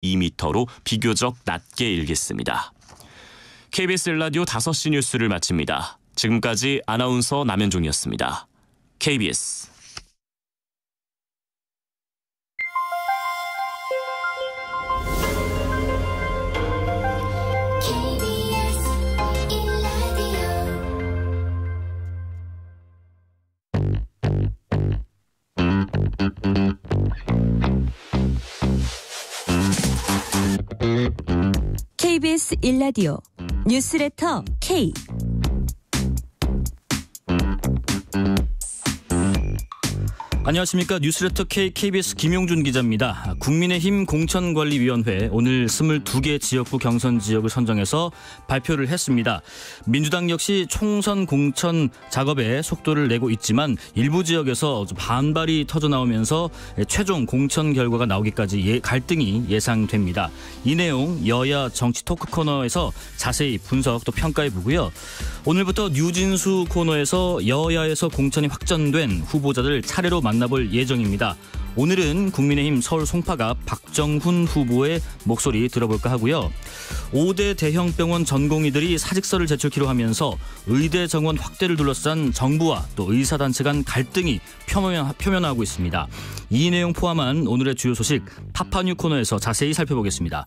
2m로 비교적 낮게 일겠습니다. KBS 라디오 5시 뉴스를 마칩니다. 지금까지 아나운서 남현종이었습니다. KBS KBS 1라디오 뉴스레터 K. 안녕하십니까. 뉴스레터 K KBS 김용준 기자입니다. 국민의힘 공천관리위원회 오늘 22개 지역구 경선 지역을 선정해서 발표를 했습니다. 민주당 역시 총선 공천 작업에 속도를 내고 있지만 일부 지역에서 반발이 터져나오면서 최종 공천 결과가 나오기까지 갈등이 예상됩니다. 이 내용 여야 정치 토크 코너에서 자세히 분석 또 평가해보고요. 오늘부터 뉴진수 코너에서 여야에서 공천이 확정된 후보자들 차례로 만나볼 예정입니다. 오늘은 국민의힘 서울 송파갑 박정훈 후보의 목소리 들어볼까 하고요. 5대 대형 병원 전공의들이 사직서를 제출키로 하면서 의대 정원 확대를 둘러싼 정부와 또 의사단체 간 갈등이 표면화하고 있습니다. 이 내용 포함한 오늘의 주요 소식 파파뉴 코너에서 자세히 살펴보겠습니다.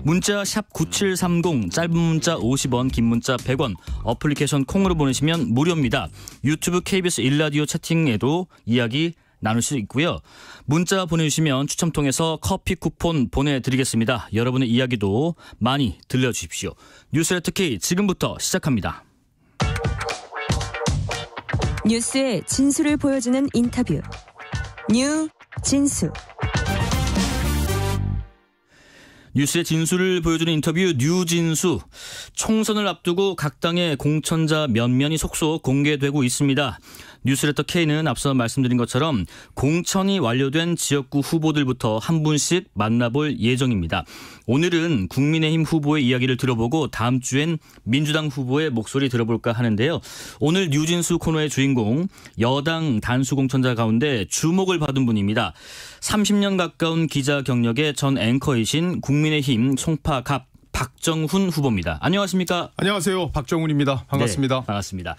문자 샵 9730, 짧은 문자 50원, 긴 문자 100원, 어플리케이션 콩으로 보내시면 무료입니다. 유튜브 KBS 1라디오 채팅에도 이야기 나눌 수 있고요. 문자 보내주시면 추첨 통해서 커피 쿠폰 보내드리겠습니다. 여러분의 이야기도 많이 들려주십시오. 뉴스레터 K 지금부터 시작합니다. 뉴스의 진수를 보여주는 인터뷰. 뉴진수. 뉴스의 진수를 보여주는 인터뷰 뉴진수. 총선을 앞두고 각 당의 공천자 면면이 속속 공개되고 있습니다. 뉴스레터 K는 앞서 말씀드린 것처럼 공천이 완료된 지역구 후보들부터 한 분씩 만나볼 예정입니다. 오늘은 국민의힘 후보의 이야기를 들어보고 다음 주엔 민주당 후보의 목소리 들어볼까 하는데요. 오늘 뉴진수 코너의 주인공 여당 단수 공천자 가운데 주목을 받은 분입니다. 30년 가까운 기자 경력의 전 앵커이신 국민의힘 송파갑 박정훈 후보입니다. 안녕하십니까? 안녕하세요. 박정훈입니다. 반갑습니다. 네, 반갑습니다.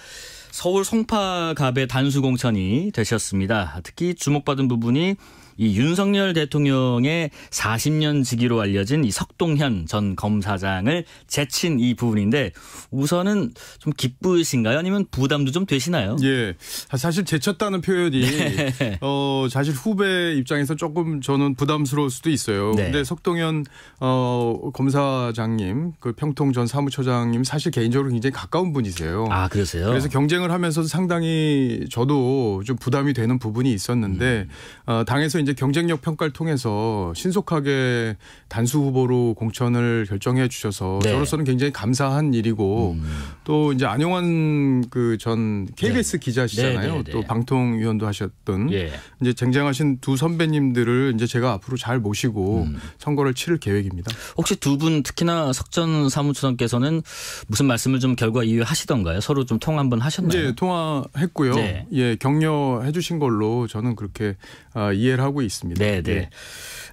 서울 송파갑의 단수 공천이 되셨습니다. 특히 주목받은 부분이 이 윤석열 대통령의 40년 지기로 알려진 이 석동현 전 검사장을 제친 이 부분인데 우선은 좀 기쁘신가요? 아니면 부담도 좀 되시나요? 예, 사실 제쳤다는 표현이 네. 사실 후배 입장에서 조금 저는 부담스러울 수도 있어요. 네. 근데 석동현 검사장님, 그 평통 전 사무처장님 사실 개인적으로 굉장히 가까운 분이세요. 아, 그러세요? 그래서 경쟁을 하면서도 상당히 저도 좀 부담이 되는 부분이 있었는데 당에서 이제 경쟁력 평가를 통해서 신속하게 단수 후보로 공천을 결정해 주셔서 네. 저로서는 굉장히 감사한 일이고 또 이제 안용환 그 전 KBS 네. 기자시잖아요. 네. 또 방통위원도 하셨던 예. 이제 쟁쟁하신 두 선배님들을 이제 제가 앞으로 잘 모시고 선거를 치를 계획입니다. 혹시 두 분 특히나 석 전 사무처장께서는 무슨 말씀을 좀 결과 이유하시던가요? 서로 좀 통화 한번 하셨나요? 이제 통화했고요. 네. 예, 격려해 주신 걸로 저는 그렇게 이해를 하고 있습니다. 네, 네. 예.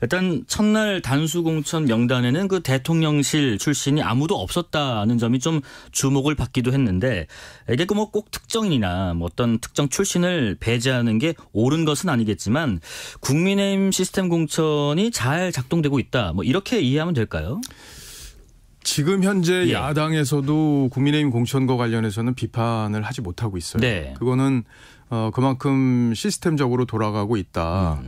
일단 첫날 단수 공천 명단에는 그 대통령실 출신이 아무도 없었다는 점이 좀 주목을 받기도 했는데 이게 뭐 꼭 특정인이나 뭐 어떤 특정 출신을 배제하는 게 옳은 것은 아니겠지만 국민의힘 시스템 공천이 잘 작동되고 있다. 뭐 이렇게 이해하면 될까요? 지금 현재 예. 야당에서도 국민의힘 공천과 관련해서는 비판을 하지 못하고 있어요. 네. 그거는 그만큼 시스템적으로 돌아가고 있다.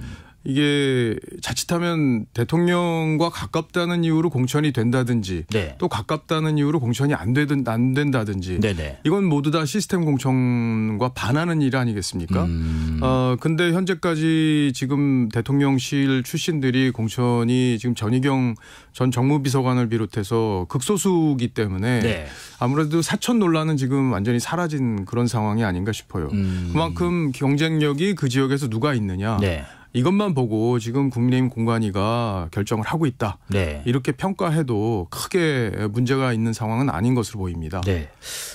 이게 자칫하면 대통령과 가깝다는 이유로 공천이 된다든지 네. 또 가깝다는 이유로 공천이 안 된다든지 네네. 이건 모두 다 시스템 공천과 반하는 일 아니겠습니까? 근데 현재까지 지금 대통령실 출신들이 공천이 지금 전희경 전 정무비서관을 비롯해서 극소수이기 때문에 네. 아무래도 사천 논란은 지금 완전히 사라진 그런 상황이 아닌가 싶어요. 그만큼 경쟁력이 그 지역에서 누가 있느냐. 네. 이것만 보고 지금 국민의힘 공관위가 결정을 하고 있다. 네. 이렇게 평가해도 크게 문제가 있는 상황은 아닌 것으로 보입니다. 네.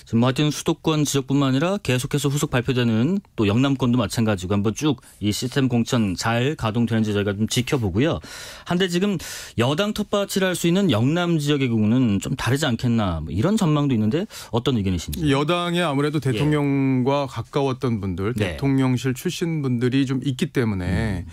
지금 하여튼 수도권 지역뿐만 아니라 계속해서 후속 발표되는 또 영남권도 마찬가지고 한번 쭉 이 시스템 공천 잘 가동되는지 저희가 좀 지켜보고요. 한데 지금 여당 텃밭을 할 수 있는 영남 지역의 경우는 좀 다르지 않겠나 뭐 이런 전망도 있는데 어떤 의견이신지. 여당에 아무래도 대통령과 가까웠던 분들, 네. 대통령실 출신 분들이 좀 있기 때문에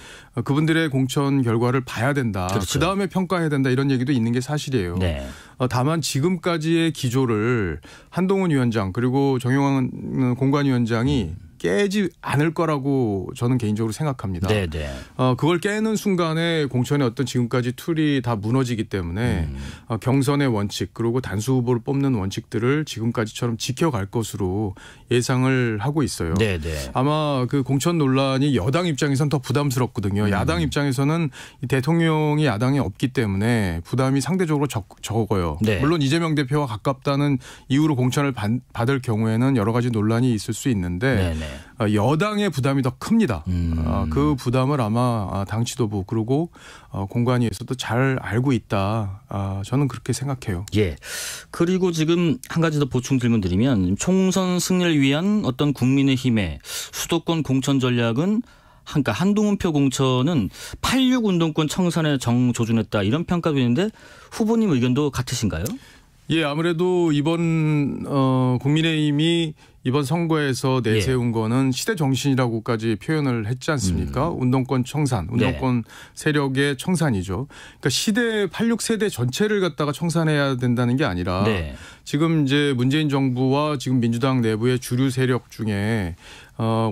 그분들의 공천 결과를 봐야 된다. 그렇죠. 그다음에 평가해야 된다. 이런 얘기도 있는 게 사실이에요. 네. 다만 지금까지의 기조를 한동훈 위원장 그리고 정영환 공관위원장이 깨지 않을 거라고 저는 개인적으로 생각합니다. 네, 네. 그걸 깨는 순간에 공천의 어떤 지금까지 툴이 다 무너지기 때문에 경선의 원칙 그리고 단수 후보를 뽑는 원칙들을 지금까지처럼 지켜갈 것으로 예상을 하고 있어요. 네, 네. 아마 그 공천 논란이 여당 입장에서는 더 부담스럽거든요. 야당 입장에서는 이 대통령이 야당에 없기 때문에 부담이 상대적으로 적어요. 네. 물론 이재명 대표와 가깝다는 이유로 공천을 받을 경우에는 여러 가지 논란이 있을 수 있는데 네, 네. 여당의 부담이 더 큽니다. 그 부담을 아마 당 지도부 그리고 공관위에서도 잘 알고 있다. 저는 그렇게 생각해요. 예. 그리고 지금 한 가지 더 보충 질문 드리면 총선 승리를 위한 어떤 국민의힘의 수도권 공천 전략은 그러니까 한동훈표 공천은 86 운동권 청산에 정조준했다 이런 평가도 있는데 후보님 의견도 같으신가요? 예, 아무래도 이번 국민의힘이 이번 선거에서 내세운 거는 시대 정신이라고까지 표현을 했지 않습니까? 운동권 청산, 운동권 세력의 청산이죠. 그러니까 시대 86세대 전체를 갖다가 청산해야 된다는 게 아니라 지금 이제 문재인 정부와 지금 민주당 내부의 주류 세력 중에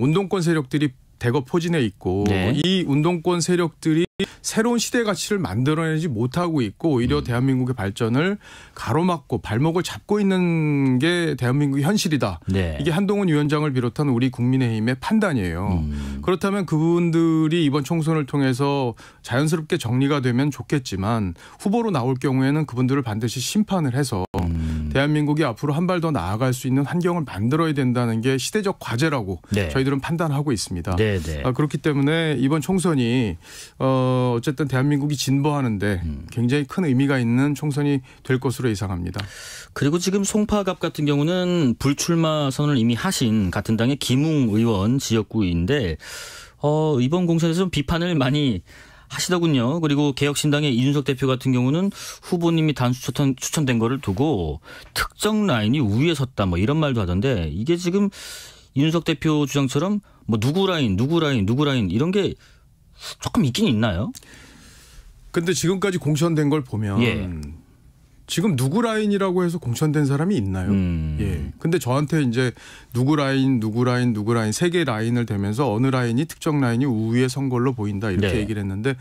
운동권 세력들이 대거 포진해 있고 이 운동권 세력들이 새로운 시대 가치를 만들어내지 못하고 있고 오히려 대한민국의 발전을 가로막고 발목을 잡고 있는 게 대한민국의 현실이다. 이게 한동훈 위원장을 비롯한 우리 국민의힘의 판단이에요. 그렇다면 그분들이 이번 총선을 통해서 자연스럽게 정리가 되면 좋겠지만 후보로 나올 경우에는 그분들을 반드시 심판을 해서 대한민국이 앞으로 한 발 더 나아갈 수 있는 환경을 만들어야 된다는 게 시대적 과제라고 저희들은 판단하고 있습니다. 그렇기 때문에 이번 총선이 어쨌든 대한민국이 진보하는데 굉장히 큰 의미가 있는 총선이 될 것으로 예상합니다. 그리고 지금 송파갑 같은 경우는 불출마 선언을 이미 하신 같은 당의 김웅 의원 지역구인데 이번 공천에서 좀 비판을 많이 하시더군요. 그리고 개혁신당의 이준석 대표 같은 경우는 후보님이 단수 추천된 거를 두고 특정 라인이 우위에 섰다 뭐 이런 말도 하던데 이게 지금 이준석 대표 주장처럼 뭐 누구 라인 이런 게 조금 있긴 있나요? 근데 지금까지 공천된 걸 보면 지금 누구 라인이라고 해서 공천된 사람이 있나요? 근데 저한테 이제 누구 라인 세 개 라인을 대면서 어느 라인이 특정 라인이 우위에 선 걸로 보인다 이렇게 얘기를 했는데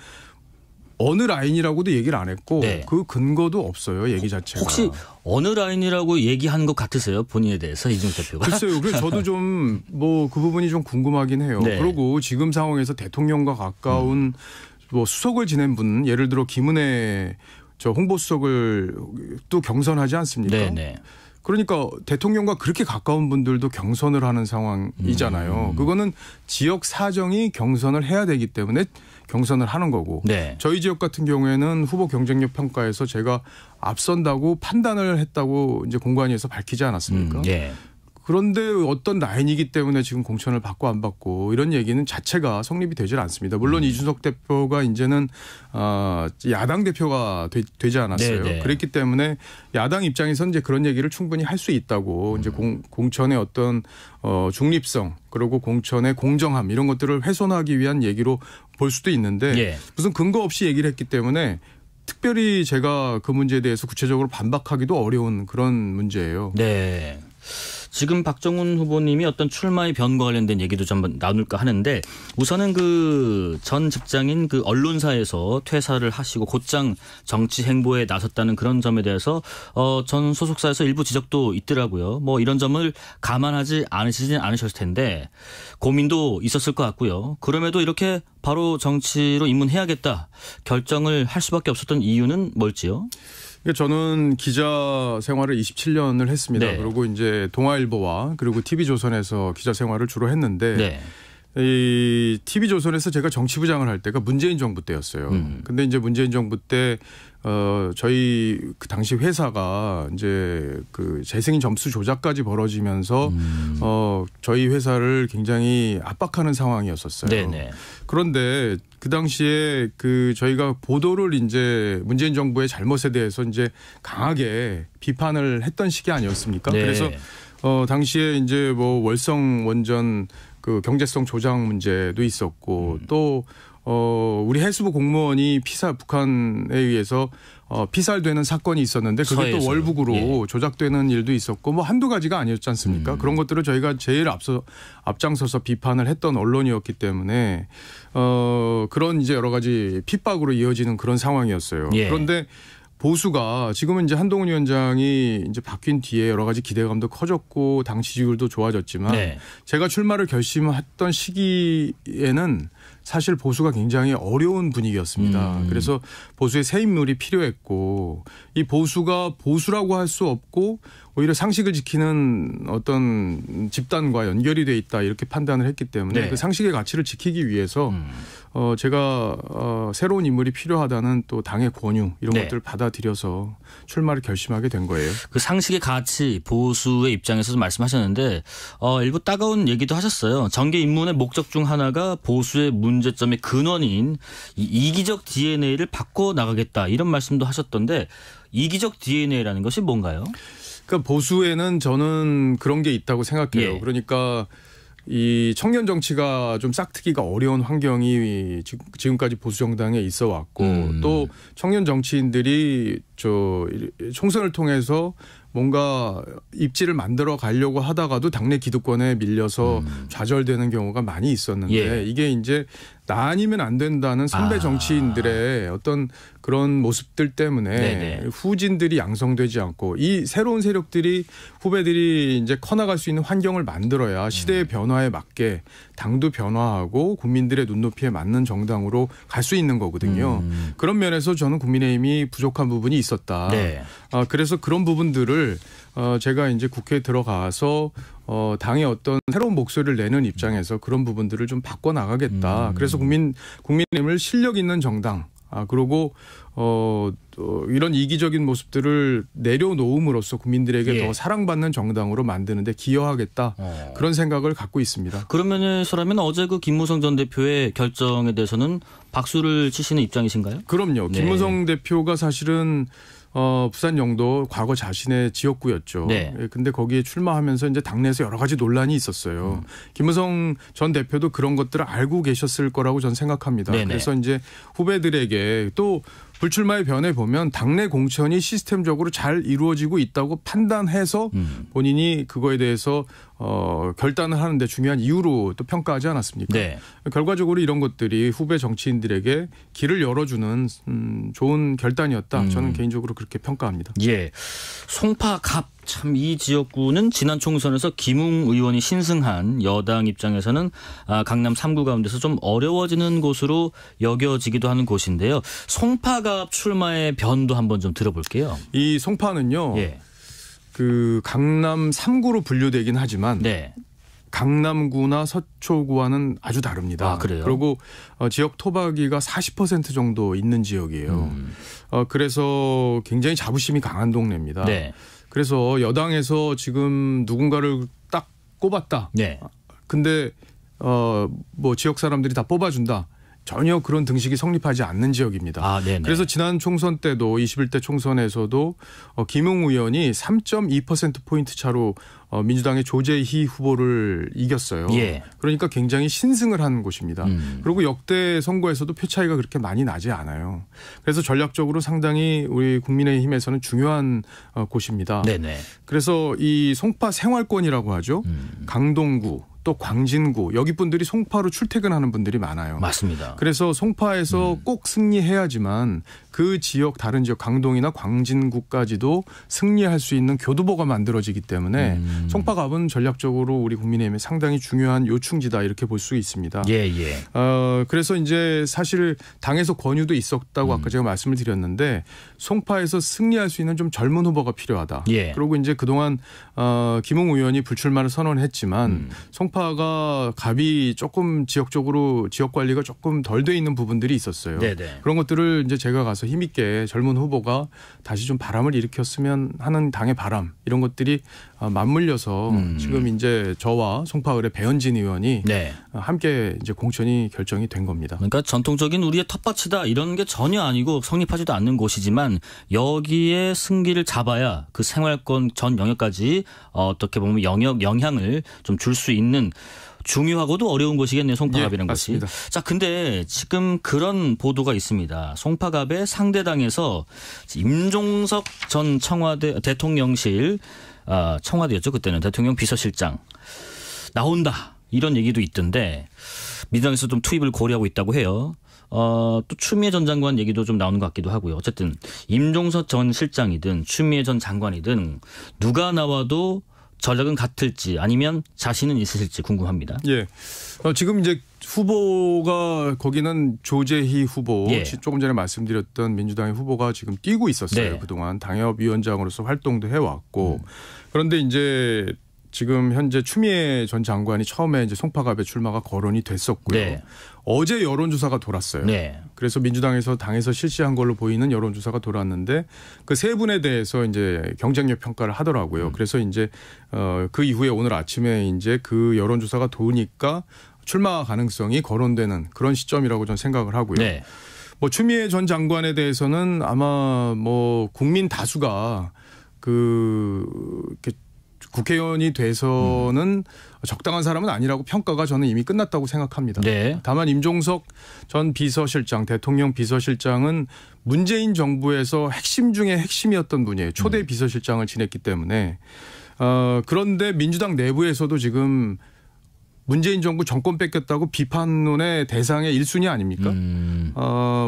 어느 라인이라고도 얘기를 안 했고 그 근거도 없어요. 얘기 자체가. 혹시 어느 라인이라고 얘기한 것 같으세요? 본인에 대해서 이준석 대표가. 글쎄요. 그래서 저도 좀 뭐 그 부분이 좀 궁금하긴 해요. 그리고 지금 상황에서 대통령과 가까운 뭐 수석을 지낸 분 예를 들어 김은혜 홍보수석을 또 경선하지 않습니까? 그러니까 대통령과 그렇게 가까운 분들도 경선을 하는 상황이잖아요. 그거는 지역 사정이 경선을 해야 되기 때문에 경선을 하는 거고 저희 지역 같은 경우에는 후보 경쟁력 평가에서 제가 앞선다고 판단을 했다고 이제 공관위에서 밝히지 않았습니까? 그런데 어떤 라인이기 때문에 지금 공천을 받고 안 받고 이런 얘기는 자체가 성립이 되질 않습니다. 물론 이준석 대표가 이제는 야당 대표가 되지 않았어요. 그랬기 때문에 야당 입장에서는 이제 그런 얘기를 충분히 할 수 있다고 이제 공천의 어떤 중립성 그리고 공천의 공정함 이런 것들을 훼손하기 위한 얘기로 볼 수도 있는데 무슨 근거 없이 얘기를 했기 때문에 특별히 제가 그 문제에 대해서 구체적으로 반박하기도 어려운 그런 문제예요. 지금 박정훈 후보님이 어떤 출마의 변과 관련된 얘기도 좀 나눌까 하는데 우선은 그 전 직장인 그 언론사에서 퇴사를 하시고 곧장 정치 행보에 나섰다는 그런 점에 대해서 전 소속사에서 일부 지적도 있더라고요. 뭐 이런 점을 감안하지 않으시진 않으셨을 텐데 고민도 있었을 것 같고요. 그럼에도 이렇게 바로 정치로 입문해야겠다 결정을 할 수밖에 없었던 이유는 뭘지요? 저는 기자 생활을 27년을 했습니다. 그리고 이제 동아일보와 그리고 TV조선에서 기자 생활을 주로 했는데 이 TV조선에서 제가 정치부장을 할 때가 문재인 정부 때였어요. 근데 이제 문재인 정부 때 저희 그 당시 회사가 이제 그 재승인 점수 조작까지 벌어지면서 저희 회사를 굉장히 압박하는 상황이었었어요. 네네. 그런데 그 당시에 그 저희가 보도를 이제 문재인 정부의 잘못에 대해서 이제 강하게 비판을 했던 시기 아니었습니까? 네. 그래서 당시에 이제 뭐 월성 원전 그 경제성 조작 문제도 있었고 또 우리 해수부 공무원이 북한에 의해서 피살되는 사건이 있었는데 그게 서해에서. 또 월북으로 조작되는 일도 있었고 뭐 한두 가지가 아니었지 않습니까? 그런 것들을 저희가 제일 앞장서서 비판을 했던 언론이었기 때문에 그런 이제 여러 가지 핍박으로 이어지는 그런 상황이었어요. 예. 그런데 보수가 지금은 이제 한동훈 위원장이 이제 바뀐 뒤에 여러 가지 기대감도 커졌고 당 지지율도 좋아졌지만 네. 제가 출마를 결심했던 시기에는 사실 보수가 굉장히 어려운 분위기였습니다. 그래서 보수의 새 인물이 필요했고 이 보수가 보수라고 할 수 없고 오히려 상식을 지키는 어떤 집단과 연결이 돼 있다 이렇게 판단을 했기 때문에 네. 그 상식의 가치를 지키기 위해서 제가 새로운 인물이 필요하다는 또 당의 권유 이런 네. 것들을 받아들여서 출마를 결심하게 된 거예요. 그 상식의 가치 보수의 입장에서 말씀하셨는데 일부 따가운 얘기도 하셨어요. 정계 입문의 목적 중 하나가 보수의 문제점의 근원인 이 이기적 DNA를 바꿔 나가겠다 이런 말씀도 하셨던데 이기적 DNA라는 것이 뭔가요? 그러니까 보수에는 저는 그런 게 있다고 생각해요. 예. 그러니까 이 청년 정치가 좀 싹트기가 어려운 환경이 지금까지 보수 정당에 있어 왔고 또 청년 정치인들이 총선을 통해서 뭔가 입지를 만들어 가려고 하다가도 당내 기득권에 밀려서 좌절되는 경우가 많이 있었는데 예. 이게 이제 나 아니면 안 된다는 선배 정치인들의 어떤 그런 모습들 때문에 네네. 후진들이 양성되지 않고 이 새로운 세력들이 후배들이 이제 커나갈 수 있는 환경을 만들어야 시대의 변화에 맞게 당도 변화하고 국민들의 눈높이에 맞는 정당으로 갈 수 있는 거거든요. 그런 면에서 저는 국민의힘이 부족한 부분이 있었다. 네. 그래서 그런 부분들을 제가 이제 국회에 들어가서 당의 어떤 새로운 목소리를 내는 입장에서 그런 부분들을 좀 바꿔 나가겠다. 그래서 국민의힘을 실력 있는 정당. 그리고 이런 이기적인 모습들을 내려놓음으로써 국민들에게 예. 더 사랑받는 정당으로 만드는데 기여하겠다. 그런 생각을 갖고 있습니다. 그러면서라면 어제 그 김무성 전 대표의 결정에 대해서는 박수를 치시는 입장이신가요? 그럼요. 네. 김무성 대표가 사실은 부산 영도 과거 자신의 지역구였죠. 네. 근데 거기에 출마하면서 이제 당내에서 여러 가지 논란이 있었어요. 김무성 전 대표도 그런 것들을 알고 계셨을 거라고 저는 생각합니다. 네네. 그래서 이제 후배들에게 또 불출마의 변에 보면 당내 공천이 시스템적으로 잘 이루어지고 있다고 판단해서 본인이 그거에 대해서 결단을 하는데 중요한 이유로 또 평가하지 않았습니까? 네. 결과적으로 이런 것들이 후배 정치인들에게 길을 열어주는 좋은 결단이었다. 저는 개인적으로 그렇게 평가합니다. 예. 송파갑 참 이 지역구는 지난 총선에서 김웅 의원이 신승한 여당 입장에서는 강남 3구 가운데서 좀 어려워지는 곳으로 여겨지기도 하는 곳인데요. 송파갑 출마의 변도 한번 좀 들어볼게요. 이 송파는요. 예. 그 강남 3구로 분류되긴 하지만 네. 강남구나 서초구와는 아주 다릅니다. 그래요? 그리고 지역 토박이가 40% 정도 있는 지역이에요. 그래서 굉장히 자부심이 강한 동네입니다. 네. 그래서 여당에서 지금 누군가를 딱 꼽았다. 네. 근데 뭐 지역 사람들이 다 뽑아준다. 전혀 그런 등식이 성립하지 않는 지역입니다. 네네. 그래서 지난 총선 때도 21대 총선에서도 김웅 의원이 3.2%포인트 차로 민주당의 조재희 후보를 이겼어요. 예. 그러니까 굉장히 신승을 한 곳입니다. 그리고 역대 선거에서도 표 차이가 그렇게 많이 나지 않아요. 그래서 전략적으로 상당히 우리 국민의힘에서는 중요한 곳입니다. 네네. 그래서 이 송파 생활권이라고 하죠. 강동구 또 광진구 여기 분들이 송파로 출퇴근하는 분들이 많아요. 맞습니다. 그래서 송파에서 꼭 승리해야지만 그 지역 다른 지역 강동이나 광진구까지도 승리할 수 있는 교두보가 만들어지기 때문에 송파갑은 전략적으로 우리 국민의힘에 상당히 중요한 요충지다 이렇게 볼 수 있습니다. 예. 그래서 이제 사실 당에서 권유도 있었다고 아까 제가 말씀을 드렸는데 송파에서 승리할 수 있는 좀 젊은 후보가 필요하다. 예. 그리고 이제 그동안 김웅 의원이 불출마를 선언했지만 송파가 갑이 조금 지역적으로 지역 관리가 조금 덜 돼 있는 부분들이 있었어요. 네네. 그런 것들을 이제 제가 가서 힘있게 젊은 후보가 다시 좀 바람을 일으켰으면 하는 당의 바람 이런 것들이 맞물려서 지금 이제 저와 송파을의 배현진 의원이 네. 함께 이제 공천이 결정이 된 겁니다. 그러니까 전통적인 우리의 텃밭이다 이런 게 전혀 아니고 성립하지도 않는 곳이지만 여기에 승기를 잡아야 그 생활권 전 영역까지 어떻게 보면 영향을 좀 줄 수 있는 중요하고도 어려운 곳이겠네요. 송파갑이라는 곳이. 맞습니다. 자, 근데 지금 그런 보도가 있습니다. 송파갑의 상대당에서 임종석 전 청와대 대통령실 청와대였죠. 그때는 대통령 비서실장 나온다. 이런 얘기도 있던데 민주당에서 좀 투입을 고려하고 있다고 해요. 또 추미애 전 장관 얘기도 좀 나오는 것 같기도 하고요. 어쨌든 임종석 전 실장이든 추미애 전 장관이든 누가 나와도 전략은 같을지 아니면 자신은 있으실지 궁금합니다. 예. 지금 이제 후보가 거기는 조재희 후보 예. 조금 전에 말씀드렸던 민주당의 후보가 지금 뛰고 있었어요. 네. 그동안 당협위원장으로서 활동도 해왔고 그런데 이제 지금 현재 추미애 전 장관이 처음에 이제 송파갑에 출마가 거론이 됐었고요. 네. 어제 여론조사가 돌았어요. 네. 그래서 민주당에서 당에서 실시한 걸로 보이는 여론조사가 돌았는데 그 세 분에 대해서 이제 경쟁력 평가를 하더라고요. 그래서 이제 그 이후에 오늘 아침에 이제 그 여론조사가 도니까 출마 가능성이 거론되는 그런 시점이라고 저는 생각을 하고요. 네. 뭐 추미애 전 장관에 대해서는 아마 뭐 국민 다수가 이렇게 국회의원이 돼서는 적당한 사람은 아니라고 평가가 저는 이미 끝났다고 생각합니다. 네. 다만 임종석 전 비서실장, 대통령 비서실장은 문재인 정부에서 핵심 중에 핵심이었던 분이에요. 초대 비서실장을 지냈기 때문에. 그런데 민주당 내부에서도 지금 문재인 정부 정권 뺏겼다고 비판론의 대상의 1순위 아닙니까?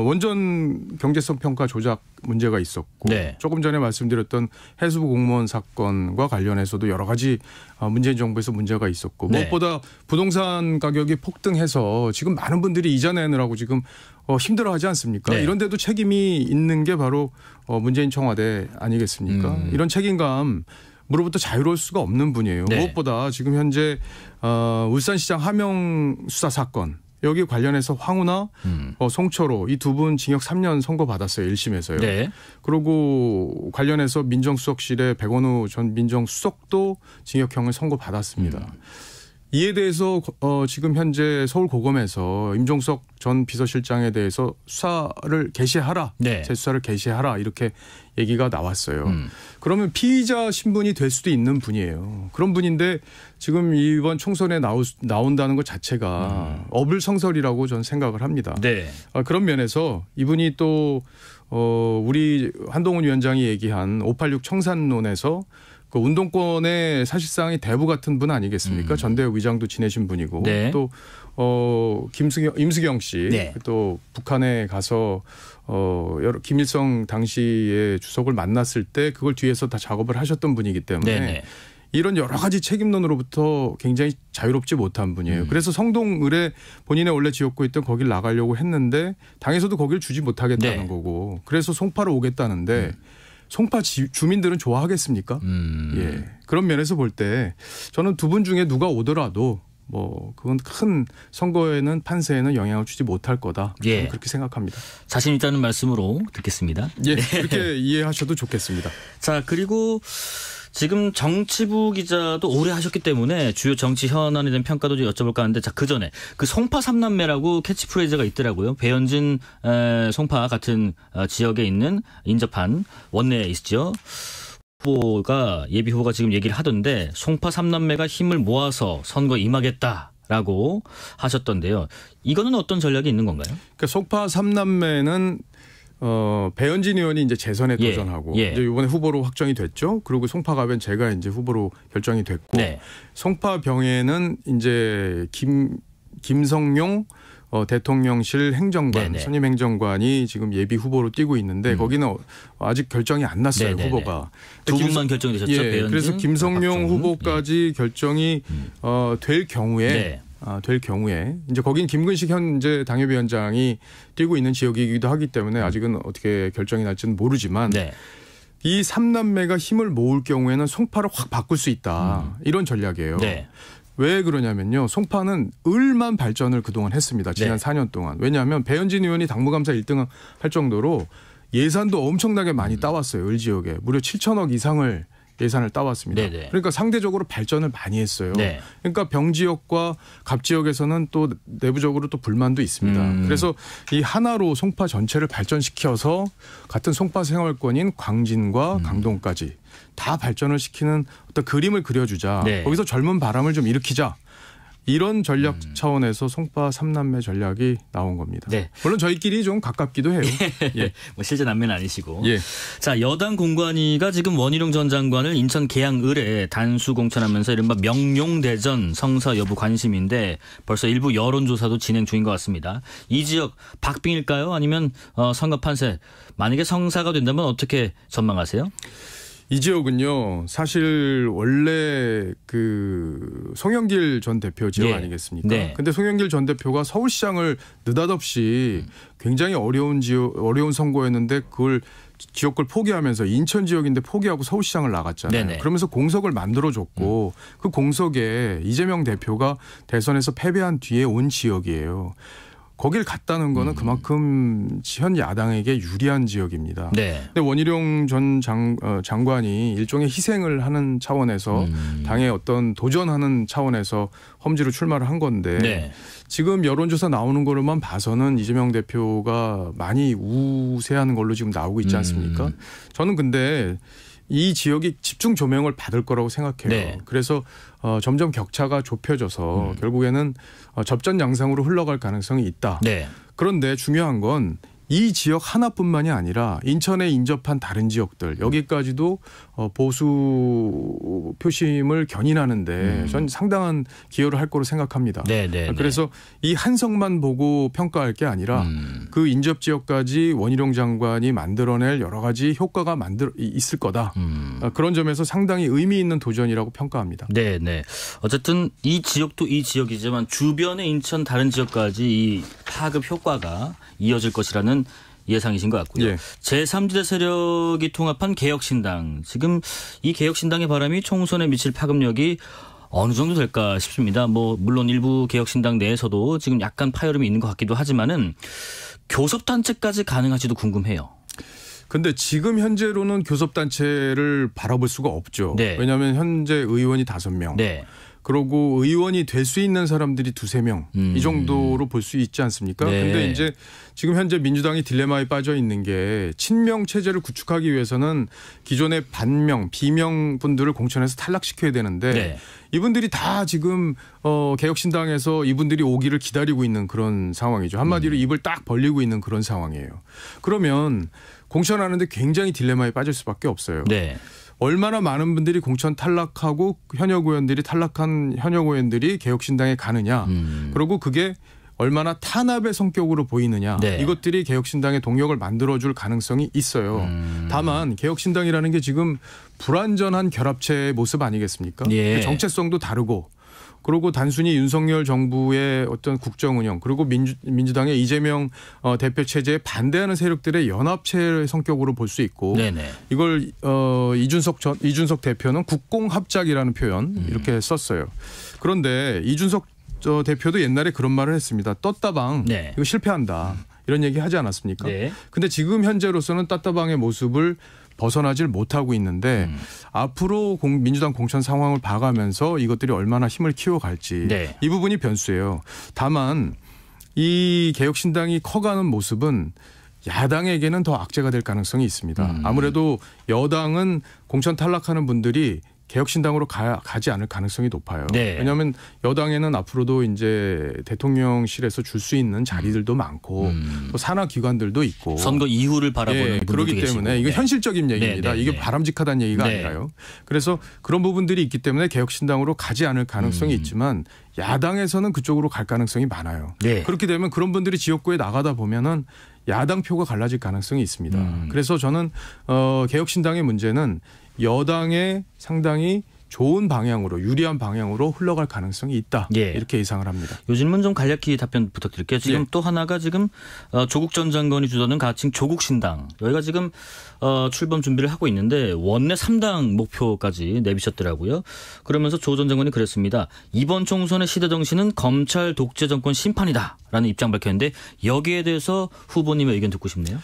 원전 경제성 평가 조작 문제가 있었고 네. 조금 전에 말씀드렸던 해수부 공무원 사건과 관련해서도 여러 가지 문재인 정부에서 문제가 있었고 네. 무엇보다 부동산 가격이 폭등해서 지금 많은 분들이 이자 내느라고 지금 힘들어하지 않습니까? 네. 이런데도 책임이 있는 게 바로 문재인 청와대 아니겠습니까? 이런 책임감 으로부터 자유로울 수가 없는 분이에요. 네. 무엇보다 지금 현재 울산시장 하명 수사 사건 여기 관련해서 황우나 송철호 이 두 분 징역 3년 선고받았어요. 1심에서요. 네. 그리고 관련해서 민정수석실의 백원우 전 민정수석도 징역형을 선고받았습니다. 이에 대해서 지금 현재 서울고검에서 임종석 전 비서실장에 대해서 수사를 개시하라. 네. 재수사를 개시하라. 이렇게 얘기가 나왔어요. 그러면 피의자 신분이 될 수도 있는 분이에요. 그런 분인데 지금 이번 총선에 나온다는 것 자체가 어불성설이라고 저는 생각을 합니다. 네. 그런 면에서 이분이 또 우리 한동훈 위원장이 얘기한 586 청산론에서 그 운동권의 사실상의 대부 같은 분 아니겠습니까? 전대회 의장도 지내신 분이고 네. 또 임수경 씨 네. 또 북한에 가서 김일성 당시의 주석을 만났을 때 그걸 뒤에서 다 작업을 하셨던 분이기 때문에 네네. 이런 여러 가지 책임론으로부터 굉장히 자유롭지 못한 분이에요. 그래서 성동을에 본인의 원래 지었고 있던 거길 나가려고 했는데 당에서도 거길 주지 못하겠다는 네. 거고 그래서 송파로 오겠다는데 송파 주민들은 좋아하겠습니까? 예. 그런 면에서 볼 때 저는 두 분 중에 누가 오더라도 뭐 그건 큰 선거에는 판세에는 영향을 주지 못할 거다. 예. 저는 그렇게 생각합니다. 자신 있다는 말씀으로 듣겠습니다. 예. 그렇게 이해하셔도 좋겠습니다. 자, 그리고 지금 정치부 기자도 오래 하셨기 때문에 주요 정치 현안에 대한 평가도 좀 여쭤볼까 하는데 자, 그 전에 그 송파 삼남매라고 캐치프레이즈가 있더라고요. 배현진 송파 같은 지역에 있는 인접한 원내에 있죠. 예비 후보가 지금 얘기를 하던데 송파 삼남매가 힘을 모아서 선거에 임하겠다라고 하셨던데요. 이거는 어떤 전략이 있는 건가요? 그러니까 송파 삼남매는 배현진 의원이 이제 재선에 예. 도전하고 예. 이제 이번에 후보로 확정이 됐죠. 그리고 송파갑엔 제가 이제 후보로 결정이 됐고 네. 송파병에는 이제 김성용 대통령실 행정관, 네네. 선임 행정관이 지금 예비 후보로 뛰고 있는데 거기는 아직 결정이 안 났어요. 네네네. 후보가. 두 분만 결정이 되셨죠. 예, 배현진, 그래서 김성용 박정훈. 후보까지 결정이 될 경우에 네. 될 경우에 이제 거긴 김근식 현재 당협위원장이 뛰고 있는 지역이기도 하기 때문에 아직은 어떻게 결정이 날지는 모르지만 네. 이 삼남매가 힘을 모을 경우에는 송파를 확 바꿀 수 있다. 이런 전략이에요. 네. 왜 그러냐면요. 송파는 을만 발전을 그동안 했습니다. 지난 네. 4년 동안. 왜냐하면 배현진 의원이 당무감사 1등 할 정도로 예산도 엄청나게 많이 따왔어요. 을 지역에. 무려 7천억 이상을 예산을 따왔습니다. 네네. 그러니까 상대적으로 발전을 많이 했어요. 네. 그러니까 병 지역과 갑 지역에서는 또 내부적으로 또 불만도 있습니다. 그래서 이 하나로 송파 전체를 발전시켜서 같은 송파 생활권인 광진과 강동까지 다 발전을 시키는 어떤 그림을 그려주자. 네. 거기서 젊은 바람을 좀 일으키자. 이런 전략 차원에서 송파 3남매 전략이 나온 겁니다. 네. 물론 저희끼리 좀 가깝기도 해요. 예. 뭐 실제 남매는 아니시고. 예. 자, 여당 공관위가 지금 원희룡 전 장관을 인천 계양을에 단수 공천하면서 이른바 명룡대전 성사 여부 관심인데 벌써 일부 여론조사도 진행 중인 것 같습니다. 이 지역 박빙일까요? 아니면 선거 판세 만약에 성사가 된다면 어떻게 전망하세요? 이 지역은요, 사실 원래 그 송영길 전 대표 지역 예. 아니겠습니까? 네. 근데 송영길 전 대표가 서울시장을 느닷없이 굉장히 어려운 선거였는데 그걸 지역을 포기하면서 인천 지역인데 포기하고 서울시장을 나갔잖아요. 네네. 그러면서 공석을 만들어줬고 그 공석에 이재명 대표가 대선에서 패배한 뒤에 온 지역이에요. 거길 갔다는 거는 그만큼 현 야당에게 유리한 지역입니다. 네. 근데 원희룡 전 장관이 일종의 희생을 하는 차원에서 당의 어떤 도전하는 차원에서 험지로 출마를 한 건데 네. 지금 여론조사 나오는 거로만 봐서는 이재명 대표가 많이 우세하는 걸로 지금 나오고 있지 않습니까? 저는 근데 이 지역이 집중 조명을 받을 거라고 생각해요. 네. 그래서 점점 격차가 좁혀져서 결국에는 접전 양상으로 흘러갈 가능성이 있다. 네. 그런데 중요한 건 이 지역 하나뿐만이 아니라 인천에 인접한 다른 지역들 여기까지도 보수 표심을 견인하는데 전 상당한 기여를 할 거로 생각합니다. 네. 그래서 이 한석만 보고 평가할 게 아니라 그 인접 지역까지 원희룡 장관이 만들어낼 여러 가지 효과가 있을 거다. 그런 점에서 상당히 의미 있는 도전이라고 평가합니다. 네. 어쨌든 이 지역도 이 지역이지만 주변의 인천 다른 지역까지 이 파급 효과가 이어질 것이라는 예상이신 것 같고요. 예. 제3지대 세력이 통합한 개혁신당. 지금 이 개혁신당의 바람이 총선에 미칠 파급력이 어느 정도 될까 싶습니다. 뭐 물론 일부 개혁신당 내에서도 지금 약간 파열음이 있는 것 같기도 하지만은 교섭단체까지 가능할지도 궁금해요. 근데 지금 현재로는 교섭단체를 바라볼 수가 없죠. 네. 왜냐하면 현재 의원이 5명. 네. 그러고 의원이 될 수 있는 사람들이 2-3명 이 정도로 볼 수 있지 않습니까? 네. 근데 이제 지금 현재 민주당이 딜레마에 빠져 있는 게 친명 체제를 구축하기 위해서는 기존의 반명, 비명 분들을 공천해서 탈락시켜야 되는데 네. 이분들이 다 지금 개혁신당에서 이분들이 오기를 기다리고 있는 그런 상황이죠. 한마디로 입을 딱 벌리고 있는 그런 상황이에요. 그러면 공천하는데 굉장히 딜레마에 빠질 수밖에 없어요. 네. 얼마나 많은 분들이 공천 탈락하고 현역 의원들이 탈락한 현역 의원들이 개혁신당에 가느냐. 그리고 그게 얼마나 탄압의 성격으로 보이느냐. 네. 이것들이 개혁신당의 동력을 만들어줄 가능성이 있어요. 다만 개혁신당이라는 게 지금 불완전한 결합체의 모습 아니겠습니까? 예. 정체성도 다르고 그리고 단순히 윤석열 정부의 어떤 국정운영 그리고 민주당의 이재명 대표 체제에 반대하는 세력들의 연합체의 성격으로 볼 수 있고 네네. 이걸 이준석 대표는 국공합작이라는 표현 이렇게 썼어요. 그런데 이준석 대표도 옛날에 그런 말을 했습니다. 떴다방 네. 이거 실패한다. 이런 얘기 하지 않았습니까? 네. 근데 지금 현재로서는 떴다방의 모습을 벗어나질 못하고 있는데 앞으로 민주당 공천 상황을 봐가면서 이것들이 얼마나 힘을 키워갈지 네. 이 부분이 변수예요. 다만 이 개혁신당이 커가는 모습은 야당에게는 더 악재가 될 가능성이 있습니다. 아무래도 여당은 공천 탈락하는 분들이 개혁신당으로 가지 않을 가능성이 높아요. 네. 왜냐하면 여당에는 앞으로도 이제 대통령실에서 줄 수 있는 자리들도 많고 또 산하 기관들도 있고 선거 이후를 바라보는 분들도 그렇기 계시고. 때문에 이게 네. 현실적인 얘기입니다. 네. 이게 바람직하다는 얘기가 네. 아니라요. 그래서 그런 부분들이 있기 때문에 개혁신당으로 가지 않을 가능성이 있지만 야당에서는 그쪽으로 갈 가능성이 많아요. 네. 그렇게 되면 그런 분들이 지역구에 나가다 보면은 야당 표가 갈라질 가능성이 있습니다. 그래서 저는 개혁신당의 문제는 여당에 상당히 좋은 방향으로 유리한 방향으로 흘러갈 가능성이 있다. 예. 이렇게 예상을 합니다. 요 질문 좀 간략히 답변 부탁드릴게요. 지금 예. 또 하나가 지금 조국 전 장관이 주도하는 가칭 조국신당. 여기가 지금 출범 준비를 하고 있는데 원내 3당 목표까지 내비쳤더라고요. 그러면서 조 전 장관이 그랬습니다. 이번 총선의 시대 정신은 검찰 독재 정권 심판이다라는 입장 밝혔는데 여기에 대해서 후보님의 의견 듣고 싶네요.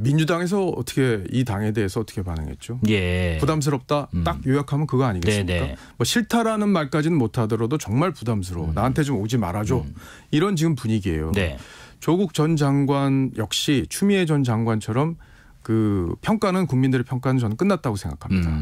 민주당에서 어떻게 이 당에 대해서 어떻게 반응했죠? 예. 부담스럽다. 딱 요약하면 그거 아니겠습니까? 네네. 뭐 싫다라는 말까지는 못하더라도 정말 부담스러워. 나한테 좀 오지 말아줘. 이런 지금 분위기예요. 네. 조국 전 장관 역시 추미애 전 장관처럼 그 평가는 국민들의 평가는 저는 끝났다고 생각합니다.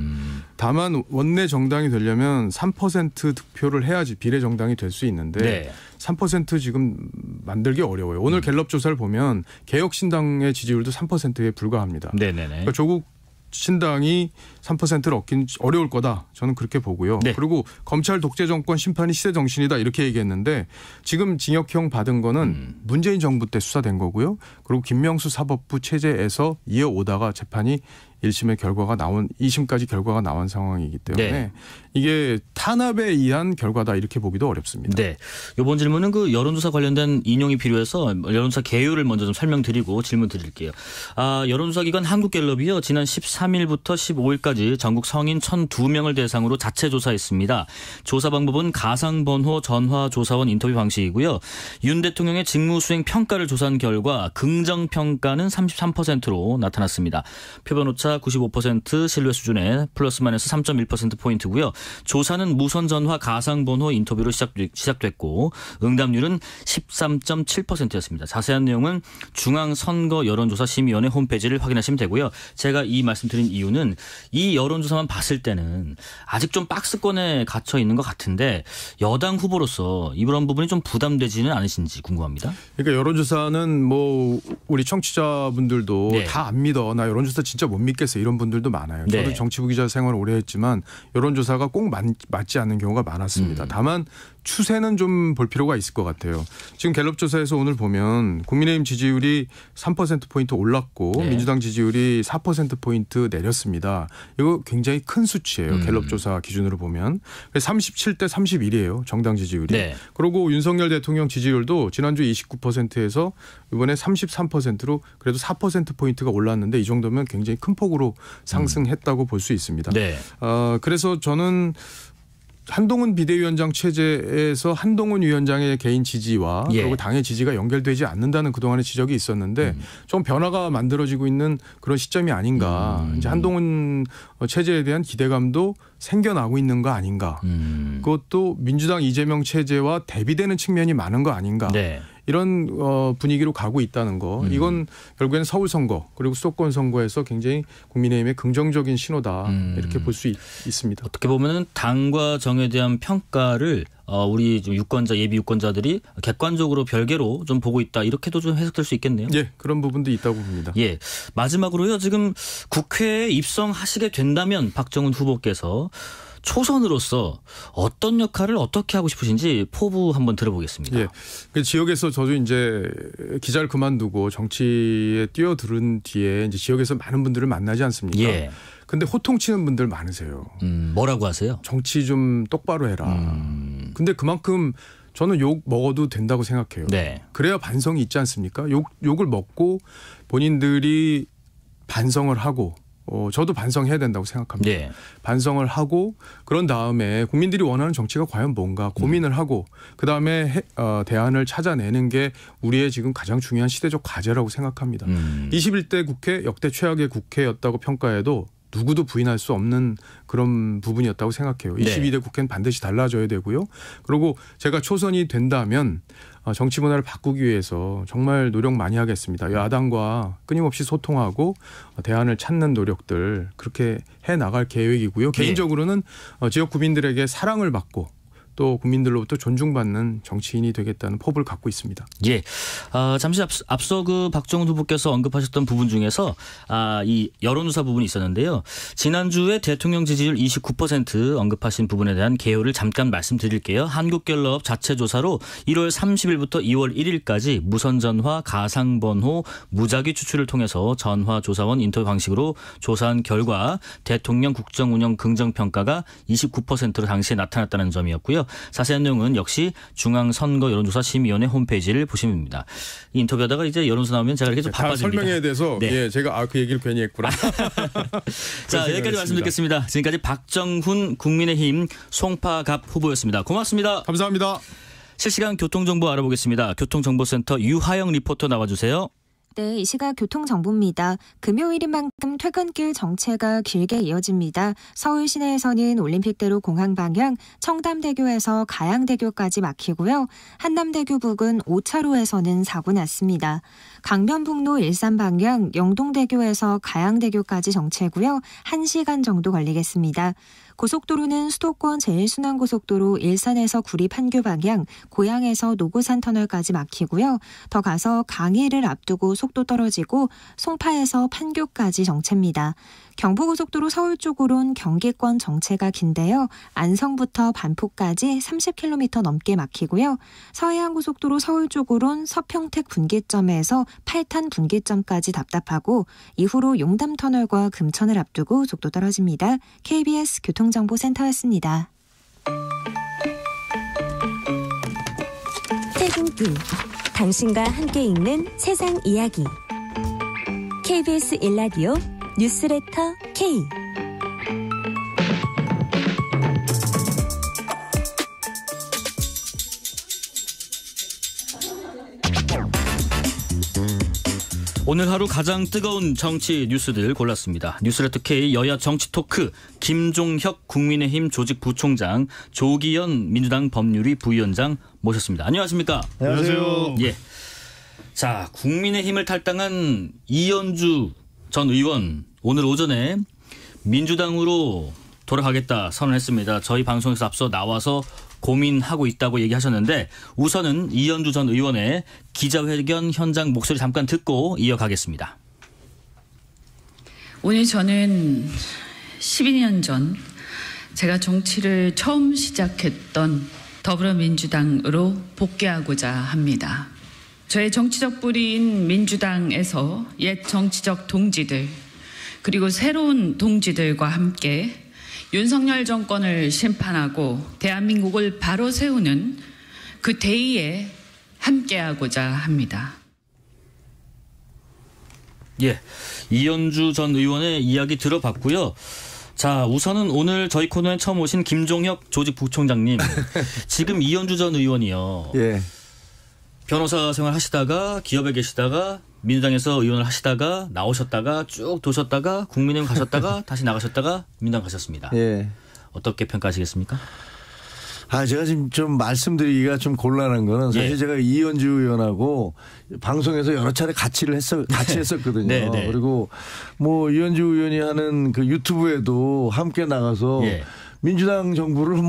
다만 원내 정당이 되려면 3% 득표를 해야지 비례 정당이 될 수 있는데 네. 3% 지금 만들기 어려워요. 오늘 갤럽 조사를 보면 개혁신당의 지지율도 3%에 불과합니다. 네네네. 그러니까 조국 신당이 3%를 얻긴 어려울 거다. 저는 그렇게 보고요. 네. 그리고 검찰 독재 정권 심판이 시대 정신이다 이렇게 얘기했는데 지금 징역형 받은 거는 문재인 정부 때 수사된 거고요. 그리고 김명수 사법부 체제에서 이어오다가 재판이 1심의 결과가 나온 2심까지 결과가 나온 상황이기 때문에 네. 이게 탄압에 의한 결과다 이렇게 보기도 어렵습니다. 네. 이번 질문은 그 여론조사 관련된 인용이 필요해서 여론조사 개요를 먼저 좀 설명드리고 질문 드릴게요. 여론조사 기관 한국갤럽이요. 지난 13일부터 15일까지 전국 성인 1,002명을 대상으로 자체 조사했습니다. 조사 방법은 가상번호 전화조사원 인터뷰 방식이고요. 윤 대통령의 직무수행 평가를 조사한 결과 긍정평가는 33%로 나타났습니다. 표본오차 95% 신뢰 수준에 플러스 마이너스 3.1%포인트고요. 조사는 무선 전화 가상번호 인터뷰로 시작됐고 응답률은 13.7%였습니다. 자세한 내용은 중앙선거여론조사심의위원회 홈페이지를 확인하시면 되고요. 제가 이 말씀드린 이유는 이 여론조사만 봤을 때는 아직 좀 박스권에 갇혀 있는 것 같은데 여당 후보로서 이런 부분이 좀 부담되지는 않으신지 궁금합니다. 그러니까 여론조사는 뭐 우리 청취자분들도 네. 다 안 믿어. 나 여론조사 진짜 못 믿겠어. 이런 분들도 많아요. 네. 저도 정치부 기자 생활을 오래 했지만 여론조사가 꼭 맞지 않는 경우가 많았습니다. 다만 추세는 좀 볼 필요가 있을 것 같아요. 지금 갤럽 조사에서 오늘 보면 국민의힘 지지율이 3%포인트 올랐고 네. 민주당 지지율이 4%포인트 내렸습니다. 이거 굉장히 큰 수치예요. 갤럽 조사 기준으로 보면. 37대 31이에요. 정당 지지율이. 네. 그리고 윤석열 대통령 지지율도 지난주 29%에서 이번에 33%로 그래도 4%포인트가 올랐는데 이 정도면 굉장히 큰 폭으로 상승했다고 볼 수 있습니다. 네. 그래서 저는 한동훈 비대위원장 체제에서 한동훈 위원장의 개인 지지와 예. 그리고 당의 지지가 연결되지 않는다는 그동안의 지적이 있었는데 좀 변화가 만들어지고 있는 그런 시점이 아닌가. 이제 한동훈 체제에 대한 기대감도 생겨나고 있는 거 아닌가. 그것도 민주당 이재명 체제와 대비되는 측면이 많은 거 아닌가. 네. 이런 분위기로 가고 있다는 거. 이건 결국에는 서울 선거 그리고 수도권 선거에서 굉장히 국민의힘의 긍정적인 신호다. 이렇게 볼 수 있습니다. 어떻게 보면은 당과 정에 대한 평가를 우리 좀 유권자 예비 유권자들이 객관적으로 별개로 좀 보고 있다 이렇게도 좀 해석될 수 있겠네요. 예, 그런 부분도 있다고 봅니다. 예, 마지막으로요. 지금 국회에 입성하시게 된다면 박정훈 후보께서 초선으로서 어떤 역할을 어떻게 하고 싶으신지 포부 한번 들어보겠습니다. 예, 그 지역에서 저도 이제 기자를 그만두고 정치에 뛰어들은 뒤에 이제 지역에서 많은 분들을 만나지 않습니까? 예. 근데 호통치는 분들 많으세요. 뭐라고 하세요? 정치 좀 똑바로 해라. 근데 그만큼 저는 욕 먹어도 된다고 생각해요. 네. 그래야 반성이 있지 않습니까? 욕을 먹고 본인들이 반성을 하고 저도 반성해야 된다고 생각합니다. 네. 반성을 하고 그런 다음에 국민들이 원하는 정치가 과연 뭔가 고민을 하고 그다음에 대안을 찾아내는 게 우리의 지금 가장 중요한 시대적 과제라고 생각합니다. 21대 국회 역대 최악의 국회였다고 평가해도 누구도 부인할 수 없는 그런 부분이었다고 생각해요. 22대 국회는 반드시 달라져야 되고요. 그리고 제가 초선이 된다면 정치 문화를 바꾸기 위해서 정말 노력 많이 하겠습니다. 야당과 끊임없이 소통하고 대안을 찾는 노력들 그렇게 해나갈 계획이고요. 개인적으로는 지역 구민들에게 사랑을 받고 또 국민들로부터 존중받는 정치인이 되겠다는 포부를 갖고 있습니다. 예. 잠시 앞서 그 박정훈 후보께서 언급하셨던 부분 중에서 이 여론조사 부분이 있었는데요. 지난주에 대통령 지지율 29% 언급하신 부분에 대한 개요를 잠깐 말씀드릴게요. 한국갤럽 자체 조사로 1월 30일부터 2월 1일까지 무선 전화, 가상 번호, 무작위 추출을 통해서 전화 조사원 인터뷰 방식으로 조사한 결과 대통령 국정 운영 긍정 평가가 29%로 당시에 나타났다는 점이었고요. 자세한 내용은 역시 중앙선거여론조사심의위원회 홈페이지를 보시면 됩니다. 이 인터뷰하다가 이제 여론조사 나오면 제가 이렇게 좀 바빠집니다. 설명해야 돼서 네. 예, 제가 그 얘기를 괜히 했구나. 자, 여기까지 말씀드리겠습니다. 지금까지 박정훈 국민의힘 송파갑 후보였습니다. 고맙습니다. 감사합니다. 실시간 교통정보 알아보겠습니다. 교통정보센터 유하영 리포터 나와주세요. 네, 이 시각 교통정보입니다. 금요일인 만큼 퇴근길 정체가 길게 이어집니다. 서울 시내에서는 올림픽대로 공항 방향, 청담대교에서 가양대교까지 막히고요. 한남대교 부근 5차로에서는 사고 났습니다. 강변북로 일산 방향, 영동대교에서 가양대교까지 정체고요. 1시간 정도 걸리겠습니다. 고속도로는 수도권 제1순환고속도로 일산에서 구리 판교 방향, 고양에서 노고산 터널까지 막히고요. 더 가서 강의를 앞두고 속도 떨어지고 송파에서 판교까지 정체입니다. 경부고속도로 서울 쪽으론 경기권 정체가 긴데요. 안성부터 반포까지 30km 넘게 막히고요. 서해안고속도로 서울 쪽으론 서평택 분기점에서 8탄 분기점까지 답답하고 이후로 용담터널과 금천을 앞두고 속도 떨어집니다. KBS 교통정보센터였습니다. 퇴근길, 당신과 함께 읽는 세상 이야기. KBS 1라디오 뉴스레터 K. 오늘 하루 가장 뜨거운 정치 뉴스들 골랐습니다. 뉴스레터 K 여야 정치 토크 김종혁 국민의힘 조직부총장, 조기현 민주당 법률위 부위원장 모셨습니다. 안녕하십니까? 안녕하세요. 예. 자, 국민의힘을 탈당한 이현주 전 의원 오늘 오전에 민주당으로 돌아가겠다 선언했습니다. 저희 방송에서 앞서 나와서 고민하고 있다고 얘기하셨는데 우선은 이현주 전 의원의 기자회견 현장 목소리 잠깐 듣고 이어가겠습니다. 오늘 저는 12년 전 제가 정치를 처음 시작했던 더불어민주당으로 복귀하고자 합니다. 저의 정치적 뿌리인 민주당에서 옛 정치적 동지들 그리고 새로운 동지들과 함께 윤석열 정권을 심판하고 대한민국을 바로 세우는 그 대의에 함께하고자 합니다. 예, 이현주 전 의원의 이야기 들어봤고요. 자, 우선은 오늘 저희 코너에 처음 오신 김종혁 조직부총장님. 지금 이현주 전 의원이요. 예. 변호사 생활 하시다가 기업에 계시다가 민주당에서 의원을 하시다가 나오셨다가 쭉 도셨다가 국민의힘 가셨다가 다시 나가셨다가 민주당 가셨습니다. 예. 어떻게 평가하시겠습습니까? 제가 지금 좀 말씀드리기가 좀 곤란한 거는 사실 예. 제가 이현주 의원하고 방송에서 여러 차례 같이 했었거든요. 네, 네. 그리고 뭐 이현주 의원이 하는 그 유튜브에도 함께 나가서 예. 민주당 정부를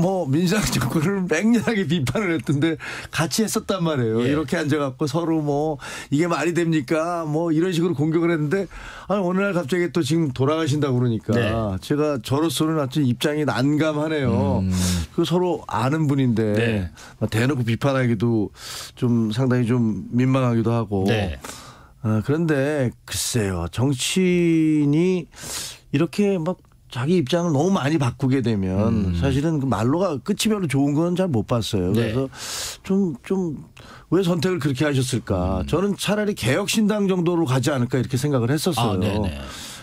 맹렬하게 비판을 했던데 같이 했었단 말이에요. 예. 이렇게 앉아갖고 서로 뭐 이게 말이 됩니까? 뭐 이런 식으로 공격을 했는데 어느 날 갑자기 또 지금 돌아가신다고 그러니까 네. 제가 저로서는 아주 입장이 난감하네요. 그 서로 아는 분인데 네. 대놓고 비판하기도 좀 상당히 좀 민망하기도 하고 네. 그런데 글쎄요. 정치인이 이렇게 막 자기 입장을 너무 많이 바꾸게 되면 사실은 그 말로가 끝이 별로 좋은 건 잘 못 봤어요. 네. 그래서 좀 왜 선택을 그렇게 하셨을까? 저는 차라리 개혁신당 정도로 가지 않을까 이렇게 생각을 했었어요. 네네.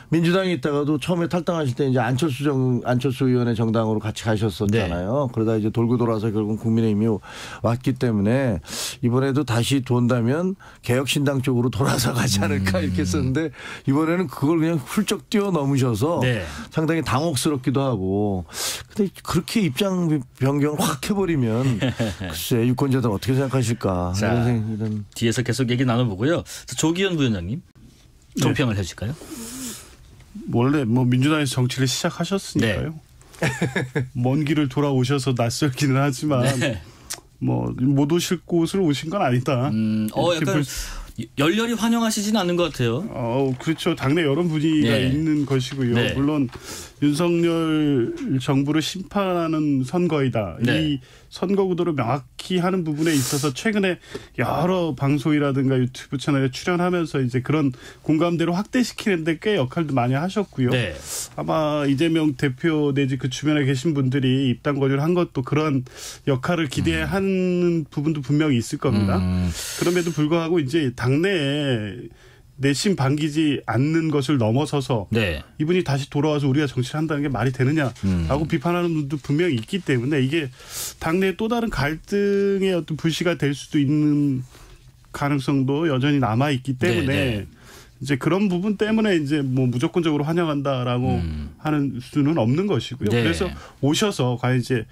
민주당에 있다가도 처음에 탈당하실 때 이제 안철수 의원의 정당으로 같이 가셨었잖아요. 네. 그러다 이제 돌고 돌아서 결국 국민의힘이 왔기 때문에 이번에도 다시 돈다면 개혁신당 쪽으로 돌아서 가지 않을까 이렇게 했었는데 이번에는 그걸 그냥 훌쩍 뛰어넘으셔서 네. 상당히 당혹스럽기도 하고 근데 그렇게 입장 변경을 확 해버리면 글쎄 유권자들 어떻게 생각하실까 자, 이런 뒤에서 계속 얘기 나눠보고요. 조기현 부위원장님 총평을 해주실까요? 원래 뭐 민주당에서 정치를 시작하셨으니까요. 네. 먼 길을 돌아오셔서 낯설기는 하지만 네. 뭐 못 오실 곳을 오신 건 아니다. 약간 열렬히 환영하시진 않는 것 같아요. 그렇죠. 당내 여론 분위기가 네. 있는 것이고요. 네. 물론 윤석열 정부를 심판하는 선거이다. 네. 이 선거 구도를 명확히 하는 부분에 있어서 최근에 여러 방송이라든가 유튜브 채널에 출연하면서 이제 그런 공감대로 확대시키는데 꽤 역할도 많이 하셨고요. 네. 아마 이재명 대표 내지 그 주변에 계신 분들이 입당 권유를 한 것도 그런 역할을 기대하는 부분도 분명히 있을 겁니다. 그럼에도 불구하고 이제 당내에 내심 반기지 않는 것을 넘어서서 네. 이분이 다시 돌아와서 우리가 정치를 한다는 게 말이 되느냐라고 비판하는 분도 분명히 있기 때문에 이게 당내에 또 다른 갈등의 어떤 불씨가 될 수도 있는 가능성도 여전히 남아 있기 때문에 네. 이제 그런 부분 때문에 이제 뭐 무조건적으로 환영한다라고 하는 수는 없는 것이고요. 네. 그래서 오셔서 과연 이제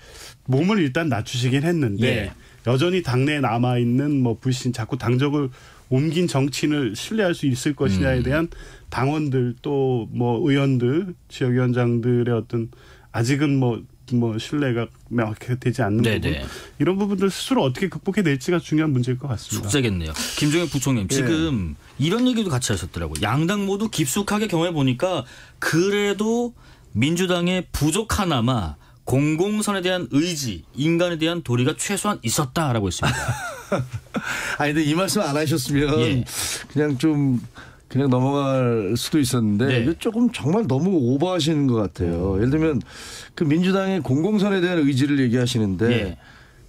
몸을 일단 낮추시긴 했는데 예. 여전히 당내에 남아 있는 뭐 불신, 자꾸 당적을 옮긴 정치인을 신뢰할 수 있을 것이냐에 대한 당원들 또 뭐 의원들, 지역위원장들의 어떤 아직은 뭐 신뢰가 명확하게 되지 않는 네네. 부분 이런 부분들 스스로 어떻게 극복해낼지가 중요한 문제일 것 같습니다. 숙제겠네요. 김종현 부총님 지금 이런 얘기도 같이 하셨더라고요. 양당 모두 깊숙하게 경험해 보니까 그래도 민주당의 부족 하나마 공공선에 대한 의지, 인간에 대한 도리가 최소한 있었다라고 했습니다. 아니 근데 이 말씀 안 하셨으면 예. 그냥 넘어갈 수도 있었는데 네. 이거 조금 정말 너무 오버하시는 것 같아요. 예를 들면 그 민주당의 공공선에 대한 의지를 얘기하시는데 예.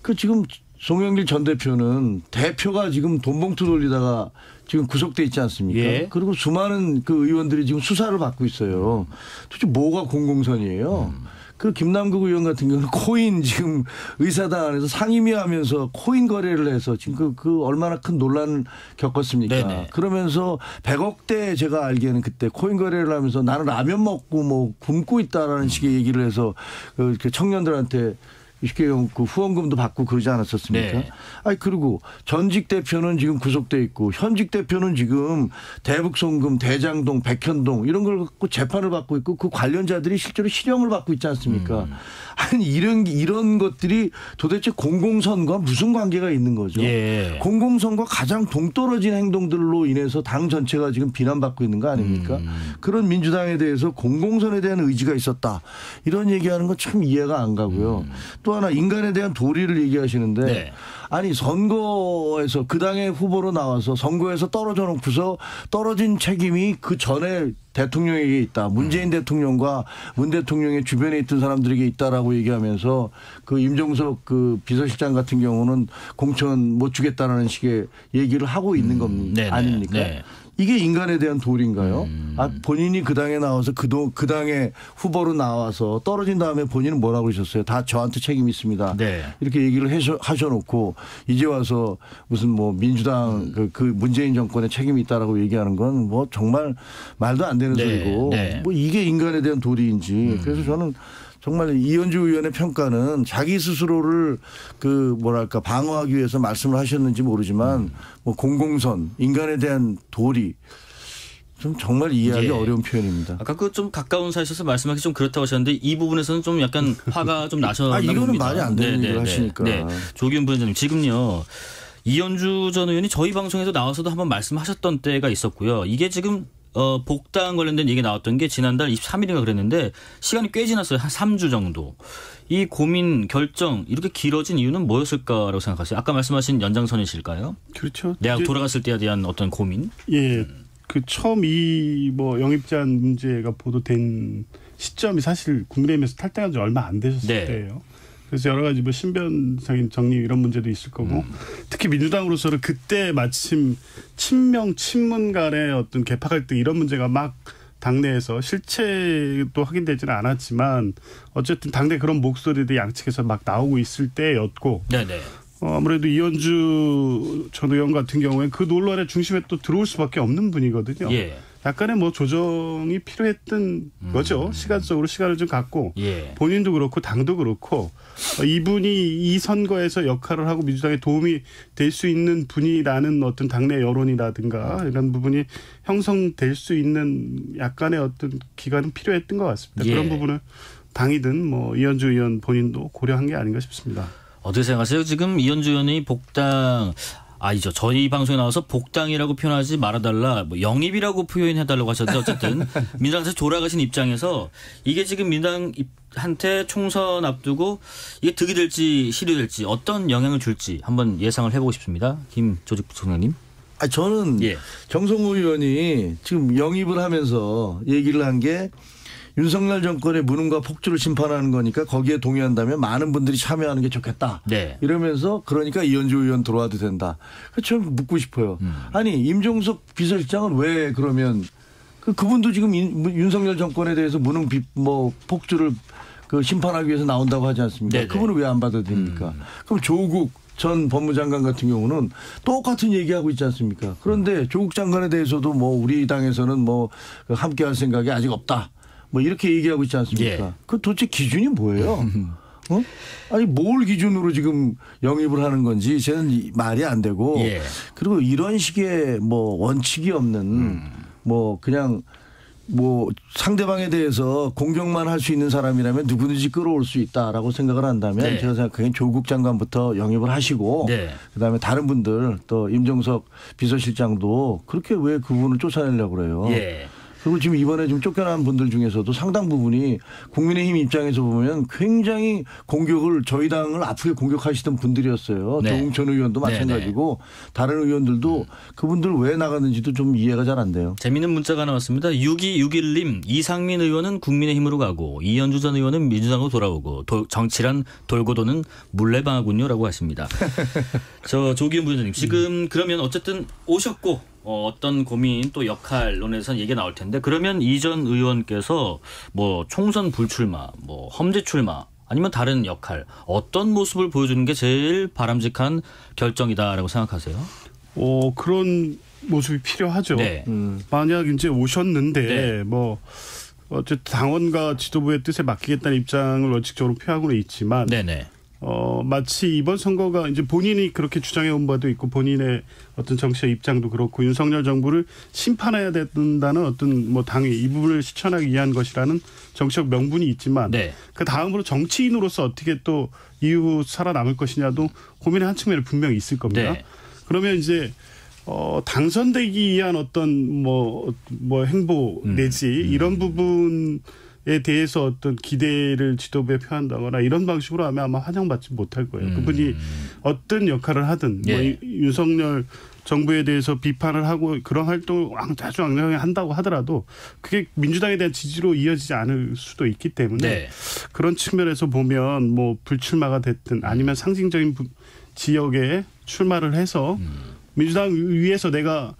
그 지금 송영길 전 대표는 대표가 지금 돈봉투 돌리다가 지금 구속돼 있지 않습니까? 예. 그리고 수많은 그 의원들이 지금 수사를 받고 있어요. 도대체 뭐가 공공선이에요? 그 김남국 의원 같은 경우는 코인 지금 의사당 안에서 상임위하면서 코인 거래를 해서 지금 그 얼마나 큰 논란을 겪었습니까? 네네. 그러면서 100억대 제가 알기에는 그때 코인 거래를 하면서 나는 라면 먹고 뭐 굶고 있다라는 식의 얘기를 해서 그 청년들한테 쉽게 그 후원금도 받고 그러지 않았었습니까? 네. 아니 그리고 전직 대표는 지금 구속돼 있고 현직 대표는 지금 대북송금, 대장동, 백현동 이런 걸 갖고 재판을 받고 있고 그 관련자들이 실제로 실형을 받고 있지 않습니까? 아니 이런 것들이 도대체 공공선과 무슨 관계가 있는 거죠? 예. 공공선과 가장 동떨어진 행동들로 인해서 당 전체가 지금 비난받고 있는 거 아닙니까? 그런 민주당에 대해서 공공선에 대한 의지가 있었다. 이런 얘기하는 건 참 이해가 안 가고요. 또 하나 인간에 대한 도리를 얘기하시는데 네. 아니 선거에서 그 당의 후보로 나와서 선거에서 떨어져 놓고서 떨어진 책임이 그 전에 대통령에게 있다. 문재인 대통령과 문 대통령의 주변에 있던 사람들에게 있다라고 얘기하면서 그 임종석 그 비서실장 같은 경우는 공천 못 주겠다라는 식의 얘기를 하고 있는 겁니다. 네네. 아닙니까? 네. 이게 인간에 대한 도리인가요? 본인이 그 당에 나와서 그 당의 후보로 나와서 떨어진 다음에 본인은 뭐라고 그러셨어요? 다 저한테 책임이 있습니다. 네. 이렇게 얘기를 하셔놓고 이제 와서 무슨 뭐 민주당 그 문재인 정권에 책임이 있다라고 얘기하는 건 뭐 정말 말도 안 되는 네. 소리고 네. 뭐 이게 인간에 대한 도리인지 그래서 저는 정말 이현주 의원의 평가는 자기 스스로를 그 뭐랄까 방어하기 위해서 말씀을 하셨는지 모르지만 뭐 공공선, 인간에 대한 도리 좀 정말 이해하기 예. 어려운 표현입니다. 아까 그 좀 가까운 사이셔서 말씀하기 좀 그렇다고 하셨는데 이 부분에서는 좀 약간 화가 좀 나셨나 봅니다. 이거는 말이 안 되는 얘기를 하시니까. 네. 조기현 부원장님 지금요. 이현주 전 의원이 저희 방송에도 나와서도 한번 말씀하셨던 때가 있었고요. 이게 지금 복당 관련된 얘기 나왔던 게 지난달 23일인가 그랬는데 시간이 꽤 지났어요. 한 3주 정도. 이 고민 결정 이렇게 길어진 이유는 뭐였을까라고 생각하세요? 아까 말씀하신 연장선이실까요? 그렇죠. 내가 돌아갔을 때에 대한 어떤 고민? 예. 그 처음 이 뭐 영입 제한 문제가 보도된 시점이 사실 국민의힘에서 탈당한 지 얼마 안 되셨을 네. 때예요. 그래서 여러 가지 뭐 신변적인 정리 이런 문제도 있을 거고 특히 민주당으로서는 그때 마침 친명 친문 간의 어떤 개파 갈등 이런 문제가 막 당내에서 실체도 확인되지는 않았지만 어쨌든 당내 그런 목소리들이 양측에서 막 나오고 있을 때였고 네네. 아무래도 이현주 전 의원 같은 경우에 그 논란의 중심에 또 들어올 수밖에 없는 분이거든요. 예. 약간의 뭐 조정이 필요했던 거죠. 시간적으로 시간을 좀 갖고 예. 본인도 그렇고 당도 그렇고 이분이 이 선거에서 역할을 하고 민주당에 도움이 될 수 있는 분이라는 어떤 당내 여론이라든가 이런 부분이 형성될 수 있는 약간의 어떤 기간은 필요했던 것 같습니다. 예. 그런 부분을 당이든 뭐 이현주 의원 본인도 고려한 게 아닌가 싶습니다. 어떻게 생각하세요? 지금 이현주 의원이 복당 아니죠. 저희 방송에 나와서 복당이라고 표현하지 말아달라, 뭐 영입이라고 표현해달라고 하셨는데 어쨌든 민주당에서 돌아가신 입장에서 이게 지금 민주당한테 총선 앞두고 이게 득이 될지 실이 될지 어떤 영향을 줄지 한번 예상을 해보고 싶습니다. 김조직 부총장님. 저는 정성호 의원이 지금 영입을 하면서 얘기를 한 게 윤석열 정권의 무능과 폭주를 심판하는 거니까 거기에 동의한다면 많은 분들이 참여하는 게 좋겠다. 네. 이러면서 그러니까 이현주 의원 들어와도 된다. 저는 묻고 싶어요. 아니 임종석 비서실장은 왜 그러면 그분도 지금 윤석열 정권에 대해서 무능 폭주를 심판하기 위해서 나온다고 하지 않습니까? 네네. 그분은 왜 안 받아도 됩니까? 그럼 조국 전 법무장관 같은 경우는 똑같은 얘기하고 있지 않습니까? 그런데 조국 장관에 대해서도 뭐 우리 당에서는 뭐 함께할 생각이 아직 없다. 뭐 이렇게 얘기하고 있지 않습니까? 그 도대체 기준이 뭐예요? 아니 뭘 기준으로 지금 영입을 하는 건지 저는 말이 안 되고 그리고 이런 식의 뭐 원칙이 없는 뭐 그냥 뭐 상대방에 대해서 공격만 할 수 있는 사람이라면 누구든지 끌어올 수 있다라고 생각을 한다면 제가 생각하기엔 조국 장관부터 영입을 하시고 그다음에 다른 분들 또 임종석 비서실장도 그렇게 왜 그분을 쫓아내려고 그래요. 그리고 지금 이번에 좀 쫓겨난 분들 중에서도 상당 부분이 국민의힘 입장에서 보면 굉장히 공격을 저희 당을 아프게 공격하시던 분들이었어요. 조응천 의원도 마찬가지고 다른 의원들도 그분들 왜 나갔는지도 좀 이해가 잘 안 돼요. 재미있는 문자가 나왔습니다. 6261님 이상민 의원은 국민의힘으로 가고 이현주 전 의원은 민주당으로 돌아오고 정치란 돌고 도는 물레방아군요 라고 하십니다. 저 조기훈 부위원장님 지금 그러면 어쨌든 오셨고 어떤 고민 또 역할론에서는 얘기가 나올 텐데 그러면 이 전 의원께서 뭐 총선 불출마, 뭐 험지 출마 아니면 다른 역할 어떤 모습을 보여주는 게 제일 바람직한 결정이다라고 생각하세요? 그런 모습이 필요하죠. 만약 이제 오셨는데 뭐 어쨌든 당원과 지도부의 뜻에 맡기겠다는 입장을 원칙적으로 표하고는 있지만 마치 이번 선거가 이제 본인이 그렇게 주장해온 바도 있고 본인의 어떤 정치적 입장도 그렇고 윤석열 정부를 심판해야 된다는 어떤 뭐 당이 이 부분을 실천하기 위한 것이라는 정치적 명분이 있지만 그 다음으로 정치인으로서 어떻게 또 이후 살아남을 것이냐도 고민의 한 측면이 분명히 있을 겁니다. 그러면 이제 당선되기 위한 어떤 뭐 행보 내지 이런 부분 에 대해서 어떤 기대를 지도부에 표한다거나 이런 방식으로 하면 아마 환영받지 못할 거예요. 그분이 어떤 역할을 하든 뭐 윤석열 정부에 대해서 비판을 하고 그런 활동을 아주 악명하게 한다고 하더라도 그게 민주당에 대한 지지로 이어지지 않을 수도 있기 때문에 그런 측면에서 보면 뭐 불출마가 됐든 아니면 상징적인 지역에 출마를 해서 민주당 위해서 내가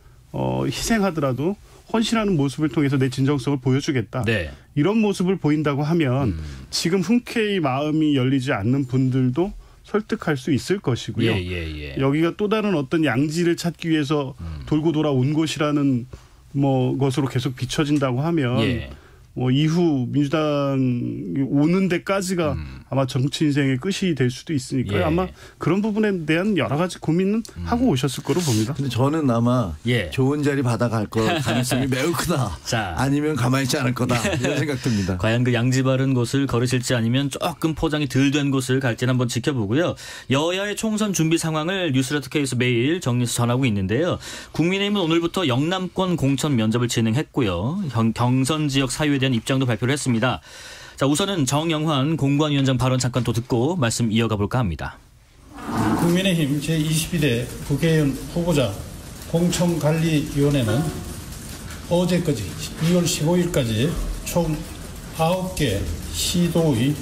희생하더라도 헌신하는 모습을 통해서 내 진정성을 보여주겠다. 이런 모습을 보인다고 하면 지금 흔쾌히 마음이 열리지 않는 분들도 설득할 수 있을 것이고요. 여기가 또 다른 어떤 양지를 찾기 위해서 돌고 돌아온 곳이라는 뭐 것으로 계속 비춰진다고 하면 뭐 이후 민주당이 오는 데까지가 아마 정치 인생의 끝이 될 수도 있으니까요. 아마 그런 부분에 대한 여러 가지 고민은 하고 오셨을 거로 봅니다. 근데 저는 아마 좋은 자리 받아갈 가능성이 매우 크다. 아니면 가만히 있지 않을 거다. 이런 생각 듭니다. 과연 그 양지 바른 곳을 걸으실지 아니면 조금 포장이 덜 된 곳을 갈지는 한번 지켜보고요. 여야의 총선 준비 상황을 뉴스레터 K에서 매일 정리해서 전하고 있는데요. 국민의힘은 오늘부터 영남권 공천 면접을 진행했고요. 경선 지역 사유에 대한 입장도 발표를 했습니다. 자, 우선은 정영환 공관위원장 발언 잠깐 또 듣고 말씀 이어가 볼까 합니다. 국민의힘 제22대 국회의원 후보자 공천관리위원회는 어제까지 2월 15일까지 총 9개 시도의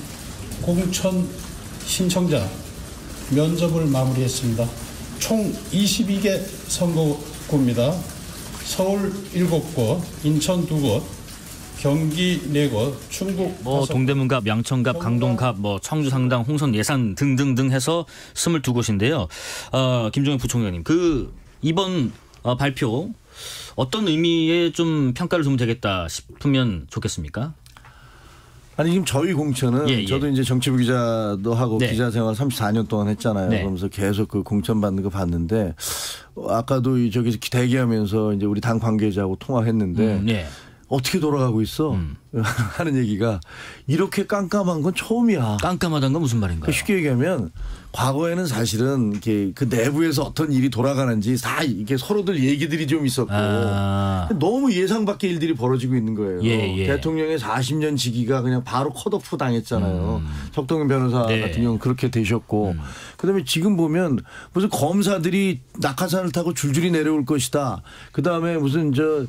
공천 신청자 면접을 마무리했습니다. 총 22개 선거구입니다. 서울 7곳, 인천 2곳, 경기 4곳, 충북 뭐 동대문갑, 양천갑, 강동갑, 뭐 청주 상당, 홍선 예산 등등등 해서 22곳인데요. 김종현 부총장님, 그 이번 발표 어떤 의미에 좀 평가를 주면 되겠다 싶으면 좋겠습니까? 아니 지금 저희 공천은 저도 이제 정치부 기자도 하고 기자 생활 34년 동안 했잖아요. 그러면서 계속 그 공천 받는 거 봤는데 아까도 저기서 대기하면서 이제 우리 당 관계자하고 통화했는데 어떻게 돌아가고 있어? 하는 얘기가 이렇게 깜깜한 건 처음이야. 깜깜하다는 건 무슨 말인가요? 쉽게 얘기하면 과거에는 사실은 이렇게 그 내부에서 어떤 일이 돌아가는지 다 이게 서로들 얘기들이 좀 있었고 너무 예상 밖의 일들이 벌어지고 있는 거예요. 대통령의 40년 지기가 그냥 바로 컷오프 당했잖아요. 석동현 변호사 네. 같은 경우는 그렇게 되셨고 그다음에 지금 보면 무슨 검사들이 낙하산을 타고 줄줄이 내려올 것이다. 그다음에 무슨 저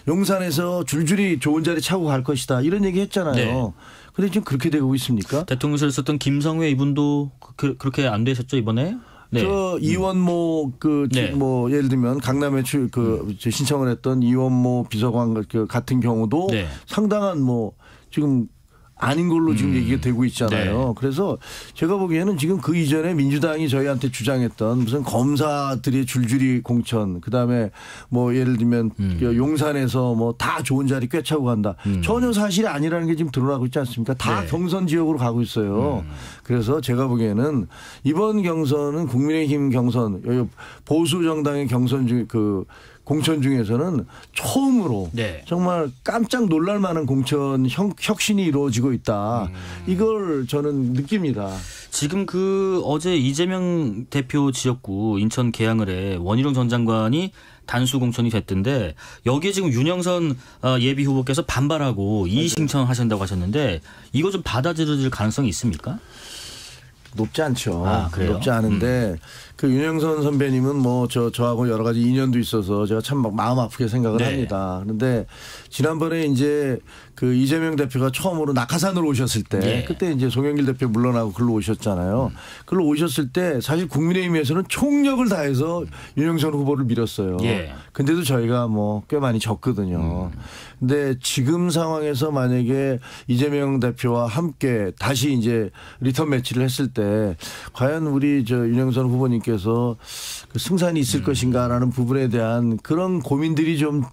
용산에서 줄줄이 좋은 자리 차고 갈 것이다. 이런 얘기 했잖아요. 네. 근데 지금 그렇게 되고 있습니까? 대통령실에 있었던 김성회 이분도 그렇게 안 되셨죠 이번에? 네. 저 이원모 뭐 예를 들면 강남에 신청을 했던 이원모 비서관 같은 경우도 상당한 뭐 지금 아닌 걸로 지금 얘기가 되고 있잖아요. 네. 그래서 제가 보기에는 지금 그 이전에 민주당이 저희한테 주장했던 무슨 검사들의 줄줄이 공천, 그다음에 뭐 예를 들면 용산에서 뭐 다 좋은 자리 꿰차고 간다. 전혀 사실이 아니라는 게 지금 드러나고 있지 않습니까? 다 경선 지역으로 가고 있어요. 그래서 제가 보기에는 이번 경선은 국민의힘 경선, 보수 정당의 경선 중 공천 중에서는 처음으로 정말 깜짝 놀랄 만한 공천 혁신이 이루어지고 있다. 이걸 저는 느낍니다. 지금 어제 이재명 대표 지역구 인천 계양을에 원희룡 전 장관이 단수 공천이 됐던데 여기에 지금 윤영선 예비 후보께서 반발하고 이의 신청하신다고 하셨는데 이거 좀 받아들여질 가능성이 있습니까? 높지 않죠. 그래요? 높지 않은데 그 윤영선 선배님은 뭐 저하고 여러 가지 인연도 있어서 제가 참 마음 아프게 생각을 합니다. 그런데 지난번에 이제 그 이재명 대표가 처음으로 낙하산으로 오셨을 때 그때 이제 송영길 대표 물러나고 글로 오셨잖아요. 글로 오셨을 때 사실 국민의힘에서는 총력을 다해서 윤영선 후보를 밀었어요. 근데도 저희가 뭐 꽤 많이 졌거든요. 근데 지금 상황에서 만약에 이재명 대표와 함께 다시 이제 리턴 매치를 했을 때 과연 우리 윤영선 후보님께서 그 승산이 있을 것인가라는 부분에 대한 그런 고민들이 좀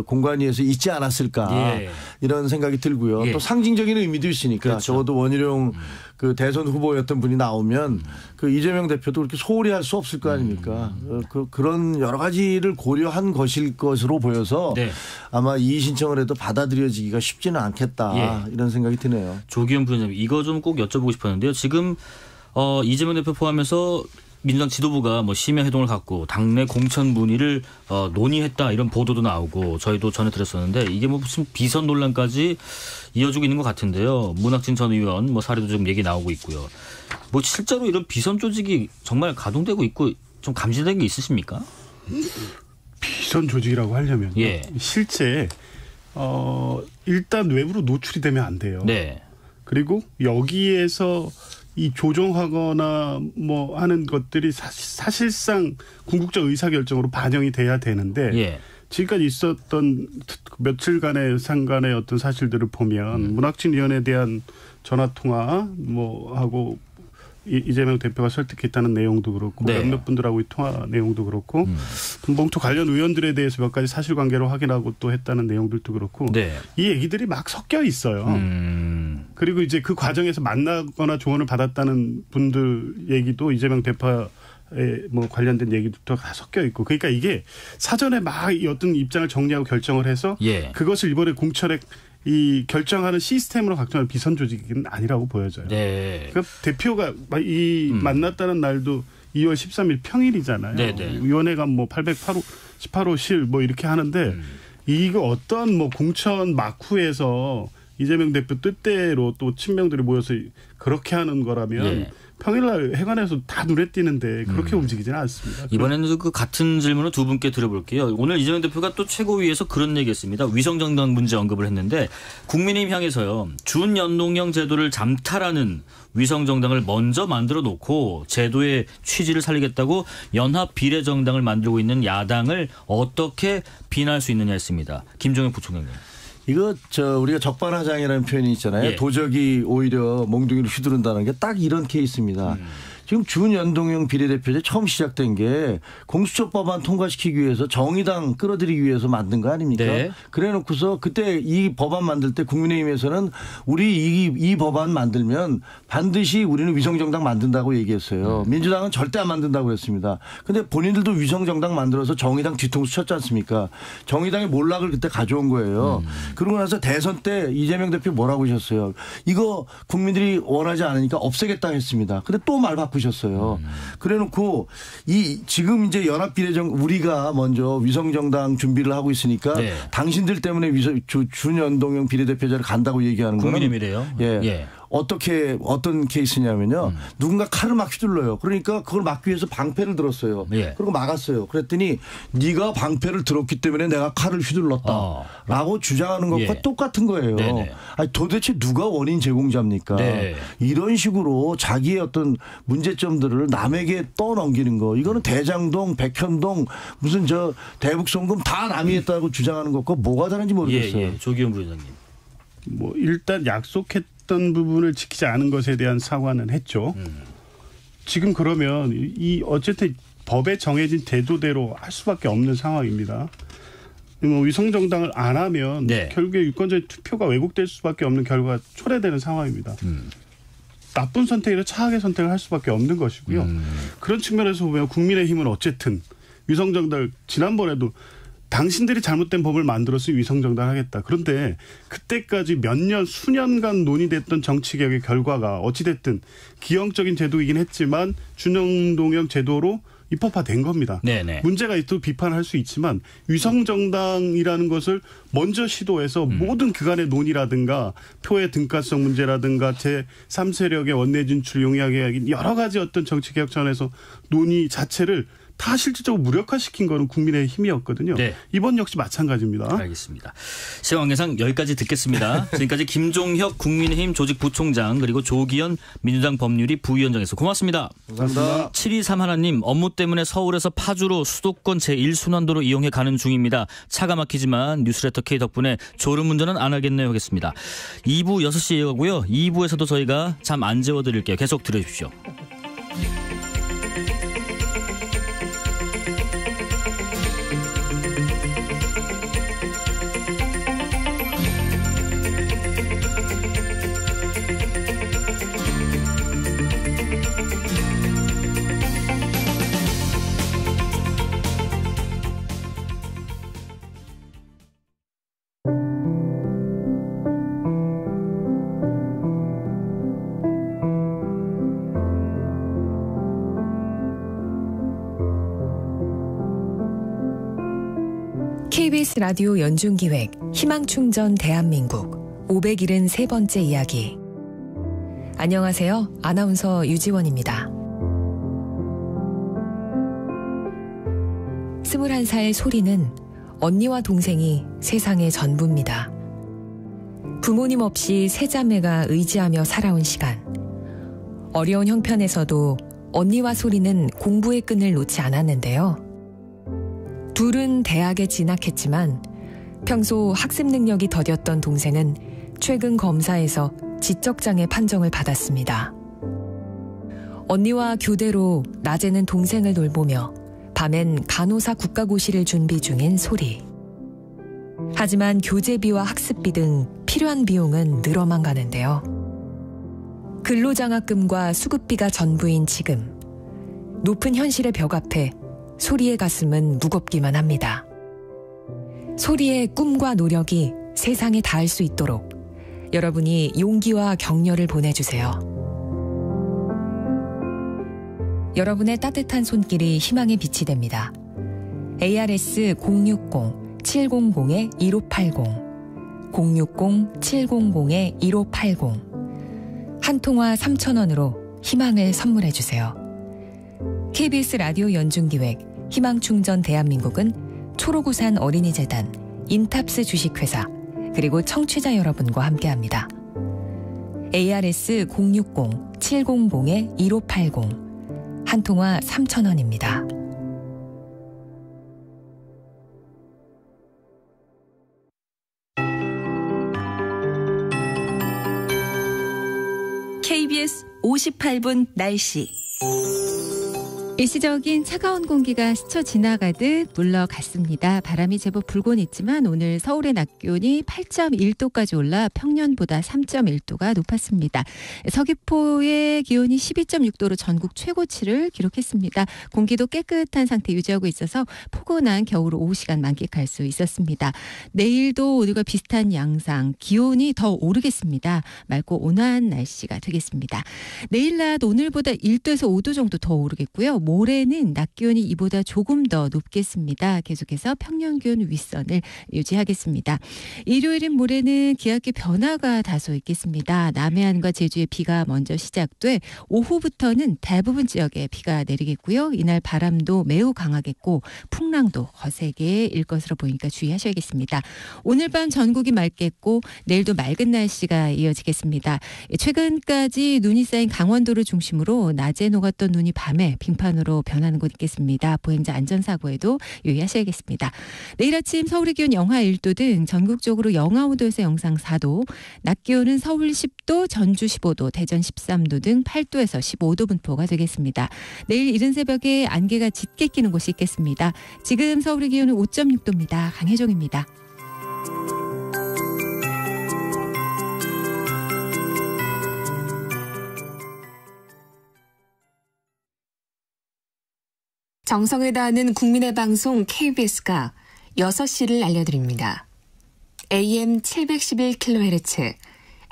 공관위에서 있지 않았을까 이런 생각이 들고요. 또 상징적인 의미도 있으니까 적어도 원희룡 그 대선 후보였던 분이 나오면 그 이재명 대표도 그렇게 소홀히 할 수 없을 거 아닙니까? 그런 여러 가지를 고려한 것일 것으로 보여서 아마 이의 신청을 해도 받아들여지기가 쉽지는 않겠다 이런 생각이 드네요. 조기현 부위원님 이거 좀 꼭 여쭤보고 싶었는데요. 지금 이재명 대표 포함해서 민주당 지도부가 뭐 심야 회동을 갖고 당내 공천 문의를 논의했다 이런 보도도 나오고 저희도 전해 드렸었는데 이게 뭐 무슨 비선 논란까지 이어지고 있는 것 같은데요. 문학진 전 의원 뭐 사례도 좀 얘기 나오고 있고요. 뭐 실제로 이런 비선 조직이 정말 가동되고 있고 좀 감지된 게 있으십니까? 비선 조직이라고 하려면 실제 일단 외부로 노출이 되면 안 돼요. 그리고 여기에서 이 조정하거나 뭐 하는 것들이 사실상 궁극적 의사결정으로 반영이 돼야 되는데 지금까지 있었던 며칠간의 상간의 어떤 사실들을 보면 문학진 의원에 대한 전화통화 뭐 하고 이재명 대표가 설득했다는 내용도 그렇고 몇몇 분들하고의 통화 내용도 그렇고 돈봉투 관련 의원들에 대해서 몇 가지 사실관계로 확인하고 또 했다는 내용들도 그렇고 이 얘기들이 막 섞여 있어요. 그리고 이제 그 과정에서 만나거나 조언을 받았다는 분들 얘기도 이재명 대표에 뭐 관련된 얘기도 다 섞여 있고 그러니까 이게 사전에 막 어떤 입장을 정리하고 결정을 해서 그것을 이번에 공천에 이 결정하는 시스템으로 각종한 비선 조직은 아니라고 보여져요. 그러니까 대표가 만났다는 날도 2월 13일 평일이잖아요. 위원회가 뭐 818호실 뭐 이렇게 하는데 이거 어떤 뭐 공천 막후에서 이재명 대표 뜻대로 또 친명들이 모여서 그렇게 하는 거라면 평일날 해관에서 다 눈에 띄는데 그렇게 움직이지는 않습니다. 이번에는 그 같은 질문을 두 분께 드려볼게요. 오늘 이재명 대표가 또 최고위에서 그런 얘기했습니다. 위성정당 문제 언급을 했는데 국민의힘 향해서요. 준연동형 제도를 잠탈하는 위성정당을 먼저 만들어 놓고 제도의 취지를 살리겠다고 연합비례정당을 만들고 있는 야당을 어떻게 비난할 수 있느냐 했습니다. 김종혁 부총장님. 이거 우리가 적반하장이라는 표현이 있잖아요. 도적이 오히려 몽둥이를 휘두른다는 게 딱 이런 케이스입니다. 지금 준연동형 비례대표제 처음 시작된 게 공수처법안 통과시키기 위해서 정의당 끌어들이기 위해서 만든 거 아닙니까? 네. 그래놓고서 그때 이 법안 만들 때 국민의힘에서는 우리 이 법안 만들면 반드시 우리는 위성정당 만든다고 얘기했어요. 민주당은 절대 안 만든다고 했습니다. 근데 본인들도 위성정당 만들어서 정의당 뒤통수 쳤지 않습니까? 정의당의 몰락을 그때 가져온 거예요. 그러고 나서 대선 때 이재명 대표 뭐라고 하셨어요? 이거 국민들이 원하지 않으니까 없애겠다 했습니다. 근데 또 말 바꾸셨어요. 그래놓고 지금 이제 연합비례정 우리가 먼저 위성정당 준비를 하고 있으니까 네. 당신들 때문에 준연동형 비례대표제를 간다고 얘기하는 거는 국민의힘이래요. 예. 어떤 케이스냐면요. 누군가 칼을 막 휘둘러요. 그러니까 그걸 막기 위해서 방패를 들었어요. 예. 그리고 막았어요. 그랬더니 네가 방패를 들었기 때문에 내가 칼을 휘둘렀다라고 주장하는 것과 예. 똑같은 거예요. 아니, 도대체 누가 원인 제공자입니까? 네. 이런 식으로 자기의 어떤 문제점들을 남에게 떠넘기는 거. 이거는 대장동, 백현동, 무슨 저 대북송금 다 남이 했다고 주장하는 것과 뭐가 다른지 모르겠어요. 예. 조기현 부회장님. 뭐 일단 약속했던 부분을 지키지 않은 것에 대한 사과는 했죠. 지금 그러면 어쨌든 법에 정해진 제도대로 할 수밖에 없는 상황입니다. 뭐 위성정당을 안 하면 네. 결국에 유권자의 투표가 왜곡될 수밖에 없는 결과가 초래되는 상황입니다. 나쁜 선택이라 차악의 선택을 할 수밖에 없는 것이고요. 그런 측면에서 보면 국민의힘은 어쨌든 위성정당 지난번에도 당신들이 잘못된 법을 만들어서 위성정당 하겠다. 그런데 그때까지 몇 년, 수년간 논의됐던 정치개혁의 결과가 어찌됐든 기형적인 제도이긴 했지만 준연동형 제도로 입법화된 겁니다. 네네. 문제가 있도 비판할 수 있지만 위성정당이라는 것을 먼저 시도해서 모든 그간의 논의라든가 표의 등가성 문제라든가 제3세력의 원내 진출 용이하게 여러 가지 어떤 정치개혁 차원에서 논의 자체를 다 실질적으로 무력화시킨 거는 국민의 힘이었거든요. 네. 이번 역시 마찬가지입니다. 알겠습니다. 시간 관계상 여기까지 듣겠습니다. 지금까지 김종혁 국민의힘 조직부총장 그리고 조기현 민주당 법률위 부위원장에서 고맙습니다. 감사합니다. 7231님 업무 때문에 서울에서 파주로 수도권 제1순환도로 이용해 가는 중입니다. 차가 막히지만 뉴스레터 K 덕분에 졸음운전은 안 하겠네요 하겠습니다. 2부 6시에 이어가고요. 2부에서도 저희가 잠 안 재워드릴게요. 계속 들어주십시오. KBS 라디오 연중기획 희망충전 대한민국 573번째 이야기. 안녕하세요. 아나운서 유지원입니다. 21살 소리는 언니와 동생이 세상의 전부입니다. 부모님 없이 세 자매가 의지하며 살아온 시간. 어려운 형편에서도 언니와 소리는 공부의 끈을 놓지 않았는데요. 둘은 대학에 진학했지만 평소 학습 능력이 더뎠던 동생은 최근 검사에서 지적장애 판정을 받았습니다. 언니와 교대로 낮에는 동생을 돌보며 밤엔 간호사 국가고시를 준비 중인 소리. 하지만 교재비와 학습비 등 필요한 비용은 늘어만 가는데요. 근로장학금과 수급비가 전부인 지금, 높은 현실의 벽 앞에 소리의 가슴은 무겁기만 합니다. 소리의 꿈과 노력이 세상에 닿을 수 있도록 여러분이 용기와 격려를 보내주세요. 여러분의 따뜻한 손길이 희망의 빛이 됩니다. ARS 060-700-1580 060-700-1580 한 통화 3,000원으로 희망을 선물해주세요. KBS 라디오 연중기획 희망충전 대한민국은 초록우산 어린이재단, 인탑스 주식회사, 그리고 청취자 여러분과 함께합니다. ARS 060-700-1580 한 통화 3,000원입니다. KBS 58분 날씨. 일시적인 차가운 공기가 스쳐 지나가듯 물러갔습니다. 바람이 제법 불곤 있지만 오늘 서울의 낮 기온이 8.1도까지 올라 평년보다 3.1도가 높았습니다. 서귀포의 기온이 12.6도로 전국 최고치를 기록했습니다. 공기도 깨끗한 상태 유지하고 있어서 포근한 겨울 오후 시간 만끽할 수 있었습니다. 내일도 오늘과 비슷한 양상, 기온이 더 오르겠습니다. 맑고 온화한 날씨가 되겠습니다. 내일 낮 오늘보다 1도에서 5도 정도 더 오르겠고요. 모레는 낮 기온이 이보다 조금 더 높겠습니다. 계속해서 평년 기온 윗선을 유지하겠습니다. 일요일인 모레는 기압기 변화가 다소 있겠습니다. 남해안과 제주에 비가 먼저 시작돼 오후부터는 대부분 지역에 비가 내리겠고요. 이날 바람도 매우 강하겠고 풍랑도 거세게 일 것으로 보이니까 주의하셔야겠습니다. 오늘 밤 전국이 맑겠고 내일도 맑은 날씨가 이어지겠습니다. 최근까지 눈이 쌓인 강원도를 중심으로 낮에 녹았던 눈이 밤에 빙판으로 변하는 곳 있겠습니다. 보행자 안전사고에도 유의하셔야겠습니다. 내일 아침 서울의 기온 영하 1도 등 전국적으로 영하 5도에서 영상 4도, 낮 기온은 서울 10도, 전주 15도, 대전 13도 등 8도에서 15도 분포가 되겠습니다. 내일 이른 새벽에 안개가 짙게 끼는 곳이 있겠습니다. 지금 서울의 기온은 5.6도입니다. 강혜종입니다. 정성을 다하는 국민의 방송 KBS가 6시를 알려드립니다. AM 711kHz,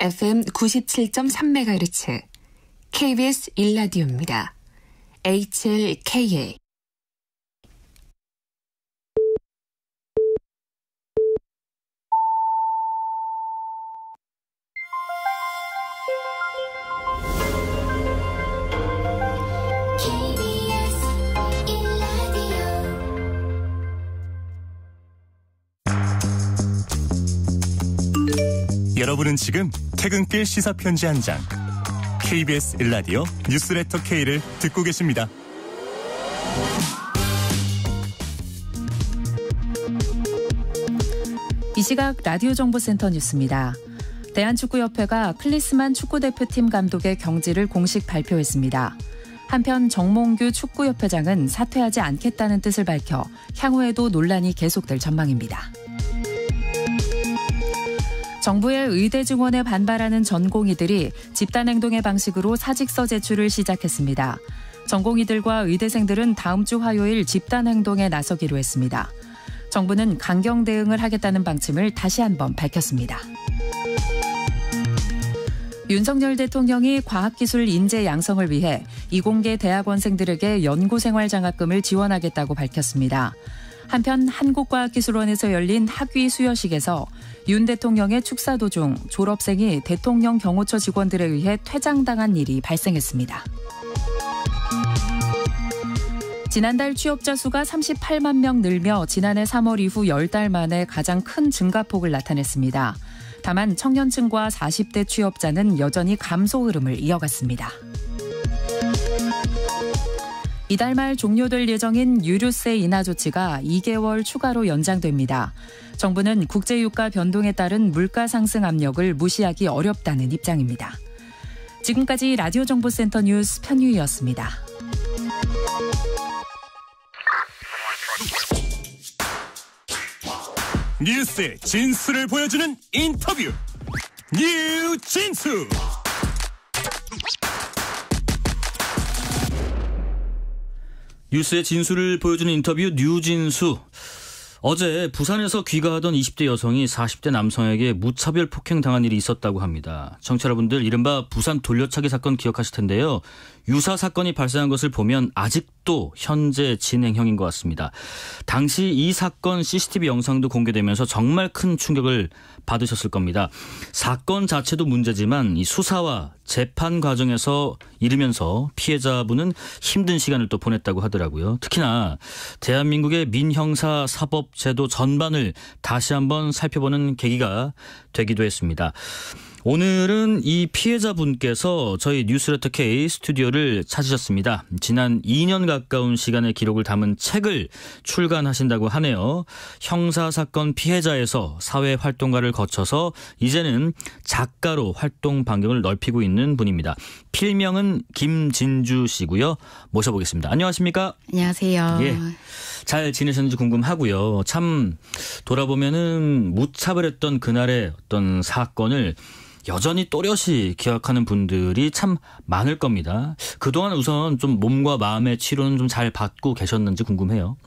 FM 97.3MHz, KBS 1라디오입니다. HLKA. 여러분은 지금 퇴근길 시사편지 한 장, KBS 1라디오 뉴스레터 K를 듣고 계십니다. 이 시각 라디오 정보센터 뉴스입니다. 대한축구협회가 클리스만 축구대표팀 감독의 경질을 공식 발표했습니다. 한편 정몽규 축구협회장은 사퇴하지 않겠다는 뜻을 밝혀 향후에도 논란이 계속될 전망입니다. 정부의 의대 증원에 반발하는 전공의들이 집단행동의 방식으로 사직서 제출을 시작했습니다. 전공의들과 의대생들은 다음 주 화요일 집단행동에 나서기로 했습니다. 정부는 강경 대응을 하겠다는 방침을 다시 한번 밝혔습니다. 윤석열 대통령이 과학기술 인재 양성을 위해 이공계 대학원생들에게 연구생활 장학금을 지원하겠다고 밝혔습니다. 한편 한국과학기술원에서 열린 학위 수여식에서 윤 대통령의 축사 도중 졸업생이 대통령 경호처 직원들에 의해 퇴장당한 일이 발생했습니다. 지난달 취업자 수가 38만 명 늘며 지난해 3월 이후 10달 만에 가장 큰 증가폭을 나타냈습니다. 다만 청년층과 40대 취업자는 여전히 감소 흐름을 이어갔습니다. 이달 말 종료될 예정인 유류세 인하 조치가 2개월 추가로 연장됩니다. 정부는 국제유가 변동에 따른 물가 상승 압력을 무시하기 어렵다는 입장입니다. 지금까지 라디오 정보센터 뉴스 편유희였습니다. 뉴스의 진수를 보여주는 인터뷰, 뉴진수. 뉴스의 진수를 보여주는 인터뷰 뉴진수. 어제 부산에서 귀가하던 20대 여성이 40대 남성에게 무차별 폭행당한 일이 있었다고 합니다. 청취자 여러분들, 이른바 부산 돌려차기 사건 기억하실 텐데요. 유사 사건이 발생한 것을 보면 아직도 현재 진행형인 것 같습니다. 당시 이 사건 CCTV 영상도 공개되면서 정말 큰 충격을 받으셨을 겁니다. 사건 자체도 문제지만 이 수사와 재판 과정에서 이르면서 피해자분은 힘든 시간을 또 보냈다고 하더라고요. 특히나 대한민국의 민형사 사법 제도 전반을 다시 한번 살펴보는 계기가 되기도 했습니다. 오늘은 이 피해자분께서 저희 뉴스레터 K 스튜디오를 찾으셨습니다. 지난 2년 가까운 시간의 기록을 담은 책을 출간하신다고 하네요. 형사사건 피해자에서 사회활동가를 거쳐서 이제는 작가로 활동 반경을 넓히고 있는 분입니다. 필명은 김진주 씨고요. 모셔보겠습니다. 안녕하십니까? 안녕하세요. 예. 잘 지내셨는지 궁금하고요. 참 돌아보면은 무차별 했던 그날의 어떤 사건을 여전히 또렷이 기억하는 분들이 참 많을 겁니다. 그동안 우선 좀 몸과 마음의 치료는 좀 잘 받고 계셨는지 궁금해요.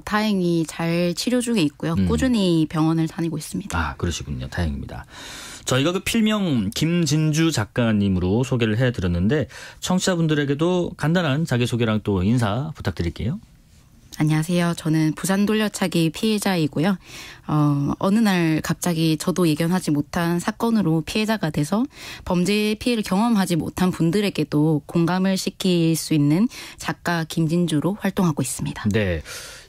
다행히 잘 치료 중에 있고요. 꾸준히 병원을 다니고 있습니다. 아, 그러시군요. 다행입니다. 저희가 그 필명 김진주 작가님으로 소개를 해드렸는데 청취자분들에게도 간단한 자기소개랑 또 인사 부탁드릴게요. 안녕하세요. 저는 부산 돌려차기 피해자이고요. 어느 날 갑자기 저도 예견하지 못한 사건으로 피해자가 돼서 범죄 피해를 경험하지 못한 분들에게도 공감을 시킬 수 있는 작가 김진주로 활동하고 있습니다. 네,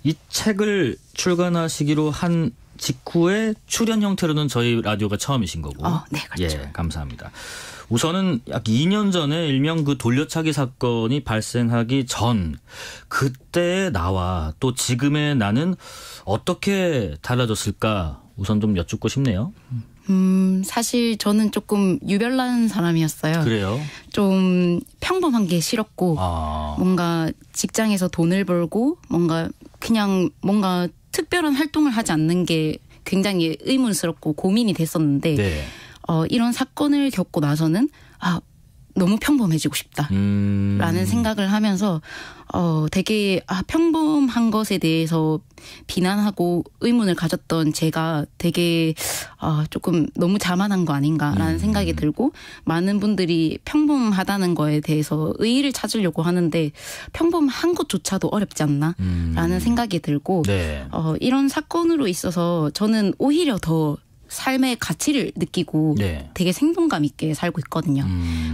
이 책을 출간하시기로 한 직후에 출연 형태로는 저희 라디오가 처음이신 거고. 네, 그렇죠. 예, 감사합니다. 우선은 약 2년 전에 일명 그 돌려차기 사건이 발생하기 전 그때의 나와 또 지금의 나는 어떻게 달라졌을까 우선 좀 여쭙고 싶네요. 사실 저는 조금 유별난 사람이었어요. 그래요? 좀 평범한 게 싫었고 뭔가 직장에서 돈을 벌고 뭔가 특별한 활동을 하지 않는 게 굉장히 의문스럽고 고민이 됐었는데 네. 이런 사건을 겪고 나서는 너무 평범해지고 싶다라는 생각을 하면서 되게 평범한 것에 대해서 비난하고 의문을 가졌던 제가 되게 조금 너무 자만한 거 아닌가라는 생각이 들고 많은 분들이 평범하다는 거에 대해서 의의를 찾으려고 하는데 평범한 것조차도 어렵지 않나라는 생각이 들고 네. 이런 사건으로 있어서 저는 오히려 더 삶의 가치를 느끼고 네. 되게 생동감 있게 살고 있거든요.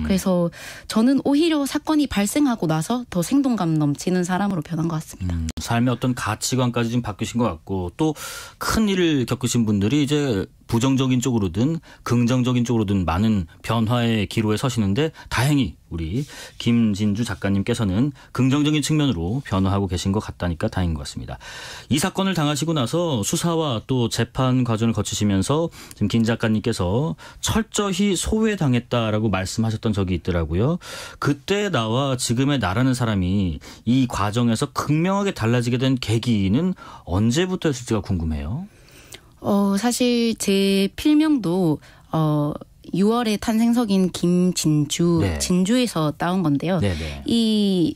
그래서 저는 오히려 사건이 발생하고 나서 더 생동감 넘치는 사람으로 변한 것 같습니다. 삶의 어떤 가치관까지 좀 바뀌신 것 같고 또 큰 일을 겪으신 분들이 이제 부정적인 쪽으로든 긍정적인 쪽으로든 많은 변화의 기로에 서시는데 다행히 우리 김진주 작가님께서는 긍정적인 측면으로 변화하고 계신 것 같다니까 다행인 것 같습니다. 이 사건을 당하시고 나서 수사와 또 재판 과정을 거치시면서 지금 김 작가님께서 철저히 소외당했다라고 말씀하셨던 적이 있더라고요. 그때 나와 지금의 나라는 사람이 이 과정에서 극명하게 달라지게 된 계기는 언제부터였을지가 궁금해요. 사실 제 필명도 6월에 탄생석인 김진주, 네. 진주에서 따온 건데요. 네네. 이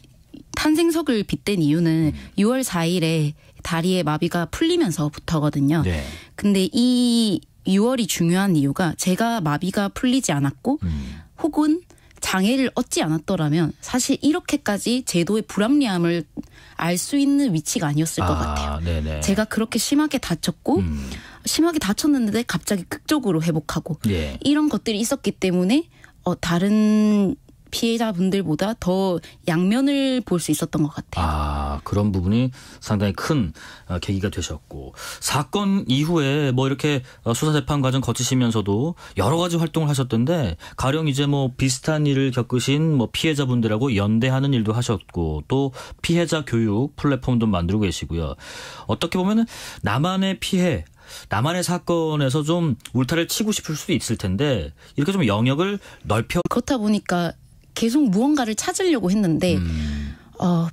탄생석을 빗댄 이유는 6월 4일에 다리에 마비가 풀리면서부터거든요. 네. 근데 이 6월이 중요한 이유가 제가 마비가 풀리지 않았고 혹은 장애를 얻지 않았더라면 사실 이렇게까지 제도의 불합리함을 알 수 있는 위치가 아니었을 것 같아요. 네네. 제가 그렇게 심하게 다쳤고 심하게 다쳤는데 갑자기 극적으로 회복하고 예. 이런 것들이 있었기 때문에 다른 피해자분들보다 더 양면을 볼 수 있었던 것 같아요. 그런 부분이 상당히 큰 계기가 되셨고 사건 이후에 뭐 이렇게 수사 재판 과정 거치시면서도 여러 가지 활동을 하셨던데 가령 이제 뭐 비슷한 일을 겪으신 뭐 피해자분들하고 연대하는 일도 하셨고 또 피해자 교육 플랫폼도 만들고 계시고요. 어떻게 보면은 나만의 피해 나만의 사건에서 좀 울타리를 치고 싶을 수도 있을 텐데 이렇게 좀 영역을 넓혀 그렇다 보니까 계속 무언가를 찾으려고 했는데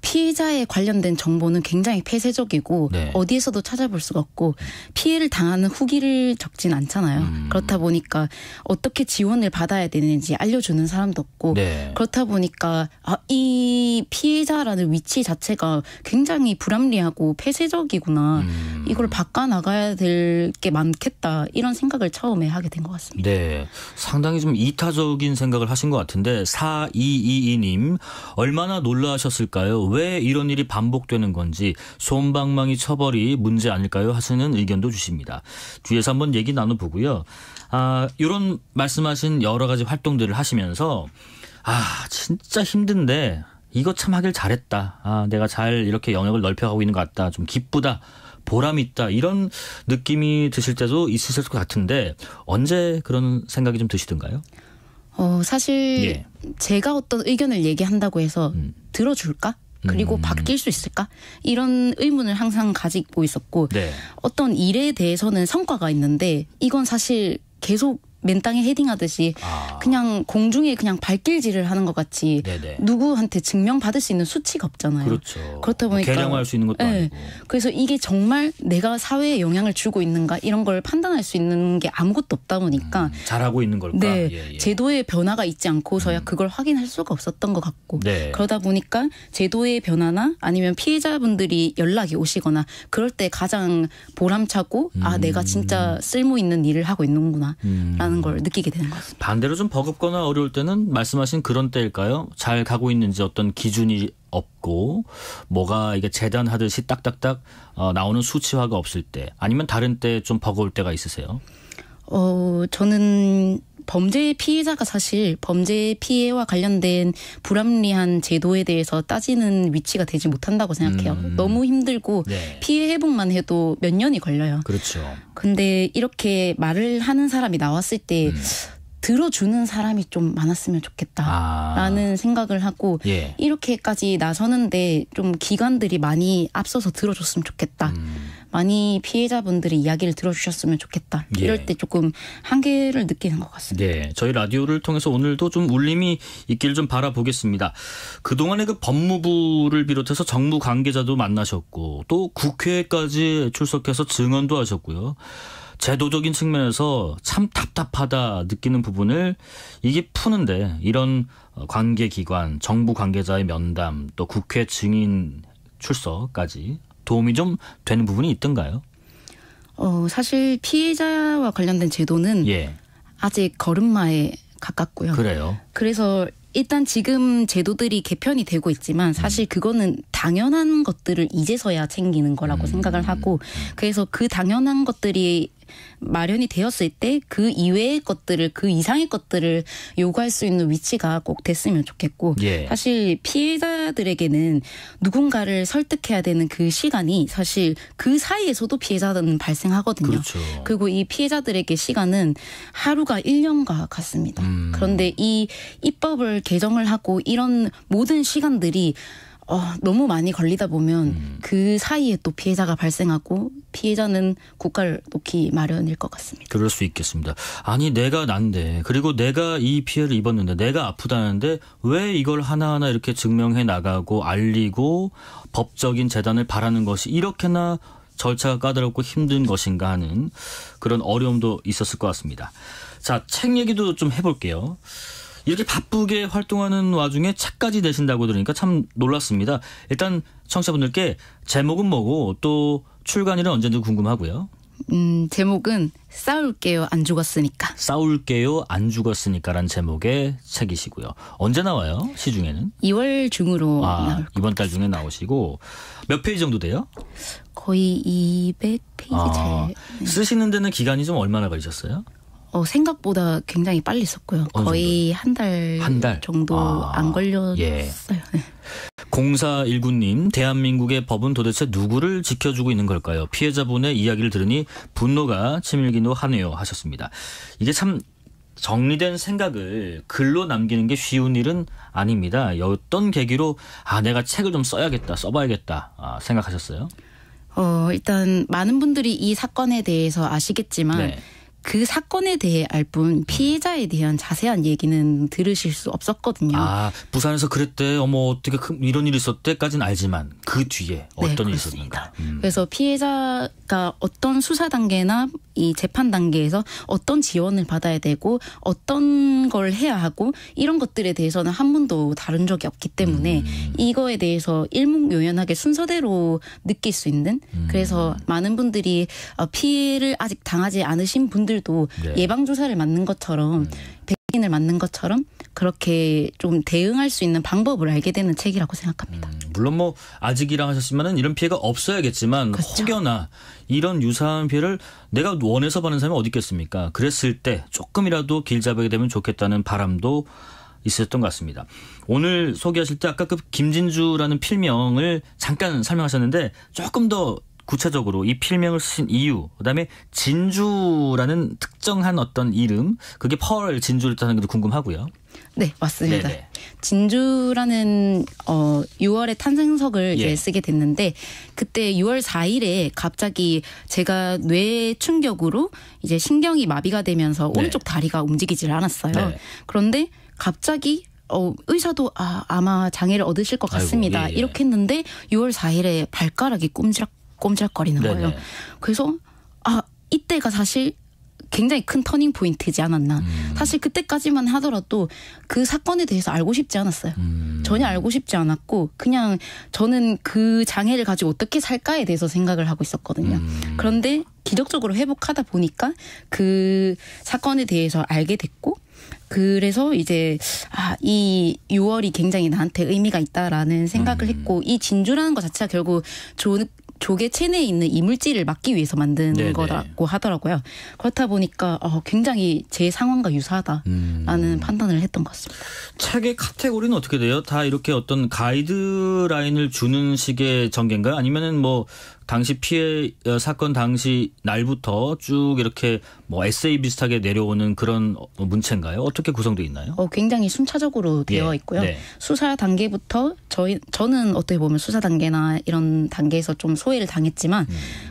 피해자에 관련된 정보는 굉장히 폐쇄적이고 네. 어디에서도 찾아볼 수가 없고 피해를 당하는 후기를 적진 않잖아요. 그렇다 보니까 어떻게 지원을 받아야 되는지 알려주는 사람도 없고 네. 그렇다 보니까 이 피해자라는 위치 자체가 굉장히 불합리하고 폐쇄적이구나. 이걸 바꿔나가야 될 게 많겠다. 이런 생각을 처음에 하게 된 것 같습니다. 네, 상당히 좀 이타적인 생각을 하신 것 같은데 4222님 얼마나 놀라셨을까요? 왜 이런 일이 반복되는 건지 솜방망이 처벌이 문제 아닐까요? 하시는 의견도 주십니다. 뒤에서 한번 얘기 나눠보고요. 이런 말씀하신 여러 가지 활동들을 하시면서 진짜 힘든데 이거 참 하길 잘했다. 내가 잘 이렇게 영역을 넓혀가고 있는 것 같다. 좀 기쁘다. 보람이 있다 이런 느낌이 드실 때도 있으실 것 같은데 언제 그런 생각이 좀 드시던가요? 사실 제가 어떤 의견을 얘기한다고 해서 들어줄까? 그리고 바뀔 수 있을까? 이런 의문을 항상 가지고 있었고 어떤 일에 대해서는 성과가 있는데 이건 사실 계속 맨 땅에 헤딩하듯이 그냥 공중에 그냥 발길질을 하는 것 같이 누구한테 증명받을 수 있는 수치가 없잖아요. 그렇죠. 그렇다 보니까 계량할 수 있는 것도 아니고. 그래서 이게 정말 내가 사회에 영향을 주고 있는가 이런 걸 판단할 수 있는 게 아무것도 없다 보니까 잘하고 있는 걸까? 제도의 변화가 있지 않고서야 그걸 확인할 수가 없었던 것 같고 그러다 보니까 제도의 변화나 아니면 피해자분들이 연락이 오시거나 그럴 때 가장 보람차고 내가 진짜 쓸모 있는 일을 하고 있는구나 라는 걸 느끼게 되는 것 같습니다. 반대로 좀 버겁거나 어려울 때는 말씀하신 그런 때일까요? 잘 가고 있는지 어떤 기준이 없고 뭐가 이게 재단하듯이 딱딱딱 나오는 수치화가 없을 때 아니면 다른 때 좀 버거울 때가 있으세요? 저는 범죄 피해자가 사실 범죄 피해와 관련된 불합리한 제도에 대해서 따지는 위치가 되지 못한다고 생각해요. 너무 힘들고 피해 회복만 해도 몇 년이 걸려요. 그렇죠. 근데 이렇게 말을 하는 사람이 나왔을 때 들어주는 사람이 좀 많았으면 좋겠다라는 생각을 하고 이렇게까지 나서는데 좀 기관들이 많이 앞서서 들어줬으면 좋겠다. 많이 피해자분들의 이야기를 들어주셨으면 좋겠다. 이럴 때 조금 한계를 느끼는 것 같습니다. 네, 저희 라디오를 통해서 오늘도 좀 울림이 있길 좀 바라보겠습니다. 그동안에 그 법무부를 비롯해서 정부 관계자도 만나셨고 또 국회까지 출석해서 증언도 하셨고요. 제도적인 측면에서 참 답답하다 느끼는 부분을 이게 푸는데 이런 관계기관, 정부 관계자의 면담, 또 국회 증인 출석까지 도움이 좀 되는 부분이 있던가요? 사실 피해자와 관련된 제도는 아직 걸음마에 가깝고요. 그래요. 그래서 일단 지금 제도들이 개편이 되고 있지만 사실 그거는 당연한 것들을 이제서야 챙기는 거라고 생각을 하고 그래서 그 당연한 것들이 마련이 되었을 때 그 이외의 것들을 그 이상의 것들을 요구할 수 있는 위치가 꼭 됐으면 좋겠고 사실 피해자들에게는 누군가를 설득해야 되는 그 시간이 사실 그 사이에서도 피해자는 발생하거든요. 그렇죠. 그리고 이 피해자들에게 시간은 하루가 1년과 같습니다. 그런데 이 입법을 개정을 하고 이런 모든 시간들이 너무 많이 걸리다 보면 그 사이에 또 피해자가 발생하고 피해자는 국가를 놓기 마련일 것 같습니다. 그럴 수 있겠습니다. 아니 내가 난데 그리고 내가 이 피해를 입었는데 내가 아프다는데 왜 이걸 하나하나 이렇게 증명해 나가고 알리고 법적인 재단을 바라는 것이 이렇게나 절차가 까다롭고 힘든 것인가 하는 그런 어려움도 있었을 것 같습니다. 자, 책 얘기도 좀 해볼게요. 이렇게 바쁘게 활동하는 와중에 책까지 내신다고 들으니까 참 놀랐습니다. 일단 청취자분들께 제목은 뭐고 또 출간일은 언제인지 궁금하고요. 제목은 싸울게요 안 죽었으니까. 싸울게요 안 죽었으니까라는 제목의 책이시고요. 언제 나와요? 시중에는? 2월 중으로 나올 이번 달 중에 나오시고 몇 페이지 정도 돼요? 거의 200페이지 쓰시는 데는 기간이 좀 얼마나 걸리셨어요? 생각보다 굉장히 빨리 썼고요. 거의 한 달 정도 안 걸렸어요. 0419님, 대한민국의 법은 도대체 누구를 지켜주고 있는 걸까요? 피해자분의 이야기를 들으니 분노가 치밀기도 하네요 하셨습니다. 이게 참 정리된 생각을 글로 남기는 게 쉬운 일은 아닙니다. 어떤 계기로 내가 책을 좀 써봐야겠다 생각하셨어요? 일단 많은 분들이 이 사건에 대해서 아시겠지만 그 사건에 대해 알 뿐 피해자에 대한 자세한 얘기는 들으실 수 없었거든요. 부산에서 그랬대. 어떻게 이런 일이 있었대까지는 알지만 그 뒤에 어떤 일이 있었는가. 그래서 피해자가 어떤 수사 단계나 이 재판 단계에서 어떤 지원을 받아야 되고 어떤 걸 해야 하고 이런 것들에 대해서는 한 번도 다룬 적이 없기 때문에 이거에 대해서 일목요연하게 순서대로 느낄 수 있는 그래서 많은 분들이 피해를 아직 당하지 않으신 분들도 예방주사를 맞는 것처럼 백신을 맞는 것처럼 그렇게 좀 대응할 수 있는 방법을 알게 되는 책이라고 생각합니다. 물론 아직이라 하셨지만은 이런 피해가 없어야겠지만 혹여나 이런 유사한 피해를 내가 원해서 받는 사람이 어디 있겠습니까? 그랬을 때 조금이라도 길잡이게 되면 좋겠다는 바람도 있었던 것 같습니다. 오늘 소개하실 때 아까 그 김진주라는 필명을 잠깐 설명하셨는데 조금 더 구체적으로 이 필명을 쓰신 이유, 그다음에 진주라는 특정한 어떤 이름, 그게 펄 진주를 뜻하는 것도 궁금하고요. 네, 맞습니다. 네네. 진주라는 6월의 탄생석을 예. 이제 쓰게 됐는데 그때 6월 4일에 갑자기 제가 뇌 충격으로 이제 신경이 마비가 되면서 네. 오른쪽 다리가 움직이질 않았어요. 네. 그런데 갑자기 의사도 아마 장애를 얻으실 것 같습니다. 아이고, 예, 예. 이렇게 했는데 6월 4일에 발가락이 꼼지락거리는 네네. 거예요. 그래서 이때가 사실 굉장히 큰 터닝 포인트지 않았나. 사실 그때까지만 하더라도 그 사건에 대해서 알고 싶지 않았어요. 전혀 알고 싶지 않았고 그냥 저는 그 장애를 가지고 어떻게 살까에 대해서 생각을 하고 있었거든요. 그런데 기적적으로 회복하다 보니까 그 사건에 대해서 알게 됐고 그래서 이제 이 6월이 굉장히 나한테 의미가 있다라는 생각을 했고 이 진주라는 것 자체가 결국 조개 체내에 있는 이물질을 막기 위해서 만든 네네. 거라고 하더라고요. 그렇다 보니까 굉장히 제 상황과 유사하다라는 판단을 했던 것 같습니다. 책의 카테고리는 어떻게 돼요? 다 이렇게 어떤 가이드라인을 주는 식의 전개인가요? 아니면은 뭐 당시 피해 사건 당시 날부터 쭉 이렇게 뭐 에세이 비슷하게 내려오는 그런 문체인가요? 어떻게 구성되어 있나요? 굉장히 순차적으로 되어 있고요. 네. 수사 단계부터 저는 어떻게 보면 수사 단계나 이런 단계에서 좀 소외를 당했지만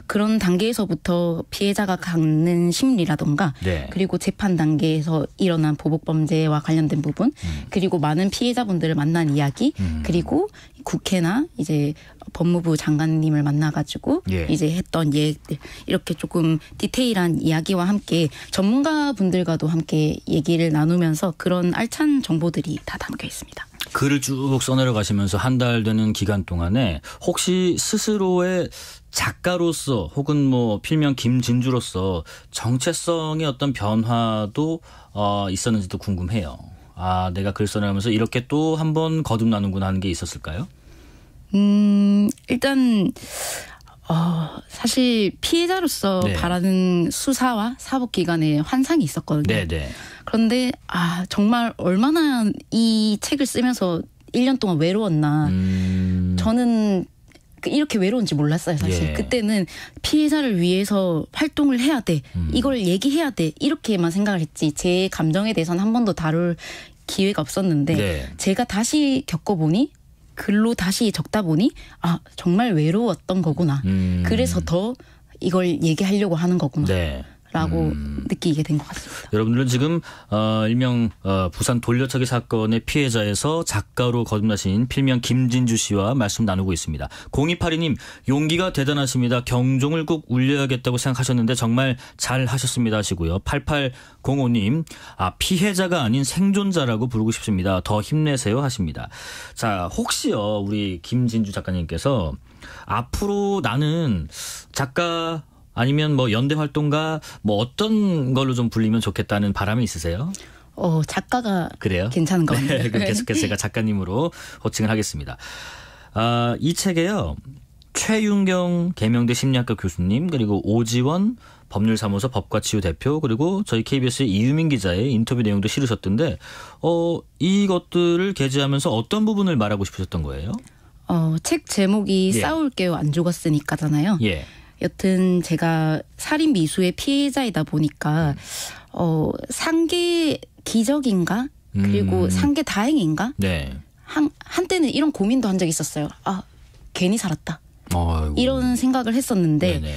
그런 단계에서부터 피해자가 갖는 심리라던가 네. 그리고 재판 단계에서 일어난 보복 범죄와 관련된 부분 그리고 많은 피해자분들을 만난 이야기 그리고 국회나 이제 법무부 장관님을 만나가지고 예. 이제 했던 얘기들 이렇게 조금 디테일한 이야기와 함께 전문가분들과도 함께 얘기를 나누면서 그런 알찬 정보들이 다 담겨 있습니다. 글을 쭉 써내려 가시면서 한 달 되는 기간 동안에 혹시 스스로의 작가로서 혹은 뭐 필명 김진주로서 정체성의 어떤 변화도 있었는지도 궁금해요. 내가 글 써내면서 이렇게 또 한 번 거듭나는구나 하는 게 있었을까요? 일단 사실 피해자로서 네. 바라는 수사와 사법기관의 환상이 있었거든요. 네네. 그런데 정말 얼마나 이 책을 쓰면서 1년 동안 외로웠나. 저는 이렇게 외로운지 몰랐어요, 사실. 예. 그때는 피해자를 위해서 활동을 해야 돼. 이걸 얘기해야 돼. 이렇게만 생각을 했지. 제 감정에 대해서는 한 번도 다룰 기회가 없었는데 네. 제가 다시 겪어보니 글로 다시 적다 보니 정말 외로웠던 거구나. 그래서 더 이걸 얘기하려고 하는 거구나. 네. 라고 느끼게 된 것 같습니다. 여러분들은 지금 일명 부산 돌려차기 사건의 피해자에서 작가로 거듭나신 필명 김진주 씨와 말씀 나누고 있습니다. 0282님 용기가 대단하십니다. 경종을 꼭 울려야겠다고 생각하셨는데 정말 잘하셨습니다 하시고요. 8805님 피해자가 아닌 생존자라고 부르고 싶습니다. 더 힘내세요 하십니다. 자 혹시요 우리 김진주 작가님께서 앞으로 나는 작가 아니면 뭐 연대 활동가 뭐 어떤 걸로 좀 불리면 좋겠다는 바람이 있으세요? 작가가 그래요? 괜찮은 것 같아요. 네, 그럼 계속해서 제가 작가님으로 호칭을 하겠습니다. 이 책에요. 최윤경 계명대 심리학과 교수님 그리고 오지원 법률사무소 법과치유 대표 그리고 저희 KBS의 이유민 기자의 인터뷰 내용도 실으셨던데 이것들을 게재하면서 어떤 부분을 말하고 싶으셨던 거예요? 책 제목이 예. 싸울게요 안 죽었으니까잖아요. 예. 여튼 제가 살인 미수의 피해자이다 보니까 상계 기적인가 그리고 상계 다행인가 네. 한때는 이런 고민도 한 적이 있었어요. 괜히 살았다. 아이고. 이런 생각을 했었는데 네네.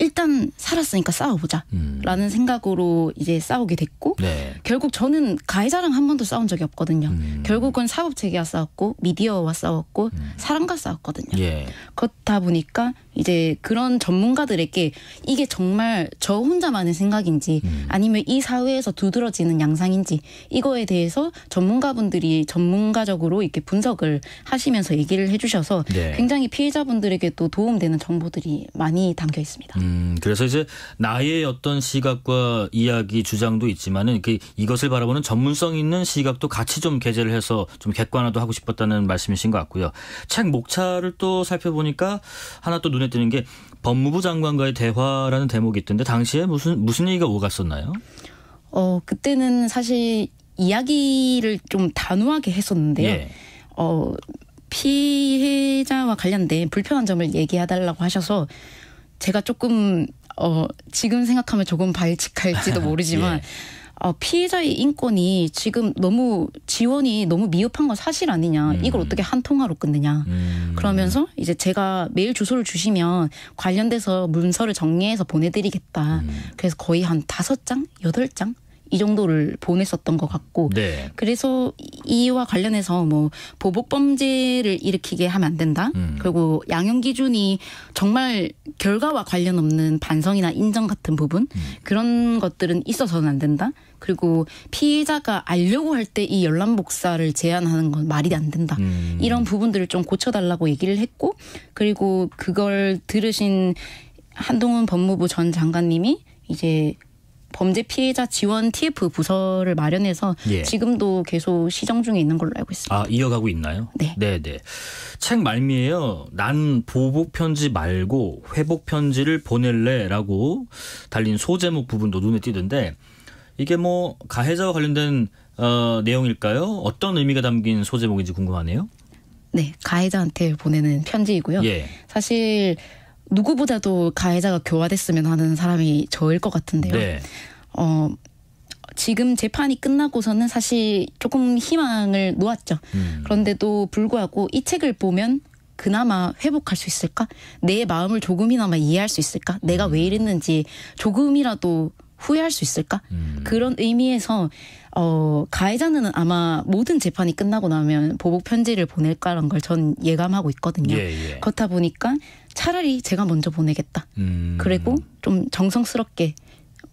일단 살았으니까 싸워보자 라는 생각으로 이제 싸우게 됐고 네. 결국 저는 가해자랑 한 번도 싸운 적이 없거든요. 결국은 사법체계와 싸웠고 미디어와 싸웠고 사람과 싸웠거든요. 예. 그렇다 보니까 이제 그런 전문가들에게 이게 정말 저 혼자만의 생각인지 아니면 이 사회에서 두드러지는 양상인지 이거에 대해서 전문가분들이 전문가적으로 이렇게 분석을 하시면서 얘기를 해주셔서 네. 굉장히 피해자분들에게 또 도움되는 정보들이 많이 담겨 있습니다. 그래서 이제 나의 어떤 시각과 이야기 주장도 있지만은 이것을 바라보는 전문성 있는 시각도 같이 좀 게재를 해서 좀 객관화도 하고 싶었다는 말씀이신 것 같고요. 책 목차를 또 살펴보니까 하나 또 눈에 뜨는 게 법무부 장관과의 대화라는 대목이 있던데 당시에 무슨 얘기가 오갔었나요? 그때는 사실 이야기를 좀 단호하게 했었는데요. 예. 피해자와 관련된 불편한 점을 얘기해달라고 하셔서 제가 조금 지금 생각하면 조금 발칙할지도 모르지만 예. 피해자의 인권이 지금 너무 지원이 너무 미흡한 건 사실 아니냐. 이걸 어떻게 한 통화로 끝내냐. 그러면서 이제 제가 메일 주소를 주시면 관련돼서 문서를 정리해서 보내드리겠다. 그래서 거의 한 5장, 8장? 이 정도를 보냈었던 것 같고 네. 그래서 이와 관련해서 뭐 보복 범죄를 일으키게 하면 안 된다. 그리고 양형 기준이 정말 결과와 관련 없는 반성이나 인정 같은 부분 그런 것들은 있어서는 안 된다. 그리고 피해자가 알려고 할 때 이 연락 복사를 제한하는 건 말이 안 된다. 이런 부분들을 좀 고쳐달라고 얘기를 했고 그리고 그걸 들으신 한동훈 법무부 전 장관님이 이제 범죄 피해자 지원 TF 부서를 마련해서 예. 지금도 계속 시정 중에 있는 걸로 알고 있습니다. 아, 이어가고 있나요? 네. 네네. 책 말미에요. 난 보복 편지 말고 회복 편지를 보낼래라고 달린 소제목 부분도 눈에 띄던데 이게 뭐 가해자와 관련된 내용일까요? 어떤 의미가 담긴 소제목인지 궁금하네요. 네, 가해자한테 보내는 편지이고요. 예. 사실 누구보다도 가해자가 교화됐으면 하는 사람이 저일 것 같은데요. 네. 지금 재판이 끝나고서는 사실 조금 희망을 놓았죠. 그런데도 불구하고 이 책을 보면 그나마 회복할 수 있을까? 내 마음을 조금이나마 이해할 수 있을까? 내가 왜 이랬는지 조금이라도 후회할 수 있을까? 그런 의미에서 가해자는 아마 모든 재판이 끝나고 나면 보복 편지를 보낼 거라는 걸 전 예감하고 있거든요. 예, 예. 그렇다 보니까 차라리 제가 먼저 보내겠다. 그리고 좀 정성스럽게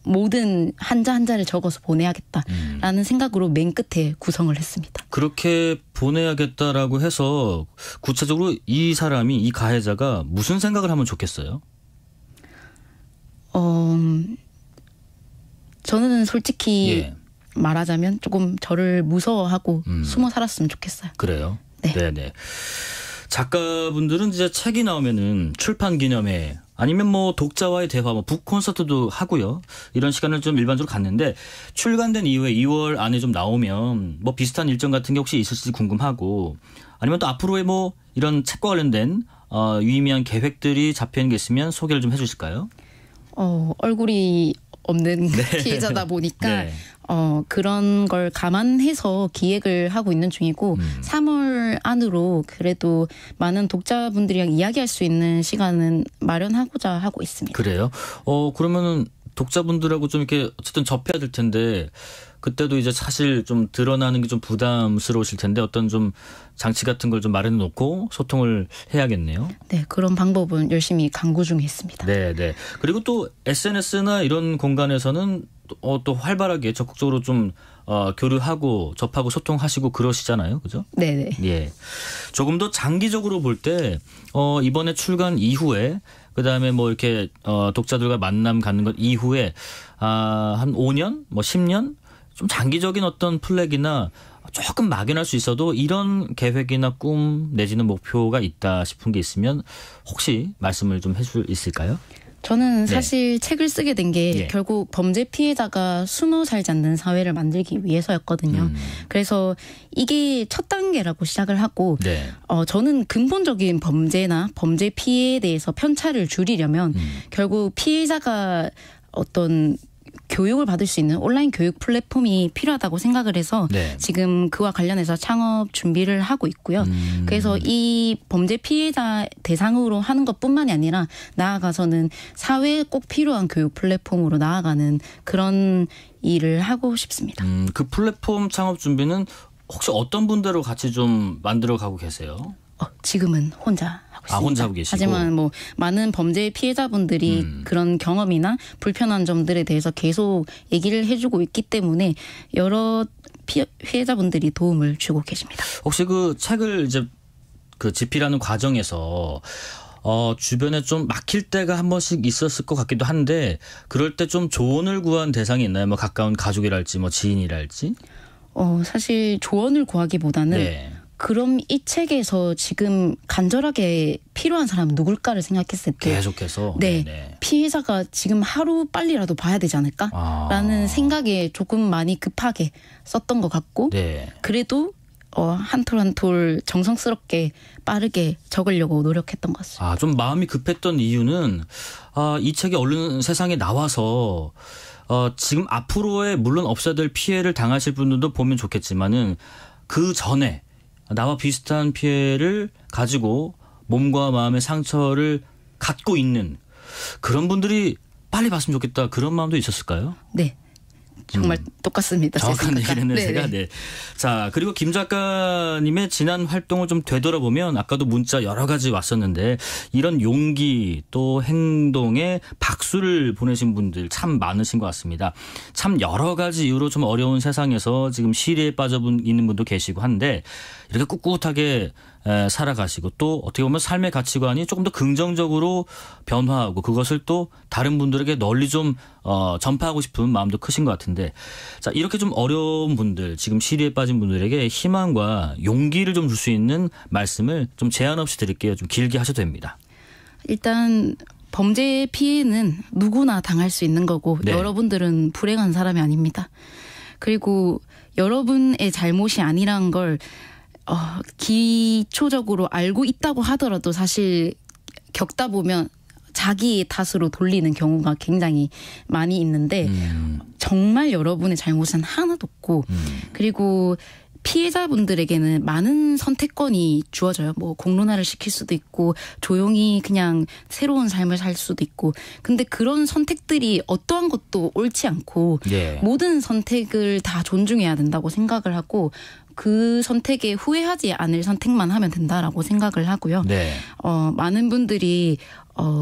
모든 한자 한자를 적어서 보내야겠다라는 생각으로 맨 끝에 구성을 했습니다. 그렇게 보내야겠다라고 해서 구체적으로 이 사람이 이 가해자가 무슨 생각을 하면 좋겠어요? 저는 솔직히 예. 말하자면 조금 저를 무서워하고 숨어 살았으면 좋겠어요. 그래요? 네. 네네. 작가분들은 이제 책이 나오면은 출판 기념회 아니면 뭐 독자와의 대화, 뭐 북 콘서트도 하고요. 이런 시간을 좀 일반적으로 갖는데 출간된 이후에 2월 안에 좀 나오면 뭐 비슷한 일정 같은 게 혹시 있을지 궁금하고 아니면 또 앞으로의 뭐 이런 책과 관련된 유의미한 계획들이 잡혀 있는 게 있으면 소개를 좀 해주실까요? 얼굴이 없는 피해자다 보니까 네. 그런 걸 감안해서 기획을 하고 있는 중이고 3월 안으로 그래도 많은 독자분들이랑 이야기할 수 있는 시간은 마련하고자 하고 있습니다. 그래요? 그러면은 독자분들하고 좀 이렇게 어쨌든 접해야 될 텐데 그때도 이제 사실 좀 드러나는 게 좀 부담스러우실 텐데 어떤 좀 장치 같은 걸 좀 마련해 놓고 소통을 해야겠네요. 네, 그런 방법은 열심히 강구 중에 있습니다. 네, 네. 그리고 또 SNS나 이런 공간에서는 또 활발하게 적극적으로 좀 교류하고 접하고 소통하시고 그러시잖아요, 그죠? 네, 네. 예. 조금 더 장기적으로 볼 때 이번에 출간 이후에 그다음에 뭐 이렇게 독자들과 만남 갖는 것 이후에 한 5년, 뭐 10년 좀 장기적인 어떤 플랜이나 조금 막연할 수 있어도 이런 계획이나 꿈 내지는 목표가 있다 싶은 게 있으면 혹시 말씀을 좀 해줄 수 있을까요? 저는 사실 책을 쓰게 된 게 예. 결국 범죄 피해자가 숨어 살지 않는 사회를 만들기 위해서였거든요. 그래서 이게 첫 단계라고 시작을 하고 네. 저는 근본적인 범죄나 범죄 피해에 대해서 편차를 줄이려면 결국 피해자가 어떤 교육을 받을 수 있는 온라인 교육 플랫폼이 필요하다고 생각을 해서 네. 지금 그와 관련해서 창업 준비를 하고 있고요. 그래서 이 범죄 피해자 대상으로 하는 것뿐만이 아니라 나아가서는 사회에 꼭 필요한 교육 플랫폼으로 나아가는 그런 일을 하고 싶습니다. 그 플랫폼 창업 준비는 혹시 어떤 분들하고 같이 좀 만들어 가고 계세요? 지금은 혼자 하고 있습니다. 혼자 하고 계시고. 하지만 뭐 많은 범죄 피해자분들이 그런 경험이나 불편한 점들에 대해서 계속 얘기를 해주고 있기 때문에 여러 피해자분들이 도움을 주고 계십니다. 혹시 그 책을 이제 그 집필하는 과정에서 주변에 좀 막힐 때가 한 번씩 있었을 것 같기도 한데 그럴 때 좀 조언을 구한 대상이 있나요? 뭐 가까운 가족이랄지 뭐 지인이랄지? 사실 조언을 구하기보다는 네. 그럼 이 책에서 지금 간절하게 필요한 사람은 누굴까를 생각했을 때 계속해서 네, 피해자가 지금 하루 빨리라도 봐야 되지 않을까라는 생각에 조금 많이 급하게 썼던 것 같고 네. 그래도 한 톨 한 톨 정성스럽게 빠르게 적으려고 노력했던 것 같습니다. 좀 마음이 급했던 이유는 이 책이 얼른 세상에 나와서 지금 앞으로의 물론 없어야 될 피해를 당하실 분들도 보면 좋겠지만은 그 전에 나와 비슷한 피해를 가지고 몸과 마음의 상처를 갖고 있는 그런 분들이 빨리 봤으면 좋겠다 그런 마음도 있었을까요? 네. 정말 똑같습니다. 정확한 얘기를 했네요. 제가. 네. 자, 그리고 김 작가님의 지난 활동을 좀 되돌아보면 아까도 문자 여러 가지 왔었는데 이런 용기 또 행동에 박수를 보내신 분들 참 많으신 것 같습니다. 참 여러 가지 이유로 좀 어려운 세상에서 지금 시리에 빠져 있는 분도 계시고 한데 이렇게 꿋꿋하게 살아가시고 또 어떻게 보면 삶의 가치관이 조금 더 긍정적으로 변화하고 그것을 또 다른 분들에게 널리 좀 전파하고 싶은 마음도 크신 것 같은데 자 이렇게 좀 어려운 분들 지금 시리에 빠진 분들에게 희망과 용기를 좀 줄 수 있는 말씀을 좀 제한 없이 드릴게요. 좀 길게 하셔도 됩니다. 일단 범죄 피해는 누구나 당할 수 있는 거고 네. 여러분들은 불행한 사람이 아닙니다. 그리고 여러분의 잘못이 아니란 걸 기초적으로 알고 있다고 하더라도 사실 겪다 보면 자기의 탓으로 돌리는 경우가 굉장히 많이 있는데 정말 여러분의 잘못은 하나도 없고 그리고 피해자분들에게는 많은 선택권이 주어져요. 뭐 공론화를 시킬 수도 있고 조용히 그냥 새로운 삶을 살 수도 있고 근데 그런 선택들이 어떠한 것도 옳지 않고 네. 모든 선택을 다 존중해야 된다고 생각을 하고 그 선택에 후회하지 않을 선택만 하면 된다라고 생각을 하고요. 네. 많은 분들이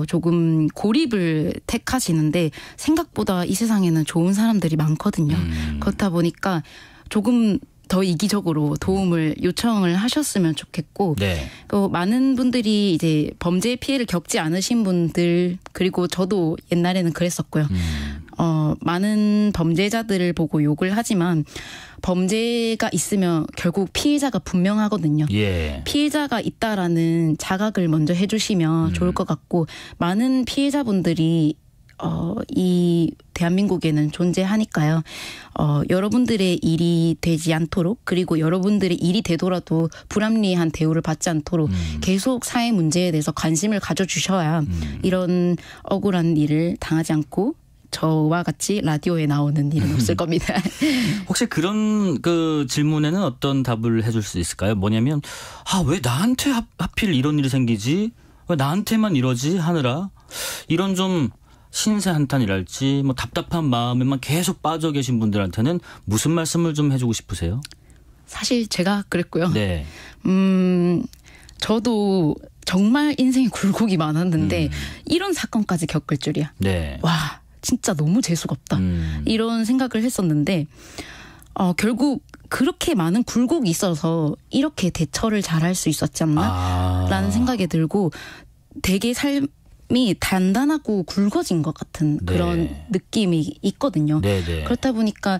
조금 고립을 택하시는데 생각보다 이 세상에는 좋은 사람들이 많거든요. 그렇다 보니까 조금 더 이기적으로 도움을 요청을 하셨으면 좋겠고 네. 많은 분들이 이제 범죄 피해를 겪지 않으신 분들 그리고 저도 옛날에는 그랬었고요. 많은 범죄자들을 보고 욕을 하지만 범죄가 있으면 결국 피해자가 분명하거든요. 예. 피해자가 있다라는 자각을 먼저 해주시면 좋을 것 같고 많은 피해자분들이 이 대한민국에는 존재하니까요. 여러분들의 일이 되지 않도록 그리고 여러분들의 일이 되더라도 불합리한 대우를 받지 않도록 계속 사회 문제에 대해서 관심을 가져주셔야 이런 억울한 일을 당하지 않고 저와 같이 라디오에 나오는 일은 없을 겁니다. 혹시 그런 그 질문에는 어떤 답을 해줄 수 있을까요? 뭐냐면 왜 나한테 하필 이런 일이 생기지? 왜 나한테만 이러지? 하느라 이런 좀 신세 한탄이랄지 뭐 답답한 마음에만 계속 빠져 계신 분들한테는 무슨 말씀을 좀 해주고 싶으세요? 사실 제가 그랬고요. 네. 저도 정말 인생에 굴곡이 많았는데 이런 사건까지 겪을 줄이야. 네. 와 진짜 너무 재수가 없다. 이런 생각을 했었는데 결국 그렇게 많은 굴곡이 있어서 이렇게 대처를 잘할 수 있었지 않나? 라는 생각이 들고 되게 삶이 단단하고 굵어진 것 같은 그런 느낌이 있거든요. 네네. 그렇다 보니까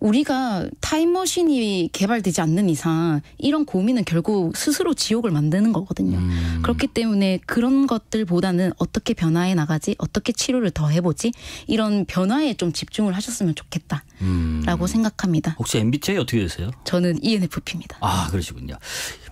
우리가 타임머신이 개발되지 않는 이상 이런 고민은 결국 스스로 지옥을 만드는 거거든요. 그렇기 때문에 그런 것들보다는 어떻게 변화해 나가지? 어떻게 치료를 더 해보지? 이런 변화에 좀 집중을 하셨으면 좋겠다라고 생각합니다. 혹시 MBTI 어떻게 되세요? 저는 ENFP입니다. 그러시군요.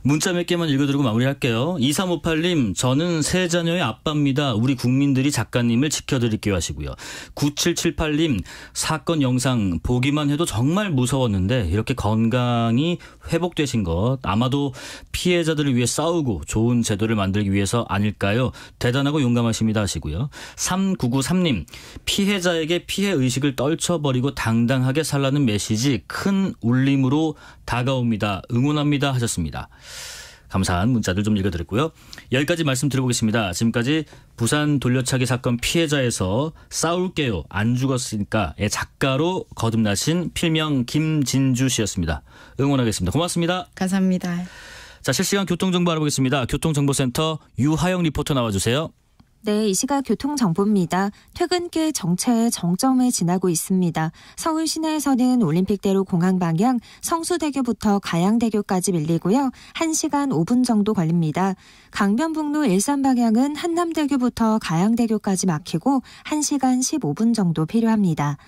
문자 몇 개만 읽어드리고 마무리할게요. 2358님 저는 세 자녀의 아빠입니다. 우리 국민들이 작가님을 지켜드릴게요 하시고요. 9778님 사건 영상 보기만 해도 정말 무서웠는데 이렇게 건강이 회복되신 것 아마도 피해자들을 위해 싸우고 좋은 제도를 만들기 위해서 아닐까요? 대단하고 용감하십니다 하시고요. 3993님 피해자에게 피해의식을 떨쳐버리고 당당하게 살라는 메시지 큰 울림으로 다가옵니다. 응원합니다 하셨습니다. 감사한 문자들 좀 읽어드렸고요. 여기까지 말씀 드려보겠습니다. 지금까지 부산 돌려차기 사건 피해자에서 싸울게요 안 죽었으니까의 작가로 거듭나신 필명 김진주 씨였습니다. 응원하겠습니다. 고맙습니다. 감사합니다. 자, 실시간 교통정보 알아보겠습니다. 교통정보센터 유하영 리포터 나와주세요. 네, 이 시각 교통정보입니다. 퇴근길 정체의 정점에 지나고 있습니다. 서울 시내에서는 올림픽대로 공항 방향 성수대교부터 가양대교까지 밀리고요. 1시간 5분 정도 걸립니다. 강변북로 일산 방향은 한남대교부터 가양대교까지 막히고 1시간 15분 정도 필요합니다.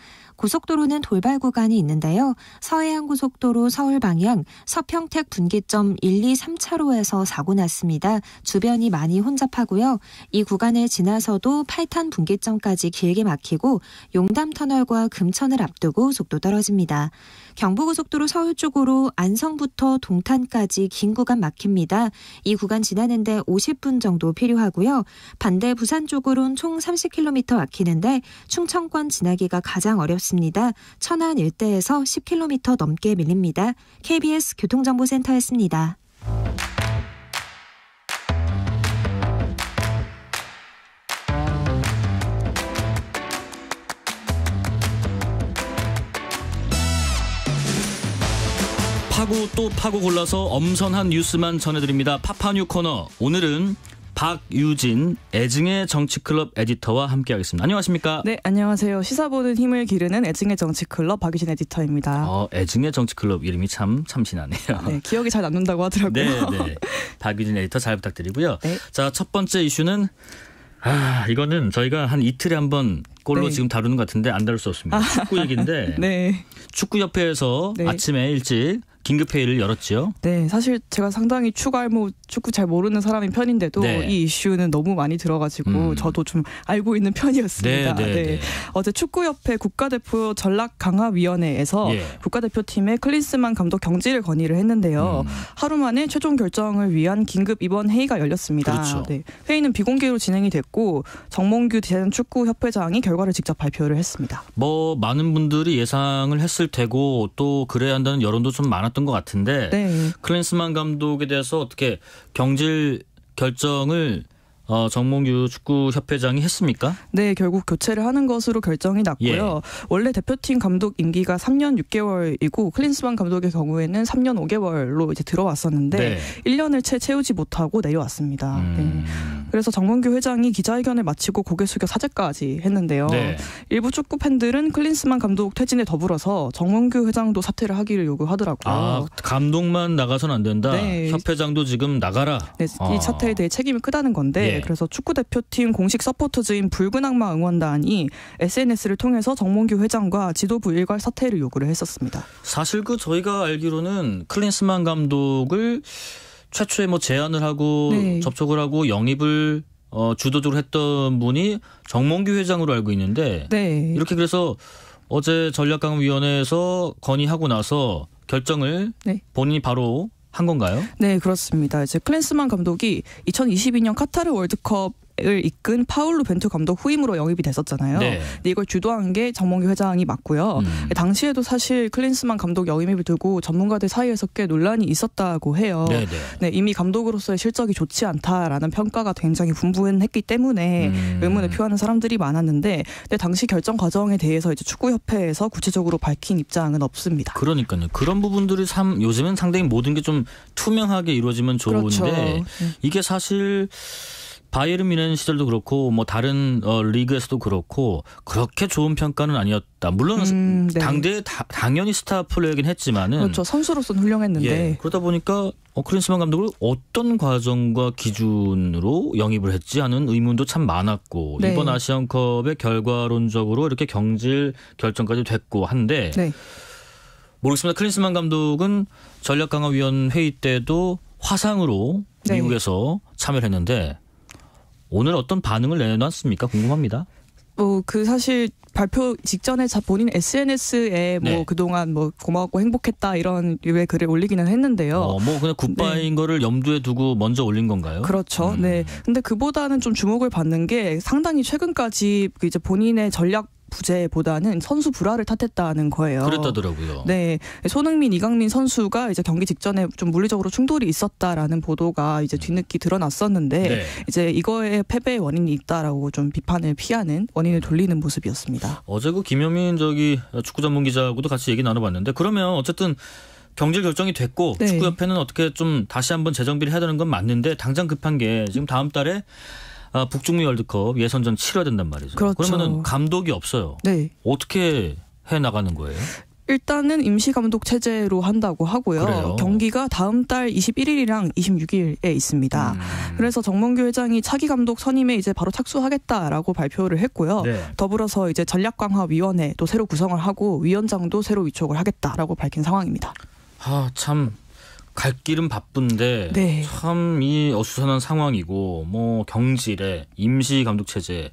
고속도로는 돌발 구간이 있는데요. 서해안고속도로 서울 방향 서평택 분기점 1, 2, 3차로에서 사고 났습니다. 주변이 많이 혼잡하고요. 이 구간을 지나서도 8탄 분기점까지 길게 막히고 용담터널과 금천을 앞두고 속도 떨어집니다. 경부고속도로 서울 쪽으로 안성부터 동탄까지 긴 구간 막힙니다. 이 구간 지나는데 50분 정도 필요하고요. 반대 부산 쪽으로는 총 30km 막히는데 충청권 지나기가 가장 어렵습니다. 천안 일대에서 10km 넘게 밀립니다. KBS 교통정보센터였습니다. 파고 또 파고 골라서 엄선한 뉴스만 전해드립니다. 파파뉴 코너. 오늘은 박유진 애증의 정치클럽 에디터와 함께하겠습니다. 안녕하십니까? 네, 안녕하세요. 시사보는 힘을 기르는 애증의 정치클럽 박유진 에디터입니다. 애증의 정치클럽 이름이 참 참신하네요. 네, 기억이 잘 남는다고 하더라고요. 네. 박유진 에디터 잘 부탁드리고요. 네. 자, 첫 번째 이슈는 이거는 저희가 한 이틀에 한 번 꼴로 지금 다루는 것 같은데 안 다룰 수 없습니다. 축구 얘기인데 네. 축구협회에서 아침에 일찍 긴급회의를 열었죠. 네, 사실 제가 상당히 축구 잘 모르는 사람인 편인데도 이 이슈는 너무 많이 들어가지고 저도 좀 알고 있는 편이었습니다. 네. 어제 축구협회 국가대표 전략강화위원회에서 국가대표팀의 클린스만 감독 경질을 건의를 했는데요. 하루 만에 최종 결정을 위한 긴급 이번 회의가 열렸습니다. 그렇죠. 네, 회의는 비공개로 진행이 됐고 정몽규 대한축구협회장이 결과를 직접 발표를 했습니다. 많은 분들이 예상을 했을 테고 또 그래야 한다는 여론도 좀 많았던 것 같은데 클린스만 감독에 대해서 어떻게 경질 결정을 정몽규 축구협회장이 했습니까? 네, 결국 교체를 하는 것으로 결정이 났고요. 원래 대표팀 감독 임기가 3년 6개월이고 클린스만 감독의 경우에는 3년 5개월로 이제 들어왔었는데 1년을 채 채우지 못하고 내려왔습니다. 네. 그래서 정몽규 회장이 기자회견을 마치고 고개 숙여 사죄까지 했는데요. 일부 축구 팬들은 클린스만 감독 퇴진에 더불어서 정몽규 회장도 사퇴를 하기를 요구하더라고요. 감독만 나가서는 안 된다. 협회장도 지금 나가라. 네, 이 사태에 대해 책임이 크다는 건데 그래서 축구대표팀 공식 서포터즈인 붉은 악마 응원단이 SNS를 통해서 정몽규 회장과 지도부 일괄 사퇴를 요구를 했었습니다. 사실 저희가 알기로는 클린스만 감독을 최초에 제안을 하고 접촉을 하고 영입을 주도적으로 했던 분이 정몽규 회장으로 알고 있는데 이렇게 그래서 어제 전략강화위원회에서 건의하고 나서 결정을 본인이 바로 한 건가요? 네, 그렇습니다. 이제 클린스만 감독이 2022년 카타르 월드컵을 이끈 파울루 벤투 감독 후임으로 영입이 됐었잖아요. 근데 이걸 주도한 게 정몽규 회장이 맞고요. 당시에도 사실 클린스만 감독 영입을 두고 전문가들 사이에서 꽤 논란이 있었다고 해요. 이미 감독으로서의 실적이 좋지 않다라는 평가가 굉장히 분분했기 때문에 의문을 표하는 사람들이 많았는데 당시 결정 과정에 대해서 이제 축구협회에서 구체적으로 밝힌 입장은 없습니다. 그러니까요. 그런 부분들이 요즘은 상당히 모든 게 좀 투명하게 이루어지면 좋은데 이게 사실 바이에른 뮌헨 시절도 그렇고 다른 리그에서도 그렇고 그렇게 좋은 평가는 아니었다. 물론 당대에 당연히 스타 플레이긴 했지만은 그렇죠. 선수로서는 훌륭했는데 그러다 보니까 클린스만 감독을 어떤 과정과 기준으로 영입을 했지 하는 의문도 참 많았고 이번 아시안컵의 결과론적으로 이렇게 경질 결정까지 됐고 한데 모르겠습니다. 클린스만 감독은 전략강화위원 회의 때도 화상으로 미국에서 참여를 했는데 오늘 어떤 반응을 내놨습니까? 궁금합니다. 사실 발표 직전에 본인 SNS에 그동안 고마웠고 행복했다 이런 류의 글을 올리기는 했는데요. 그냥 굿바이인 거를 염두에 두고 먼저 올린 건가요? 그렇죠. 네. 근데 그보다는 좀 주목을 받는 게 상당히 최근까지 이제 본인의 전략 부재보다는 선수 불화를 탓했다는 거예요. 그랬다더라고요. 네, 손흥민, 이강민 선수가 이제 경기 직전에 좀 물리적으로 충돌이 있었다라는 보도가 이제 뒤늦게 드러났었는데 이제 이거에 패배의 원인이 있다라고 좀 비판을 피하는 원인을 돌리는 모습이었습니다. 어제 김효민 축구 전문 기자하고도 같이 얘기 나눠봤는데 그러면 어쨌든 경질 결정이 됐고 축구협회는 어떻게 좀 다시 한번 재정비를 해야 되는 건 맞는데 당장 급한 게 지금 다음 달에 북중미 월드컵 예선전 치러야 된단 말이죠. 그렇죠. 그러면은 감독이 없어요. 어떻게 해 나가는 거예요? 일단은 임시감독 체제로 한다고 하고요. 그래요? 경기가 다음 달 21일이랑 26일에 있습니다. 그래서 정몽규 회장이 차기 감독 선임에 이제 바로 착수하겠다라고 발표를 했고요. 네. 더불어서 이제 전략강화위원회도 새로 구성을 하고 위원장도 새로 위촉을 하겠다라고 밝힌 상황입니다. 참 갈 길은 바쁜데 네. 참 이 어수선한 상황이고 뭐 경질에 임시 감독 체제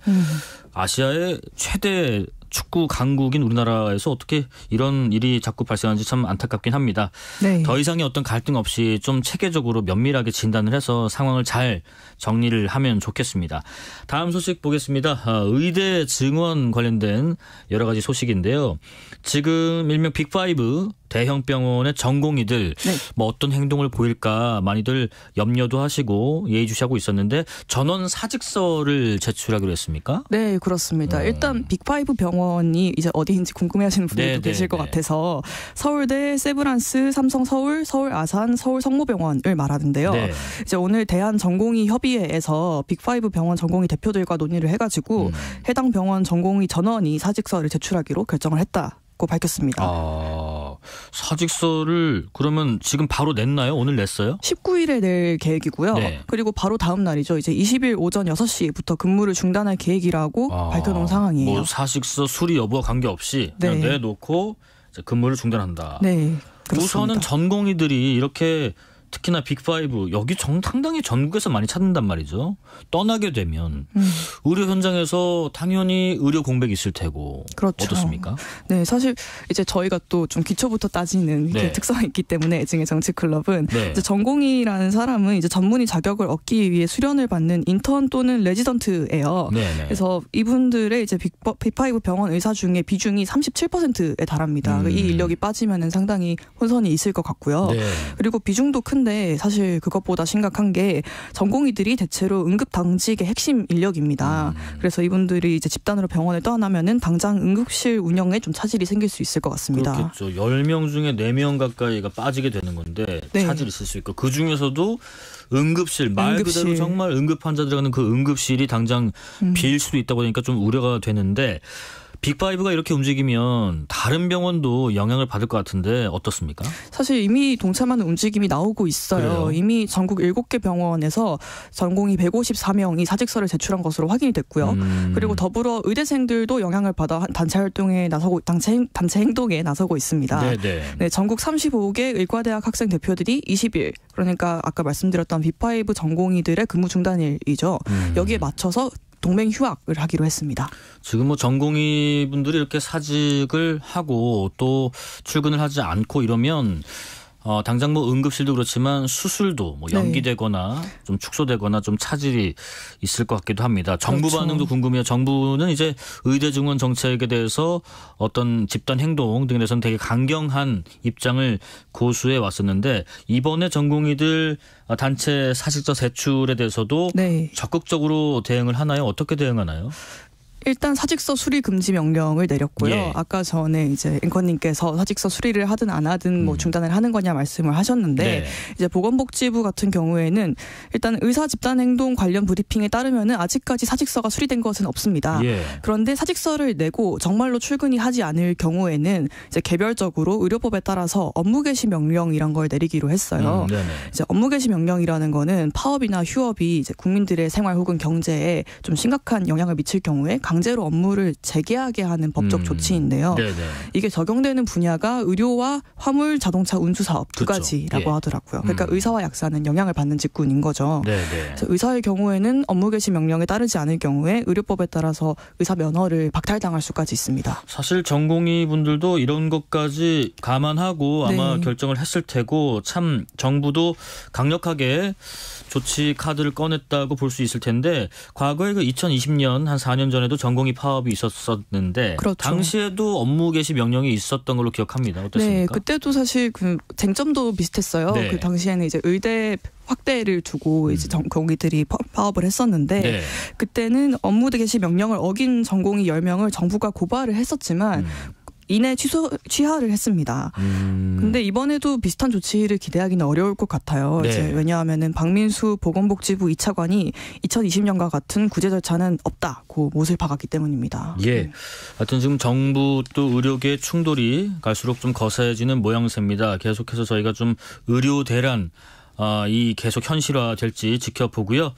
아시아의 최대 축구 강국인 우리나라에서 어떻게 이런 일이 자꾸 발생하는지 참 안타깝긴 합니다. 네. 더 이상의 어떤 갈등 없이 좀 체계적으로 면밀하게 진단을 해서 상황을 잘 정리를 하면 좋겠습니다. 다음 소식 보겠습니다. 의대 증원 관련된 여러 가지 소식인데요. 지금 일명 빅5 대형 병원의 전공의들 뭐 어떤 행동을 보일까 많이들 염려도 하시고 예의주시하고 있었는데 전원 사직서를 제출하기로 했습니까? 네, 그렇습니다. 일단 빅5 병원이 이제 어디인지 궁금해하시는 분들도 계실 것 같아서 서울대, 세브란스, 삼성서울, 서울 아산, 서울 성모병원을 말하는데요. 네. 이제 오늘 대한전공의 협의회에서 빅5 병원 전공의 대표들과 논의를 해가지고 해당 병원 전공의 전원이 사직서를 제출하기로 결정을 했다고 밝혔습니다. 사직서를 그러면 지금 바로 냈나요? 오늘 냈어요? 19일에 낼 계획이고요. 네. 그리고 바로 다음 날이죠. 이제 20일 오전 6시부터 근무를 중단할 계획이라고 밝혀놓은 상황이에요. 뭐 사직서 수리 여부와 관계없이 그냥 내놓고 이제 근무를 중단한다. 네, 그렇습니다. 우선은 전공의들이 이렇게 특히나 빅5 여기 상당히 전국에서 많이 찾는단 말이죠. 떠나게 되면 의료 현장에서 당연히 의료 공백이 있을 테고. 그렇죠. 어떻습니까? 네, 사실 이제 저희가 또 좀 기초부터 따지는 특성이 있기 때문에 애증의 정치클럽은 이제 전공의라는 사람은 이제 전문의 자격을 얻기 위해 수련을 받는 인턴 또는 레지던트예요. 그래서 이분들의 이제 빅5 병원 의사 중에 비중이 37%에 달합니다. 이 인력이 빠지면은 상당히 혼선이 있을 것 같고요. 그리고 비중도 큰데 사실 그것보다 심각한 게 전공의들이 대체로 응급당직의 핵심 인력입니다. 그래서 이분들이 이제 집단으로 병원을 떠나면은 당장 응급실 운영에 좀 차질이 생길 수 있을 것 같습니다. 그렇겠죠. 10명 중에 4명 가까이가 빠지게 되는 건데 차질이 있을 수 있고 그중에서도 응급실 말 그대로 정말 응급 환자 들어가는 그 응급실이 당장 빌 수도 있다고 하니까 좀 우려가 되는데 빅5가 이렇게 움직이면 다른 병원도 영향을 받을 것 같은데 어떻습니까? 사실 이미 동참하는 움직임이 나오고 있어요. 그래요? 이미 전국 7개 병원에서 전공의 154명이 사직서를 제출한 것으로 확인이 됐고요. 그리고 더불어 의대생들도 영향을 받아 단체 활동에 나서고 단체 행동에 나서고 있습니다. 네, 전국 35개 의과대학 학생 대표들이 20일 그러니까 아까 말씀드렸던 빅5 전공의들의 근무 중단일이죠. 여기에 맞춰서 동맹 휴학을 하기로 했습니다. 지금 뭐 전공의 분들이 이렇게 사직을 하고 또 출근을 하지 않고 이러면 당장 뭐 응급실도 그렇지만 수술도 뭐 연기되거나 좀 축소되거나 좀 차질이 있을 것 같기도 합니다. 정부 반응도 궁금해요. 정부는 이제 의대 증원 정책에 대해서 어떤 집단 행동 등에 대해서는 되게 강경한 입장을 고수해 왔었는데 이번에 전공의들 단체 사직서 제출에 대해서도 적극적으로 대응을 하나요? 어떻게 대응하나요? 일단 사직서 수리 금지 명령을 내렸고요. 아까 전에 이제 앵커님께서 사직서 수리를 하든 안 하든 뭐 중단을 하는 거냐 말씀을 하셨는데 이제 보건복지부 같은 경우에는 일단 의사 집단 행동 관련 브리핑에 따르면은 아직까지 사직서가 수리된 것은 없습니다. 그런데 사직서를 내고 정말로 출근이 하지 않을 경우에는 이제 개별적으로 의료법에 따라서 업무 개시 명령이란 걸 내리기로 했어요. 이제 업무 개시 명령이라는 거는 파업이나 휴업이 이제 국민들의 생활 혹은 경제에 좀 심각한 영향을 미칠 경우에 강제로 업무를 재개하게 하는 법적 조치인데요. 이게 적용되는 분야가 의료와 화물 자동차 운수 사업 두 가지라고 하더라고요. 그러니까 의사와 약사는 영향을 받는 직군인 거죠. 그래서 의사의 경우에는 업무 개시 명령에 따르지 않을 경우에 의료법에 따라서 의사 면허를 박탈당할 수까지 있습니다. 사실 전공의 분들도 이런 것까지 감안하고 아마 결정을 했을 테고 참 정부도 강력하게 조치 카드를 꺼냈다고 볼 수 있을 텐데 과거에 그 2020년 한 4년 전에도 전공의 파업이 있었었는데 당시에도 업무 개시 명령이 있었던 걸로 기억합니다. 어떻습니까? 네, 그때도 사실 그 쟁점도 비슷했어요. 그 당시에는 이제 의대 확대를 두고 이제 전공의들이 파업을 했었는데 그때는 업무 개시 명령을 어긴 전공의 10명을 정부가 고발을 했었지만 이내 취하를 했습니다. 근데 이번에도 비슷한 조치를 기대하기는 어려울 것 같아요. 네. 이제 왜냐하면은 박민수 보건복지부 2차관이 2020년과 같은 구제 절차는 없다고 못을 박았기 때문입니다. 예. 하여튼 지금 정부 또 의료계 충돌이 갈수록 좀 거세지는 모양새입니다. 계속해서 저희가 좀 의료 대란 이 계속 현실화될지 지켜보고요.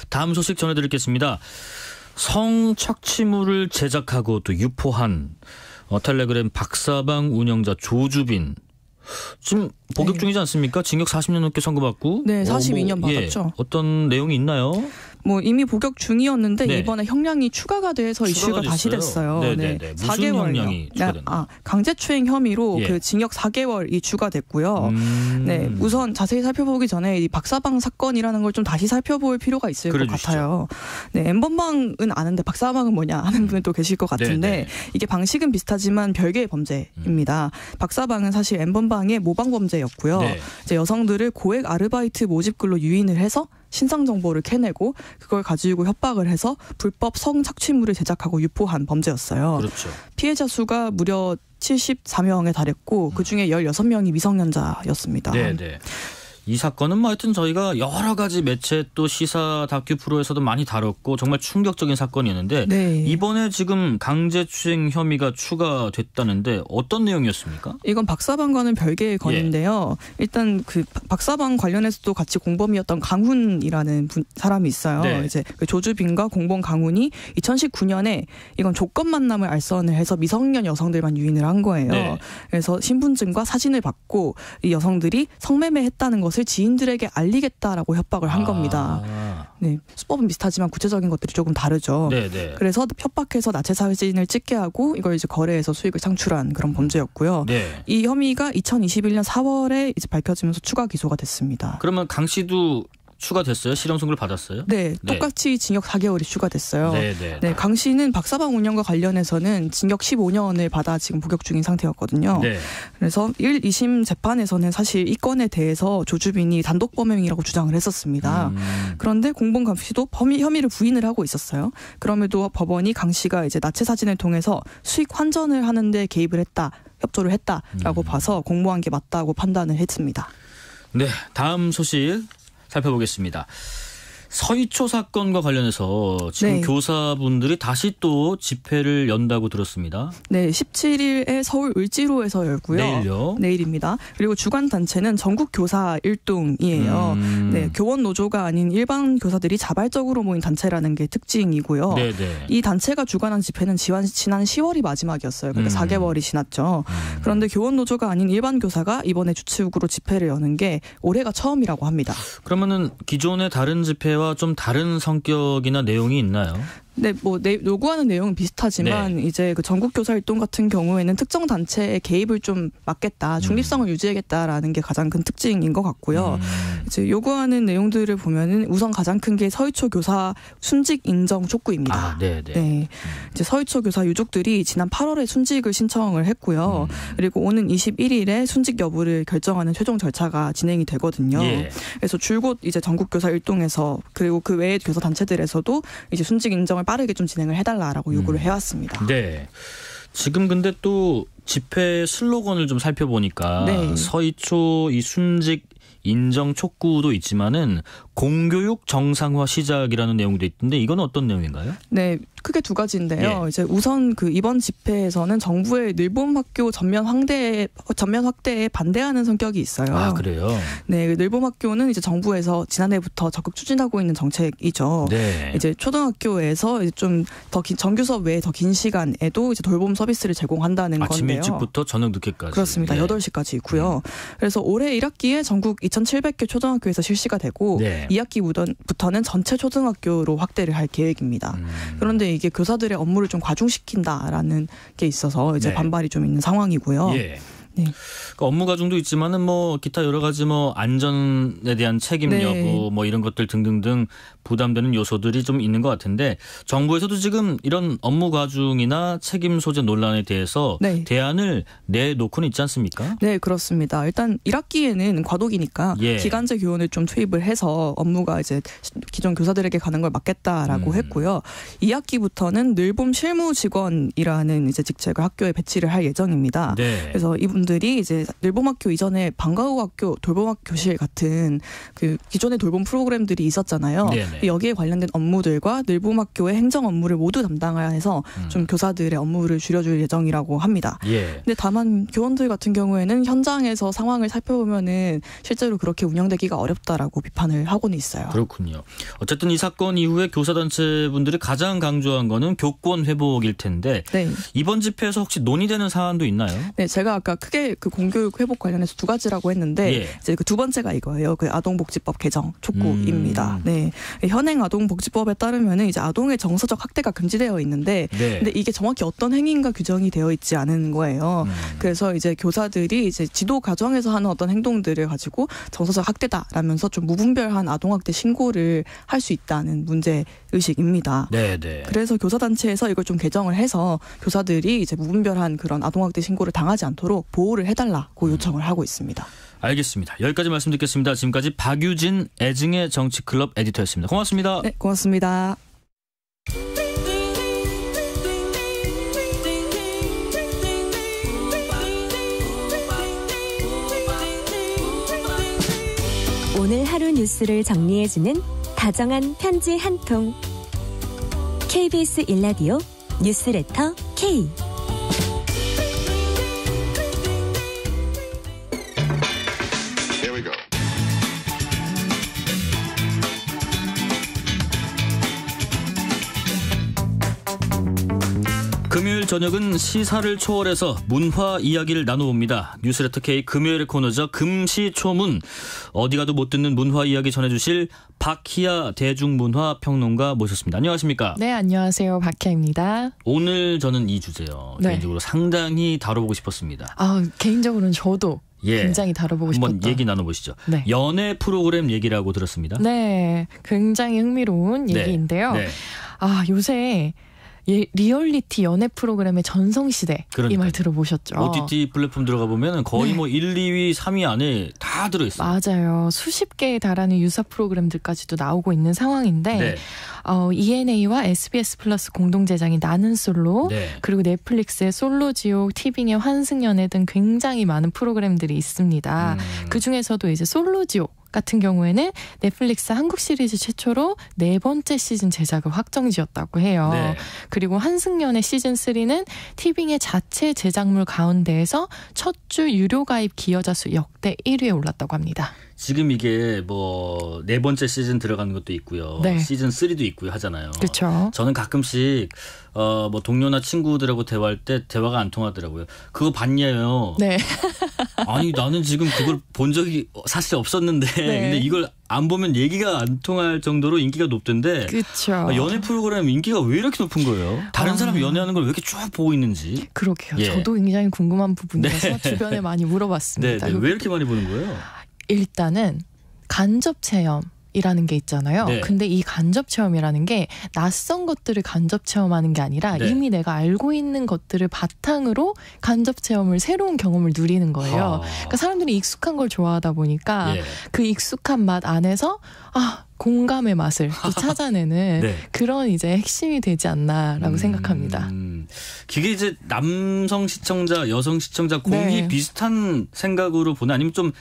다음 소식 전해드리겠습니다. 성착취물을 제작하고 또 유포한 텔레그램 박사방 운영자 조주빈 지금 복역 중이지 않습니까? 징역 40년 넘게 선고받고. 네, 42년 받았죠. 어떤 내용이 있나요? 뭐 이미 복역 중이었는데 네. 이번에 형량이 추가가 돼서 이슈가 다시 됐어요. 네네네. 무슨 4개월 형량이 추가됐나요? 강제추행 혐의로 예. 그 징역 4개월이 추가됐고요. 네, 우선 자세히 살펴보기 전에 이 박사방 사건이라는 걸 좀 다시 살펴볼 필요가 있을 것 같아요. 네, N번방은 아는데 박사방은 뭐냐 하는 분도 계실 것 같은데 네네. 이게 방식은 비슷하지만 별개의 범죄입니다. 박사방은 사실 N번방의 모방 범죄였고요. 네. 이제 여성들을 고액 아르바이트 모집글로 유인을 해서 신상 정보를 캐내고 그걸 가지고 협박을 해서 불법 성착취물을 제작하고 유포한 범죄였어요. 그렇죠. 피해자 수가 무려 74명에 달했고 그중에 16명이 미성년자였습니다. 네네. 이 사건은 뭐 하여튼 저희가 여러 가지 매체 또 시사 다큐 프로에서도 많이 다뤘고 정말 충격적인 사건이었는데 네. 이번에 지금 강제추행 혐의가 추가됐다는데 어떤 내용이었습니까? 이건 박사방과는 별개의 건인데요. 일단 그 박사방 관련해서도 같이 공범이었던 강훈이라는 사람이 있어요. 네. 이제 그 조주빈과 공범 강훈이 2019년에 이건 조건 만남을 알선을 해서 미성년 여성들만 유인을 한 거예요. 네. 그래서 신분증과 사진을 받고 이 여성들이 성매매했다는 것을 지인들에게 알리겠다라고 협박을 한 겁니다. 네, 수법은 비슷하지만 구체적인 것들이 조금 다르죠. 네네. 그래서 협박해서 나체 사진을 찍게 하고 이걸 이제 거래해서 수익을 창출한 그런 범죄였고요. 네. 이 혐의가 2021년 4월에 이제 밝혀지면서 추가 기소가 됐습니다. 그러면 강 씨도 추가됐어요? 실형 선고를 받았어요? 네, 똑같이 징역 4개월이 추가됐어요. 네네. 네, 강 씨는 박사방 운영과 관련해서는 징역 15년을 받아 지금 복역 중인 상태였거든요. 네. 그래서 1, 2심 재판에서는 사실 이 건에 대해서 조주빈이 단독 범행이라고 주장을 했었습니다. 그런데 공범 강 씨도 혐의를 부인을 하고 있었어요. 그럼에도 법원이 강 씨가 이제 나체 사진을 통해서 수익 환전을 하는데 개입을 했다, 협조를 했다라고 봐서 공모한 게 맞다고 판단을 했습니다. 네, 다음 소식 살펴보겠습니다. 서희초 사건과 관련해서 지금 네. 교사분들이 다시 또 집회를 연다고 들었습니다. 네, 17일에 서울 을지로에서 열고요. 내일요? 내일입니다. 그리고 주관 단체는 전국 교사 일동이에요. 네, 교원 노조가 아닌 일반 교사들이 자발적으로 모인 단체라는 게 특징이고요. 네네. 이 단체가 주관한 집회는 지난 10월이 마지막이었어요. 그러니까 4개월이 지났죠. 그런데 교원 노조가 아닌 일반 교사가 이번에 주축으로 집회를 여는 게 올해가 처음이라고 합니다. 그러면은 기존의 다른 집회와 좀 다른 성격이나 내용이 있나요? 네, 뭐 요구하는 내용은 비슷하지만 이제 그 전국 교사 활동 같은 경우에는 특정 단체의 개입을 좀 막겠다, 중립성을 유지하겠다라는 게 가장 큰 특징인 것 같고요. 이제 요구하는 내용들을 보면은 우선 가장 큰 게 서희초 교사 순직 인정 촉구입니다. 네, 이제 서희초 교사 유족들이 지난 8월에 순직을 신청을 했고요. 그리고 오는 21일에 순직 여부를 결정하는 최종 절차가 진행이 되거든요. 예. 그래서 줄곧 이제 전국 교사 일동에서 그리고 그 외의 교사 단체들에서도 이제 순직 인정을 빠르게 좀 진행을 해달라라고 요구를 해왔습니다. 네. 지금 근데 또 집회 슬로건을 좀 살펴보니까 네. 서희초 이 순직 인정 촉구도 있지만은 공교육 정상화 시작이라는 내용도 있던데 이건 어떤 내용인가요? 네, 크게 두 가지인데요. 예. 이제 우선 그 이번 집회에서는 정부의 늘봄학교 전면 확대에 반대하는 성격이 있어요. 아, 그래요? 네, 늘봄학교는 이제 정부에서 지난해부터 적극 추진하고 있는 정책이죠. 네. 이제 초등학교에서 이제 좀 더 정규 수업 외에 더 긴 시간에도 이제 돌봄 서비스를 제공한다는 아침 건데요. 일찍부터 저녁 늦게까지. 그렇습니다. 네. 8시까지 있고요. 그래서 올해 1학기에 전국 2,700개 초등학교에서 실시가 되고 네. 2학기부터는 전체 초등학교로 확대를 할 계획입니다. 그런데 이게 교사들의 업무를 좀 과중시킨다라는 게 있어서 이제 네. 반발이 좀 있는 상황이고요. 예. 네. 그러니까 업무 과중도 있지만은 뭐 기타 여러 가지 뭐 안전에 대한 책임 네. 여부 뭐 이런 것들 등등등 부담되는 요소들이 좀 있는 것 같은데 정부에서도 지금 이런 업무 과중이나 책임 소재 논란에 대해서 네. 대안을 내놓고는 있지 않습니까? 네, 그렇습니다. 일단 1학기에는 과도기니까 예. 기간제 교원을 좀 투입을 해서 업무가 이제 기존 교사들에게 가는 걸 막겠다라고 했고요. 2학기부터는 늘봄 실무 직원이라는 이제 직책을 학교에 배치를 할 예정입니다. 네. 그래서 이분들이 이제 늘봄학교 이전에 방과후학교, 돌봄학교실 같은 그 기존의 돌봄 프로그램들이 있었잖아요. 네네. 여기에 관련된 업무들과 늘봄학교의 행정 업무를 모두 담당을 해서 좀 교사들의 업무를 줄여줄 예정이라고 합니다. 예. 근데 다만 교원들 같은 경우에는 현장에서 상황을 살펴보면은 실제로 그렇게 운영되기가 어렵다라고 비판을 하고는 있어요. 그렇군요. 어쨌든 이 사건 이후에 교사단체 분들이 가장 강조한 거는 교권 회복일 텐데 네. 이번 집회에서 혹시 논의되는 사안도 있나요? 네, 제가 아까 크게 그 공교육 회복 관련해서 두 가지라고 했는데 예. 이제 그 두 번째가 이거예요. 그 아동복지법 개정 촉구입니다. 네, 현행 아동복지법에 따르면은 이제 아동의 정서적 학대가 금지되어 있는데, 네. 근데 이게 정확히 어떤 행위인가 규정이 되어 있지 않은 거예요. 그래서 이제 교사들이 이제 지도 과정에서 하는 어떤 행동들을 가지고 정서적 학대다라면서 좀 무분별한 아동학대 신고를 할 수 있다는 문제 의식입니다. 네. 그래서 교사단체에서 이걸 좀 개정을 해서 교사들이 이제 무분별한 그런 아동학대 신고를 당하지 않도록 보호를 해달라고 요청을 하고 있습니다. 알겠습니다. 여기까지 말씀 듣겠습니다. 지금까지 박유진 애증의 정치클럽 에디터였습니다. 고맙습니다. 네, 고맙습니다. 오늘 하루 뉴스를 정리해주는 다정한 편지 한 통. KBS 1라디오 뉴스레터 K. 금요일 저녁은 시사를 초월해서 문화 이야기를 나눠봅니다. 뉴스레터 K 금요일의 코너죠. 금시초문. 어디 가도 못 듣는 문화 이야기 전해주실 박희아 대중문화평론가 모셨습니다. 안녕하십니까? 네, 안녕하세요. 박희아입니다. 오늘 저는 이 주제요. 네. 개인적으로 상당히 다뤄보고 싶었습니다. 개인적으로는 저도 굉장히 다뤄보고 싶었던. 한번 얘기 나눠보시죠. 네. 연애 프로그램 얘기라고 들었습니다. 네, 굉장히 흥미로운 얘기인데요. 네. 요새 리얼리티 연애 프로그램의 전성시대 이 말 들어보셨죠? OTT 플랫폼 들어가 보면 거의 뭐 1, 2위, 3위 안에 다 들어있어요. 맞아요. 수십 개에 달하는 유사 프로그램들까지도 나오고 있는 상황인데 네. ENA와 SBS 플러스 공동 제작인 나는 솔로, 그리고 넷플릭스의 솔로지옥, 티빙의 환승연애 등 굉장히 많은 프로그램들이 있습니다. 그중에서도 이제 솔로지옥 같은 경우에는 넷플릭스 한국 시리즈 최초로 4번째 시즌 제작을 확정지었다고 해요. 네. 그리고 환승연애 시즌 3는 티빙의 자체 제작물 가운데에서 첫 주 유료 가입 기여자 수 역대 1위에 올랐다고 합니다. 지금 이게 뭐 4번째 시즌 들어가는 것도 있고요. 네. 시즌 3도 있고요 하잖아요. 그렇죠. 저는 가끔씩 뭐 동료나 친구들하고 대화할 때 대화가 안 통하더라고요. 그거 봤냐요? 네. 아니 나는 지금 그걸 본 적이 사실 없었는데 근데 이걸 안 보면 얘기가 안 통할 정도로 인기가 높던데 그렇죠. 연애 프로그램 인기가 왜 이렇게 높은 거예요? 다른 사람이 연애하는 걸 왜 이렇게 쭉 보고 있는지. 그러게요. 예. 저도 굉장히 궁금한 부분이라서 주변에 많이 물어봤습니다. 왜 이렇게 많이 보는 거예요? 일단은 간접 체험이라는 게 있잖아요. 네. 근데 이 간접 체험이라는 게 낯선 것들을 간접 체험하는 게 아니라 이미 내가 알고 있는 것들을 바탕으로 간접 체험을 새로운 경험을 누리는 거예요. 그러니까 사람들이 익숙한 걸 좋아하다 보니까 그 익숙한 맛 안에서 공감의 맛을 또 찾아내는 그런 이제 핵심이 되지 않나라고 생각합니다. 그게 이제 남성 시청자, 여성 시청자 공이 비슷한 생각으로 보나 아니면 좀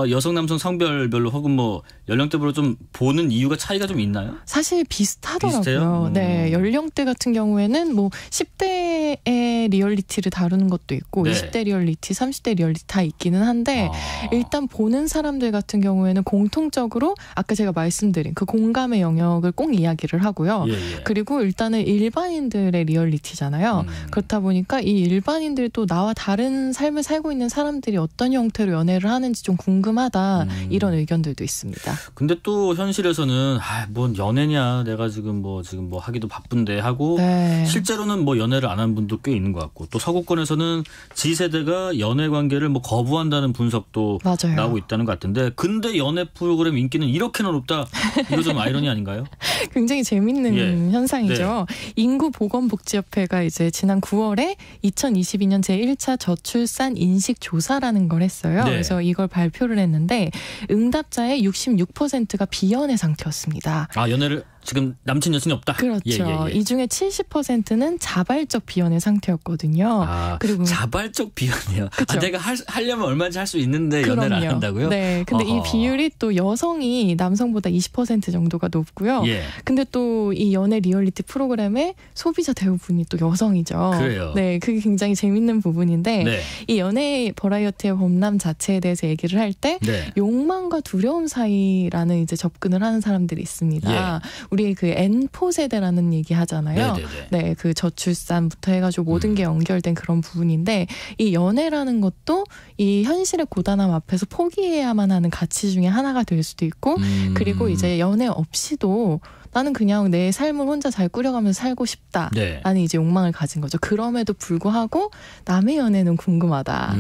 여성 남성 성별별로 혹은 뭐 연령대별로 좀 보는 이유가 차이가 좀 있나요? 사실 비슷하더라고요. 비슷해요? 네, 연령대 같은 경우에는 뭐 10대의 리얼리티를 다루는 것도 있고 20대 리얼리티, 30대 리얼리티 다 있기는 한데 일단 보는 사람들 같은 경우에는 공통적으로 아까 제가 말씀드린 그 공감의 영역을 꼭 이야기를 하고요. 그리고 일단은 일반인들의 리얼리티잖아요. 그렇다 보니까 이 일반인들도 나와 다른 삶을 살고 있는 사람들이 어떤 형태로 연애를 하는지 좀 궁금하다 이런 의견들도 있습니다. 근데 또 현실에서는 뭔 연애냐 내가 지금 뭐 하기도 바쁜데 하고 네. 실제로는 뭐 연애를 안 한 분도 꽤 있는 것 같고 또 서구권에서는 Z세대가 연애 관계를 뭐 거부한다는 분석도 맞아요. 나오고 있다는 것 같은데 근데 연애 프로그램 인기는 이렇게나 높다. 이거 좀 아이러니 아닌가요? 굉장히 재밌는 현상이죠. 네. 인구보건복지협회가 이제 지난 9월에 2022년 제1차 저출산 인식조사라는 걸 했어요. 네. 그래서 이걸 발표를 했는데 응답자의 66%가 비연애 상태였습니다. 연애를 지금 남친 여친이 없다. 그렇죠. 이 중에 70%는 자발적 비연애 상태였거든요. 그리고 자발적 비연애요. 내가 하려면 얼마든지 할 수 있는데 그럼요. 연애를 안 한다고요? 네. 근데 이 비율이 또 여성이 남성보다 20% 정도가 높고요. 근데 또 이 연애 리얼리티 프로그램의 소비자 대부분이 또 여성이죠. 그래요. 네. 그게 굉장히 재밌는 부분인데 이 연애 버라이어티의 범람 자체에 대해서 얘기를 할 때 욕망과 두려움 사이라는 이제 접근을 하는 사람들이 있습니다. 우리 그 N4 세대라는 얘기 하잖아요. 네, 그 저출산부터 해가지고 모든 게 연결된 그런 부분인데 이 연애라는 것도 이 현실의 고단함 앞에서 포기해야만 하는 가치 중에 하나가 될 수도 있고 그리고 이제 연애 없이도 나는 그냥 내 삶을 혼자 잘 꾸려가면서 살고 싶다라는 이제 욕망을 가진 거죠. 그럼에도 불구하고 남의 연애는 궁금하다.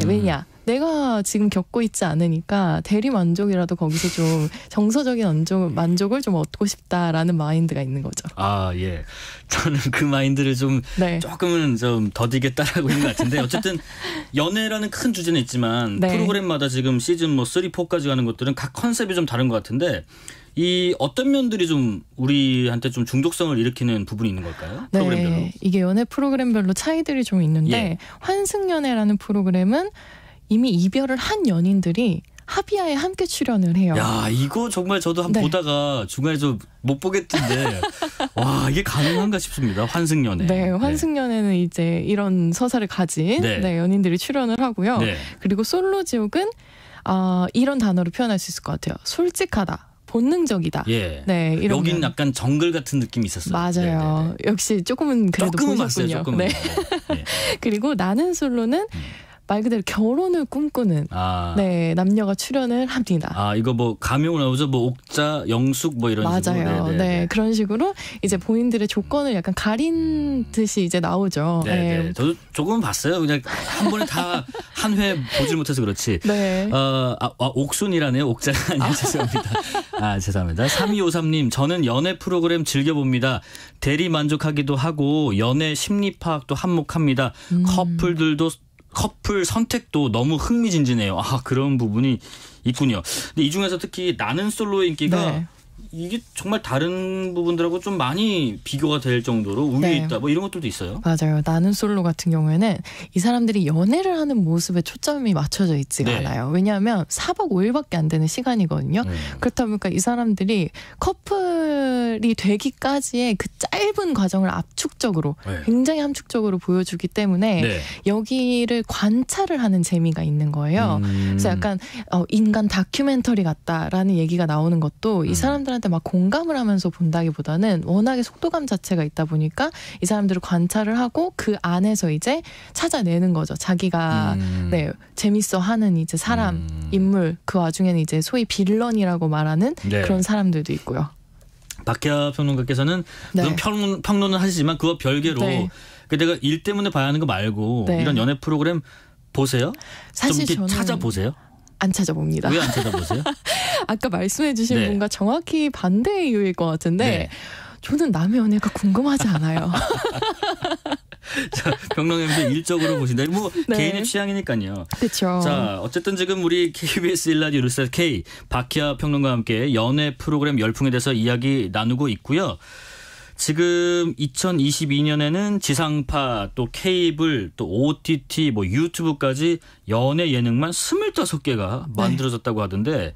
왜냐? 내가 지금 겪고 있지 않으니까 대리 만족이라도 거기서 좀 정서적인 만족을 좀 얻고 싶다라는 마인드가 있는 거죠. 예. 저는 그 마인드를 좀 조금은 좀 더디게 따라하고 있는 것 같은데 어쨌든 연애라는 큰 주제는 있지만 프로그램마다 지금 시즌 3, 4까지 가는 것들은 각 컨셉이 좀 다른 것 같은데 이 어떤 면들이 좀 우리한테 좀 중독성을 일으키는 부분이 있는 걸까요? 프로그램별로. 네. 이게 연애 프로그램별로 차이들이 좀 있는데 환승연애라는 프로그램은 이미 이별을 한 연인들이 합의하에 함께 출연을 해요. 야, 이거 정말 저도 한번 보다가 중간에 좀 못 보겠던데 와, 이게 가능한가 싶습니다. 환승연애. 네, 환승연애는 이제 이런 서사를 가진 연인들이 출연을 하고요. 그리고 솔로지옥은 이런 단어로 표현할 수 있을 것 같아요. 솔직하다. 본능적이다. 네, 이런 여긴 약간 정글 같은 느낌이 있었어요. 맞아요. 역시 조금은 그래도 조금은 보셨군요. 봤어요. 조금은. 그리고 나는 솔로는 말 그대로 결혼을 꿈꾸는 남녀가 출연을 합니다. 이거 뭐 가명 나오죠? 뭐 옥자, 영숙 뭐 이런 식으로. 맞아요. 네, 그런 식으로 이제 본인들의 조건을 약간 가린 듯이 이제 나오죠. 저도 조금 봤어요. 그냥 한 번에 다 한 회 보질 못해서 그렇지. 옥순이라네요. 옥자가 아니에요. 죄송합니다. 죄송합니다. 3253님, 저는 연애 프로그램 즐겨봅니다. 대리 만족하기도 하고 연애 심리 파악도 한몫합니다. 커플 선택도 너무 흥미진진해요. 그런 부분이 있군요. 근데 이 중에서 특히 나는 솔로의 인기가 이게 정말 다른 부분들하고 좀 많이 비교가 될 정도로 우위에 있다. 뭐 이런 것들도 있어요. 맞아요. 나는 솔로 같은 경우에는 이 사람들이 연애를 하는 모습에 초점이 맞춰져 있지가 않아요. 왜냐하면 4박 5일밖에 안 되는 시간이거든요. 그렇다 보니까 이 사람들이 커플이 되기까지의 그 짧은 과정을 압축적으로 굉장히 함축적으로 보여주기 때문에 여기를 관찰을 하는 재미가 있는 거예요. 그래서 약간 인간 다큐멘터리 같다라는 얘기가 나오는 것도 이 사람들한테 막 공감을 하면서 본다기보다는 워낙에 속도감 자체가 있다 보니까 이 사람들을 관찰을 하고 그 안에서 이제 찾아내는 거죠. 자기가 재밌어 하는 이제 사람, 인물, 그 와중에는 이제 소위 빌런이라고 말하는 그런 사람들도 있고요. 박혜아 평론가께서는 물론 평론은 하시지만 그와 별개로 내가 일 때문에 봐야 하는 거 말고 이런 연애 프로그램 보세요? 사실 좀 저는 찾아보세요? 안 찾아봅니다. 왜 안 찾아보세요? 아까 말씀해 주신 분과 정확히 반대의 이유일 것 같은데 저는 남의 연애가 궁금하지 않아요. 자, 평론가님들 일적으로 보신다. 뭐 개인의 취향이니까요. 그렇죠. 자, 어쨌든 지금 우리 KBS 1라디오 뉴스 K 박희아 평론가와 함께 연애 프로그램 열풍에 대해서 이야기 나누고 있고요. 지금 2022년에는 지상파 또 케이블 또 OTT 뭐 유튜브까지 연애 예능만 25개가 만들어졌다고 하던데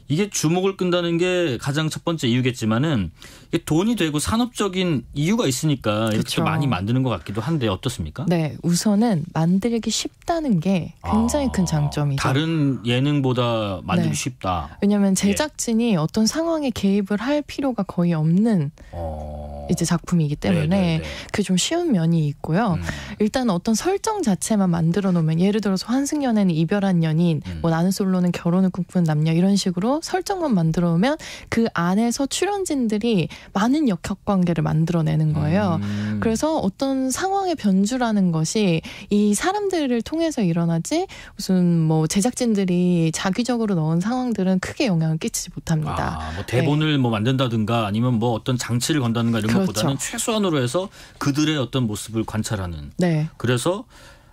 이게 주목을 끈다는 게 가장 첫 번째 이유겠지만은 이게 돈이 되고 산업적인 이유가 있으니까 이렇게 많이 만드는 것 같기도 한데 어떻습니까? 네, 우선은 만들기 쉽다는 게 굉장히 큰 장점이죠. 다른 예능보다 만들기 쉽다. 왜냐하면 제작진이 어떤 상황에 개입을 할 필요가 거의 없는 이제 작품이기 때문에 그게 좀 쉬운 면이 있고요. 일단 어떤 설정 자체만 만들어 놓으면 예를 들어서 환승연애는 이별한 연인, 뭐 나는 솔로는 결혼을 꿈꾸는 남녀 이런 식으로 설정만 만들어 놓으면 그 안에서 출연진들이 많은 역학관계를 만들어내는 거예요. 그래서 어떤 상황의 변주라는 것이 이 사람들을 통해서 일어나지 무슨 뭐 제작진들이 자기적으로 넣은 상황들은 크게 영향을 끼치지 못합니다. 뭐 대본을 뭐 만든다든가 아니면 뭐 어떤 장치를 건다든가 이런 것보다는 최소한으로 해서 그들의 어떤 모습을 관찰하는. 그래서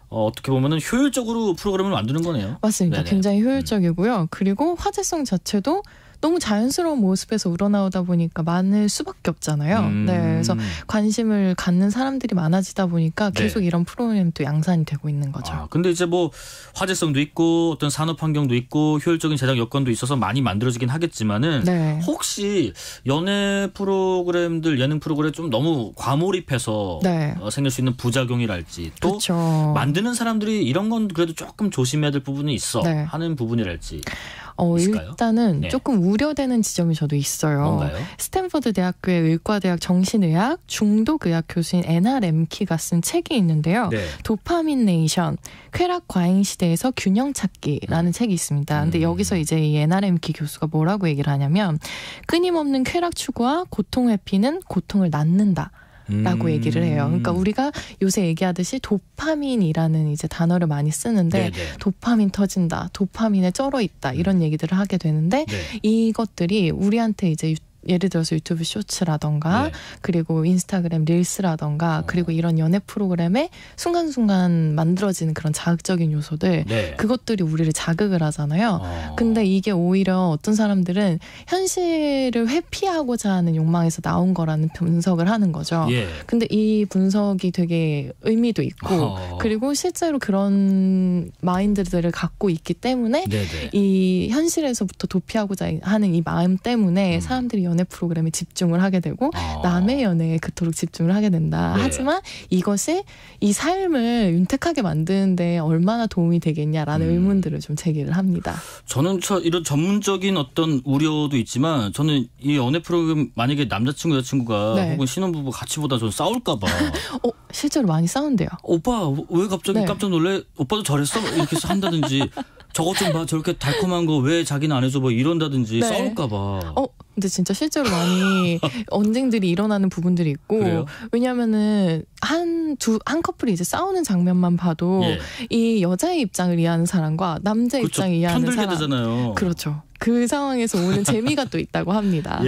어떻게 보면은 효율적으로 프로그램을 만드는 거네요. 맞습니다. 네네. 굉장히 효율적이고요. 그리고 화제성 자체도 너무 자연스러운 모습에서 우러나오다 보니까 많을 수밖에 없잖아요. 네, 그래서 관심을 갖는 사람들이 많아지다 보니까 계속 이런 프로그램도 양산이 되고 있는 거죠. 근데 이제 뭐 화제성도 있고 어떤 산업 환경도 있고 효율적인 제작 여건도 있어서 많이 만들어지긴 하겠지만은 혹시 연애 프로그램들 예능 프로그램 좀 너무 과몰입해서 생길 수 있는 부작용이랄지 또 만드는 사람들이 이런 건 그래도 조금 조심해야 될 부분이 있어 하는 부분이랄지. 일단은 조금 우려되는 지점이 저도 있어요. 뭔가요? 스탠퍼드 대학교의 의과대학 정신의학 중독의학 교수인 애나 렘키가 쓴 책이 있는데요. 도파민 네이션, 쾌락 과잉 시대에서 균형 찾기라는 책이 있습니다. 근데 여기서 이제 이 애나 렘키 교수가 뭐라고 얘기를 하냐면 끊임없는 쾌락 추구와 고통 회피는 고통을 낳는다. 라고 얘기를 해요. 그러니까 우리가 요새 얘기하듯이 도파민이라는 이제 단어를 많이 쓰는데 도파민 터진다, 도파민에 쩔어 있다 이런 얘기들을 하게 되는데 이것들이 우리한테 이제 예를 들어서 유튜브 쇼츠라던가 그리고 인스타그램 릴스라던가 그리고 이런 연애 프로그램에 순간순간 만들어지는 그런 자극적인 요소들 그것들이 우리를 자극을 하잖아요. 근데 이게 오히려 어떤 사람들은 현실을 회피하고자 하는 욕망에서 나온 거라는 분석을 하는 거죠. 근데 이 분석이 되게 의미도 있고 그리고 실제로 그런 마인드들을 갖고 있기 때문에 이 현실에서부터 도피하고자 하는 이 마음 때문에 사람들이 연애 프로그램에 집중을 하게 되고 남의 연애에 그토록 집중을 하게 된다. 하지만 이것이 이 삶을 윤택하게 만드는데 얼마나 도움이 되겠냐라는 의문들을 좀 제기를 합니다. 저는 이런 전문적인 어떤 우려도 있지만 저는 이 연애 프로그램 만약에 남자친구 여자친구가 혹은 신혼부부 같이 보다 저는 싸울까 봐. 실제로 많이 싸운대요. 오빠 왜 갑자기 깜짝 놀래? 오빠도 저랬어? 이렇게 한다든지 저것 좀 봐. 저렇게 달콤한 거 왜 자기는 안 해줘? 뭐 이런다든지 싸울까 봐. 근데 진짜 실제로 많이 언쟁들이 일어나는 부분들이 있고 왜냐면은 한 커플이 이제 싸우는 장면만 봐도 이 여자의 입장을 이해하는 사람과 남자의 입장을 이해하는 사람 편들게 되잖아요. 그렇죠. 그 상황에서 오는 재미가 또 있다고 합니다.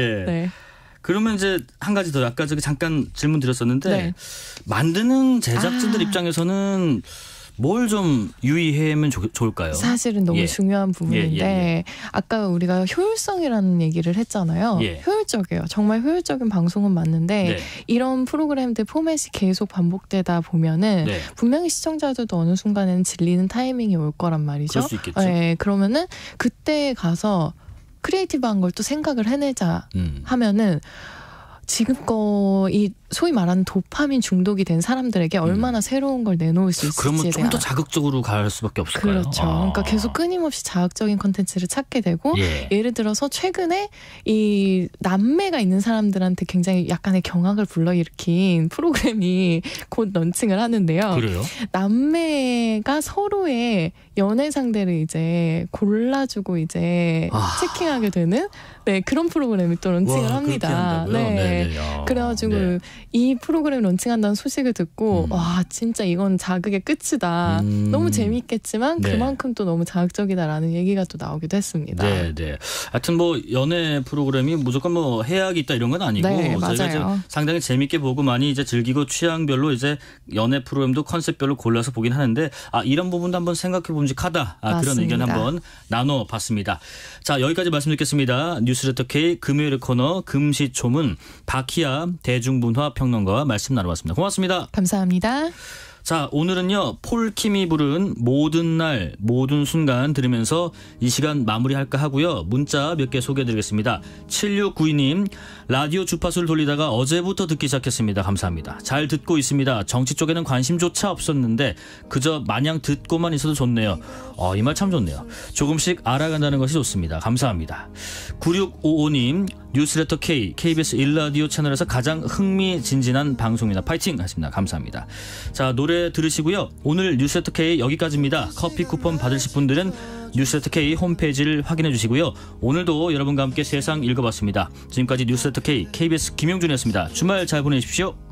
그러면 이제 한 가지 더 아까 저기 잠깐 질문 드렸었는데 만드는 제작진들 입장에서는 뭘 좀 유의하면 좋을까요? 사실은 너무 중요한 부분인데 아까 우리가 효율성이라는 얘기를 했잖아요. 효율적이에요. 정말 효율적인 방송은 맞는데 이런 프로그램들 포맷이 계속 반복되다 보면은 분명히 시청자들도 어느 순간에는 질리는 타이밍이 올 거란 말이죠. 그럴 수 있겠죠. 그러면은 그때 가서 크리에이티브한 걸 또 생각을 해내자 하면은 지금껏 이 소위 말하는 도파민 중독이 된 사람들에게 얼마나 새로운 걸 내놓을 수 있을지에 그러면 좀 대한 더 자극적으로 갈 수밖에 없을까요? 그렇죠. 그러니까 계속 끊임없이 자극적인 콘텐츠를 찾게 되고 예를 들어서 최근에 이 남매가 있는 사람들한테 굉장히 약간의 경악을 불러일으킨 프로그램이 곧 런칭을 하는데요. 그래요? 남매가 서로의 연애 상대를 이제 골라주고 이제 체킹하게 되는 그런 프로그램이 또 런칭을 합니다. 그래가지고 이 프로그램 런칭한다는 소식을 듣고 와 진짜 이건 자극의 끝이다. 너무 재미있겠지만 그만큼 또 너무 자극적이다라는 얘기가 또 나오기도 했습니다. 하여튼 뭐 연애 프로그램이 무조건 뭐 해악이 있다 이런 건 아니고 저희가 이제 상당히 재미있게 보고 많이 이제 즐기고 취향별로 이제 연애 프로그램도 컨셉별로 골라서 보긴 하는데 이런 부분도 한번 생각해 봄직하다 그런 의견 한번 나눠봤습니다. 자 여기까지 말씀 듣겠습니다. 뉴스레터 K 금요일 코너 금시초문 박희아 대중문화 평론가와 말씀 나눠봤습니다. 고맙습니다. 감사합니다. 자 오늘은요 폴킴이 부른 모든 날 모든 순간 들으면서 이 시간 마무리할까 하고요. 문자 몇 개 소개해드리겠습니다. 7692님 라디오 주파수를 돌리다가 어제부터 듣기 시작했습니다. 감사합니다. 잘 듣고 있습니다. 정치 쪽에는 관심조차 없었는데 그저 마냥 듣고만 있어도 좋네요. 이 말 참 좋네요. 조금씩 알아간다는 것이 좋습니다. 감사합니다. 9655님 뉴스레터 K, KBS 1라디오 채널에서 가장 흥미진진한 방송이다. 파이팅 하십니다. 감사합니다. 자, 노래 들으시고요. 오늘 뉴스레터 K 여기까지입니다. 커피 쿠폰 받으실 분들은 뉴스레터 K 홈페이지를 확인해 주시고요. 오늘도 여러분과 함께 세상 읽어봤습니다. 지금까지 뉴스레터 K, KBS 김용준이었습니다. 주말 잘 보내십시오.